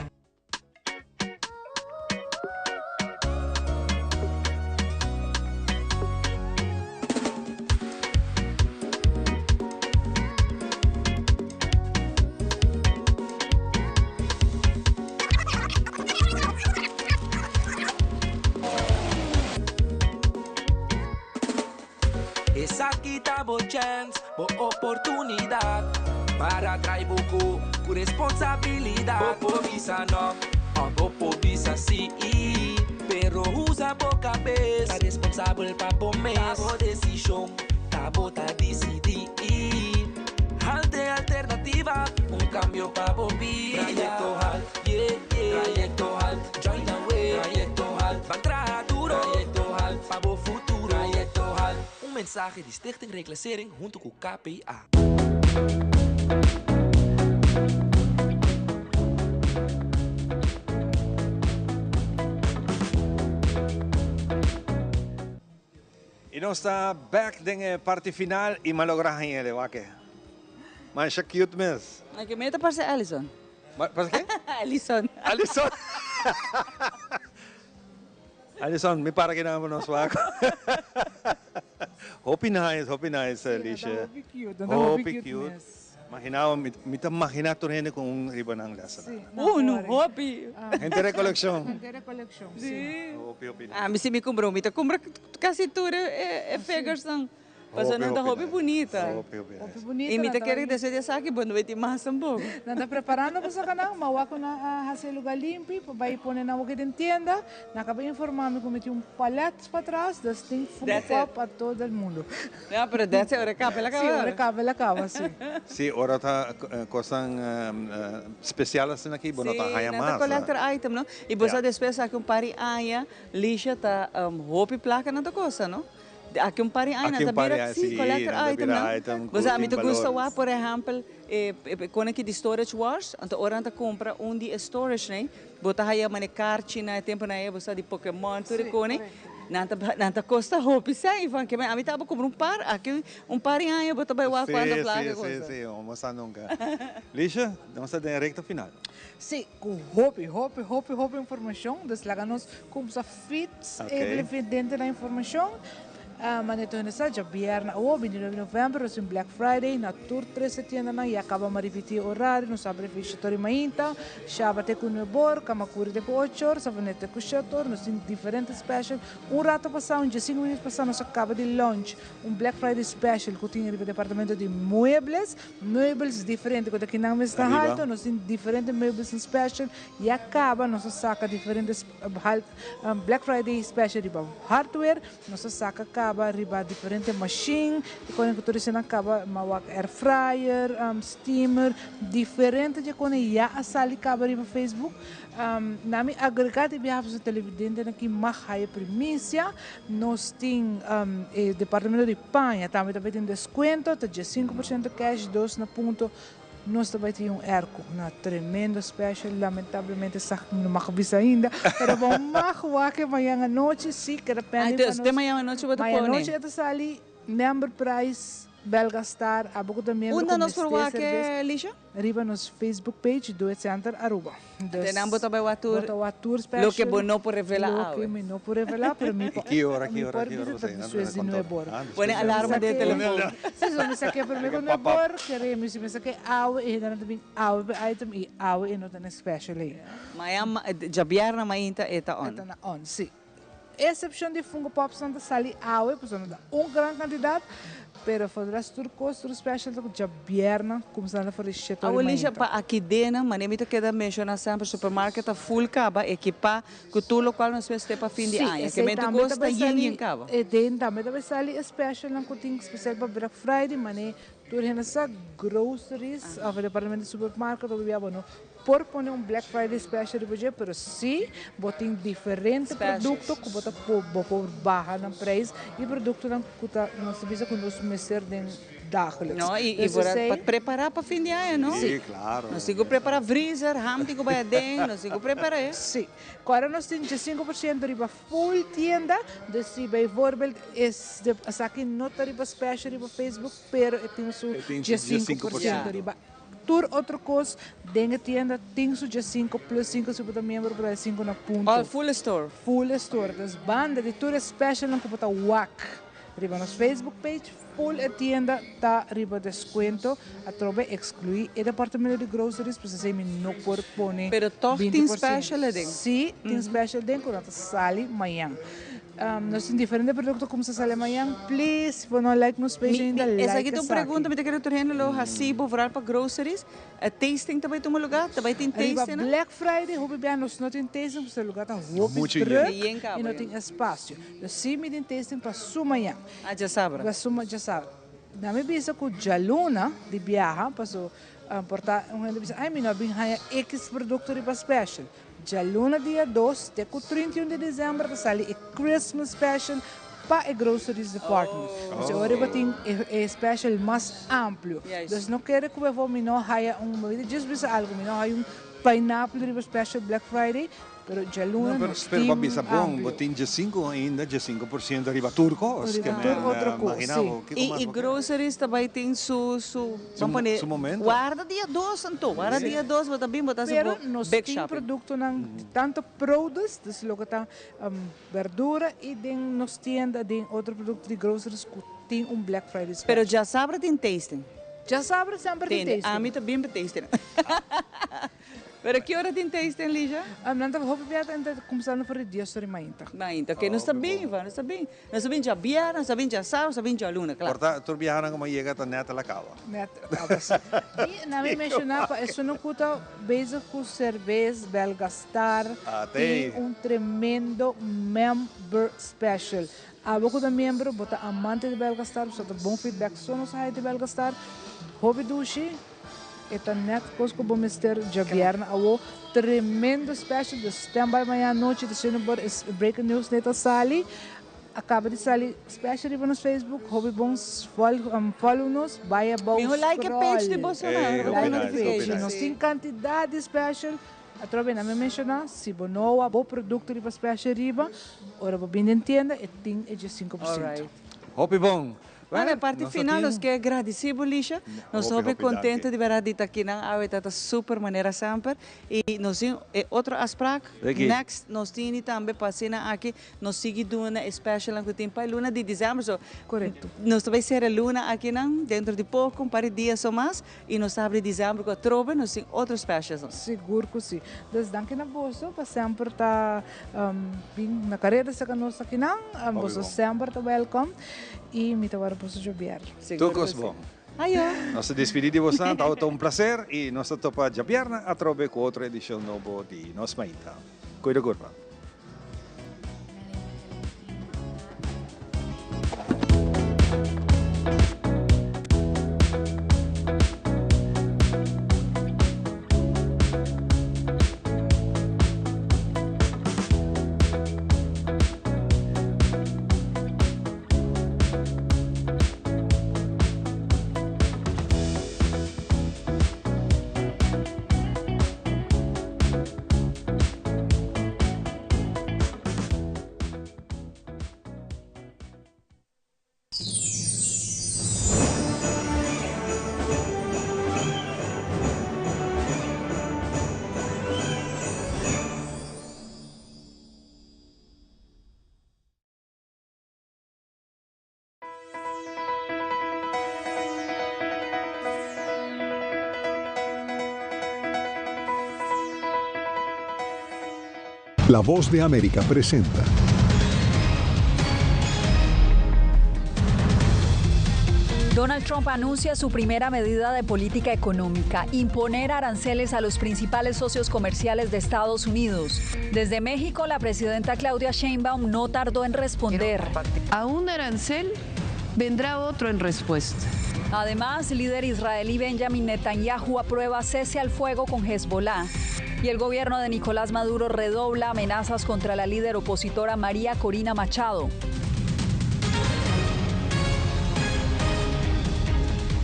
Chance, bo oportunidad para traer buku con responsabilidad. Bo visa no, bo visa sí, pero usa bo cabeça. Responsable pa bo mes, tabo decisión, tabo ta decidir. Halte alternativa, cambio pa bo vida. Trayecto halt, Trayecto halt, join the way. Trayecto halt, van trabajar duro. Trayecto halt, pa bo futuro. Trayecto halt. Mensaje de Stichting Reclassering junto com o KPA. E nós está back na parte final e malograhan ele, wake. Mas é cute mesmo. É que meta para ser Alison. Para quê? Alison. Alison. Alison, me para que não nos wake. Hopi nice, Alicia. Hopi cute. Imagina tu rin kung riba ng lasa. No, hopi. Gente recolección. Sí. Hopi. Se me comprou, me compra quase tudo é figures não. Passando da hopi bonita. Hopi bonita. E me quer dizer de saque, bom, vai ter mais um pouco. Nanda preparando para sa kanang mawa ko na hacer lugar limpo, para poner na wakit em tienda, nakaba informar como tinha paletes para trás, das tem fumo para todo mundo. Não, pero that's hora capa la cava. Sim, hora cava, sim. Sim, ora tá costan especial assim aqui, bom tá haya mais. Sim, collector item, não? E você depois aqui pari aya, lixa tá hopi placa na coisa, não? Aqui pari ay na tabira si collector item na. Você a mim te gusta wa por exemplo quando aqui de storage wars, então ora anta compra de storage, né? Bota haya mane carte na tempo na você de Pokémon tudo cone. Nanta costa hopi sai van que a mim tava comprar par, aqui par ay bota vai wa quando placa coisa. Sim, vamos a nunca. Lixa, vamos a dar recta final. Sim, com hopi informação, deslaganos como sa fits, dentro da informação. Manito nessa já vierna o 29 de novembro, assim Black Friday, na tour 13 tienda na e acaba a repetir horário, no sabe fichatori mainta, chava te com nebor, kamakuri te com 8 horas, savanete com 7 horas, nos tem diferentes special. Rato passado, dia 5 minutos passado, nós acaba de launch Black Friday special que tinha no departamento de muebles diferentes, que aqui não está alto, nós tem diferentes muebles special e acaba nós saca diferentes Black Friday special riba hardware, nós saca acaba riba diferente machine, e quando que tudo acaba mawak air fryer, steamer, diferente de quando já a sali acaba riba Facebook. Nami agregado viaja para o televidente aqui mais high primícia, nós tem departamento de panha, também tem desconto, tá de 5% cash, 2 na ponto. Nós também temos erco, na tremendo special, lamentavelmente não me avisa ainda, mas vamos que amanhã à noite, sim, que depende. Então, se amanhã à noite, amanhã à noite é ali, member price, Belgastar, a pouco também. Onde nós provar que é Lígia? Arriba nos Facebook page do Center Aruba. Tenang botar o ator. Botar o ator special. Lo que bom não por revelar. Lo que não por revelar, para mim. Que hora você põe alarma de telefone. Se eu me saquei para mim quando é bor, queremos me saquei awe e ainda também awe item e awe e não tem special aí. Mas já vierna mainta eta on. Eta na on, sim. Exceção de fungo pop santa sali awe, pois não dá grande quantidade. Pero for the rest tur special to já vierna começando a fazer cheto. A Lígia para aqui dentro, mas nem me queda mencionar sempre supermarket a full caba equipa que tudo o qual nós vamos ter para fim de ano. Que me gosta em caba. E dentro também deve sair special não tem especial para Black Friday, mas nem tur nessa groceries, a departamento de supermarket ou bia bono. Por pôr Black Friday special de hoje, pero sim, botem diferentes produtos que botam por barra na preço e produtos não custa não se visa com nós meser den dagelijks. Não, e para preparar para fim de ano, não? Sim, claro. Nós temos que preparar freezer, ham temos que dentro, nós temos que preparar. Sim. Agora nós temos 5% riba full tienda, se bijvoorbeeld is de aqui nota riba special riba Facebook, pero temos 5% riba. Tour outra coisa, dentro da tienda tem su 5 plus 5 se botar membro para 5 na ponto. All full store. Full store. Das banda de tour special não que botar WAC. Riba nos Facebook page, full a tienda tá riba desconto, a trobe excluir e departamento de groceries, para você me não por pone. Pero toch tem special dentro. Sim, tem special dentro quando sale amanhã. Nós temos diferentes produtos como se sale amanhã. Please, se não like nos page ainda, like. Essa aqui tu pergunta, me te quero torrendo lo hasibo virar para groceries. A tasting também tem um lugar, também tem tasting. Black Friday, houve bem nós não tem tasting, porque o lugar tá roubo e não tem espaço. Eu sim me tem tasting para sua manhã. Ah, já sabe. Para sua já sabe. Na minha visa com Jaluna de viaja, passou portar uma visa. Ai, minha bem haya X produto para special. Jaluna dia 2, até o 31 de dezembro, está ali o Christmas Special para o Groceries Department. Então, agora tem o special mais amplo. Então, não quero que eu vou me não haya just bisa algo, me não haya pineapple riba special Black Friday, pero Jaluna no, pero pabisa bom, botin de 5 ainda, de 5% arriba turcos, que imaginava. E groceries também tem su momento. Guarda dia 2, então, guarda dia 2, bota bem, bota se big shopping. Produto não tanto produtos, desse lugar tá verdura e tem nos tienda tem outro produto de groceries que tem Black Friday special. Pero já sabe tem tasting. Já sabe sempre tem tasting. A mim também tem tasting. Pero que hora tem tasting, Lígia? Não estava começando a fazer dias sobre mainta. Mainta, que não está bem, nós sabemos já viernes, nós sabemos já sábado, sabemos já luna, claro. Portanto, tu viajas como chega a neta la cava. Neta cava, sim. E na minha mencionava, isso não custa beijo com cerveja Belgastar. Tem tremendo member special. A boca da membro, bota amante de Belgastar, só tem bom feedback, só não sai de Belgastar. Hobby dushi. Eta net coisco bom mister já vierna awo tremendo special de standby amanhã à noite de Sinobor is breaking news neta sali acaba de sair special riba nos Facebook hobby bons follow nos buy about scroll like a page de Bolsonaro nós tem quantidade special a trobe na me mencionar se bonoa bo produto riba special riba ora bo bem entenda e tem de 5%. Hobby bom A parte final, nós que agradecemos, Lisha. Nós somos contentes de ver a dita aqui na Awetata super maneira sempre. E nós temos outro aspecto. Next, nós temos também passina aqui. Nós seguimos uma especial no tempo luna de dezembro. So, correto. Nós vai ser a luna aqui dentro de pouco, um par de dias ou mais. E nós abre dezembro com a trova, nós temos outros specials. Seguro que sim. Desde que na bolsa, para sempre estar na carreira se nós aqui não, você sempre está welcome. E me tawar po sa Javier. Tucos bom. Ayo. Nós se despedir de você, tá um prazer e nós topa Javier a trove com outra edição novo de Nos Mainta. Cuida curva. La Voz de América presenta. Donald Trump anuncia su primera medida de política económica, imponer aranceles a los principales socios comerciales de Estados Unidos. Desde México, la presidenta Claudia Sheinbaum no tardó en responder. A un arancel vendrá otro en respuesta. Además, el líder israelí Benjamin Netanyahu aprueba cese al fuego con Hezbollah. Y el gobierno de Nicolás Maduro redobla amenazas contra la líder opositora María Corina Machado.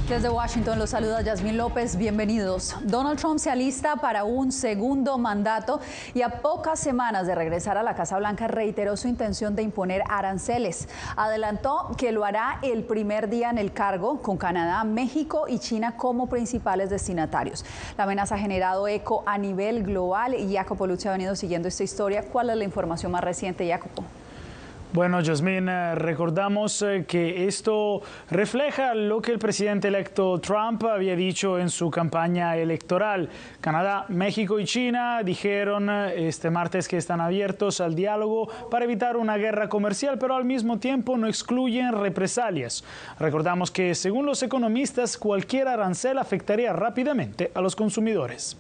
Desde Washington los saluda Yasmín López, bienvenidos. Donald Trump se alista para un segundo mandato y a pocas semanas de regresar a la Casa Blanca reiteró su intención de imponer aranceles. Adelantó que lo hará el primer día en el cargo, con Canadá, México y China como principales destinatarios. La amenaza ha generado eco a nivel global y Jacopo Luzzi ha venido siguiendo esta historia. ¿Cuál es la información más reciente, Jacopo? Bueno, Yasmín, recordamos que esto refleja lo que el presidente electo Trump había dicho en su campaña electoral. Canadá, México y China dijeron este martes que están abiertos al diálogo para evitar una guerra comercial, pero al mismo tiempo no excluyen represalias. Recordamos que, según los economistas, cualquier arancel afectaría rápidamente a los consumidores.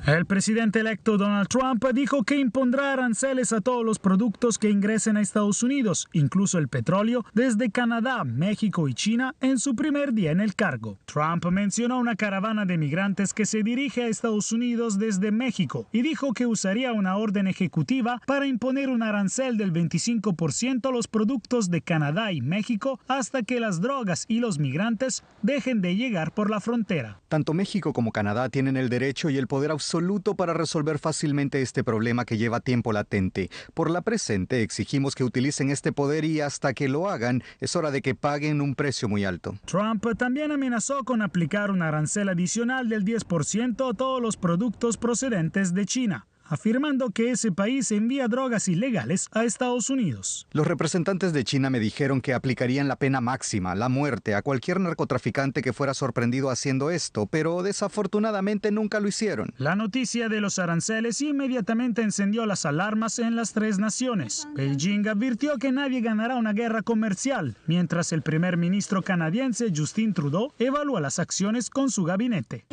El presidente electo Donald Trump dijo que impondrá aranceles a todos los productos que ingresen a Estados Unidos, incluso el petróleo, desde Canadá, México y China, en su primer día en el cargo. Trump mencionó una caravana de migrantes que se dirige a Estados Unidos desde México y dijo que usaría una orden ejecutiva para imponer un arancel del 25% a los productos de Canadá y México hasta que las drogas y los migrantes dejen de llegar por la frontera. Tanto México como Canadá tienen el derecho y el poder absoluto para resolver fácilmente este problema que lleva tiempo latente. Por la presente, exigimos que utilicen este poder y hasta que lo hagan, es hora de que paguen un precio muy alto. Trump también amenazó con aplicar un arancel adicional del 10% a todos los productos procedentes de China, afirmando que ese país envía drogas ilegales a Estados Unidos. Los representantes de China me dijeron que aplicarían la pena máxima, la muerte, a cualquier narcotraficante que fuera sorprendido haciendo esto, pero desafortunadamente nunca lo hicieron. La noticia de los aranceles inmediatamente encendió las alarmas en las tres naciones. Beijing advirtió que nadie ganará una guerra comercial, mientras el primer ministro canadiense Justin Trudeau evalúa las acciones con su gabinete.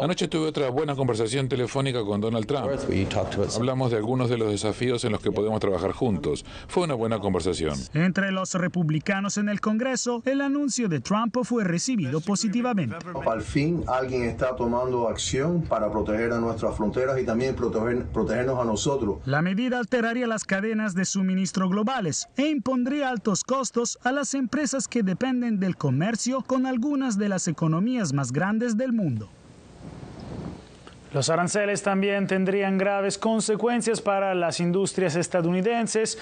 Anoche tuve otra buena conversación telefónica con Donald Trump. Hablamos de algunos de los desafíos en los que podemos trabajar juntos. Fue una buena conversación. Entre los republicanos en el Congreso, el anuncio de Trump fue recibido positivamente. Al fin, alguien está tomando acción para proteger a nuestras fronteras y también protegernos a nosotros. La medida alteraría las cadenas de suministro globales e impondría altos costos a las empresas que dependen del comercio con algunas de las economías más grandes del mundo. Los aranceles también tendrían graves consecuencias para las industrias estadounidenses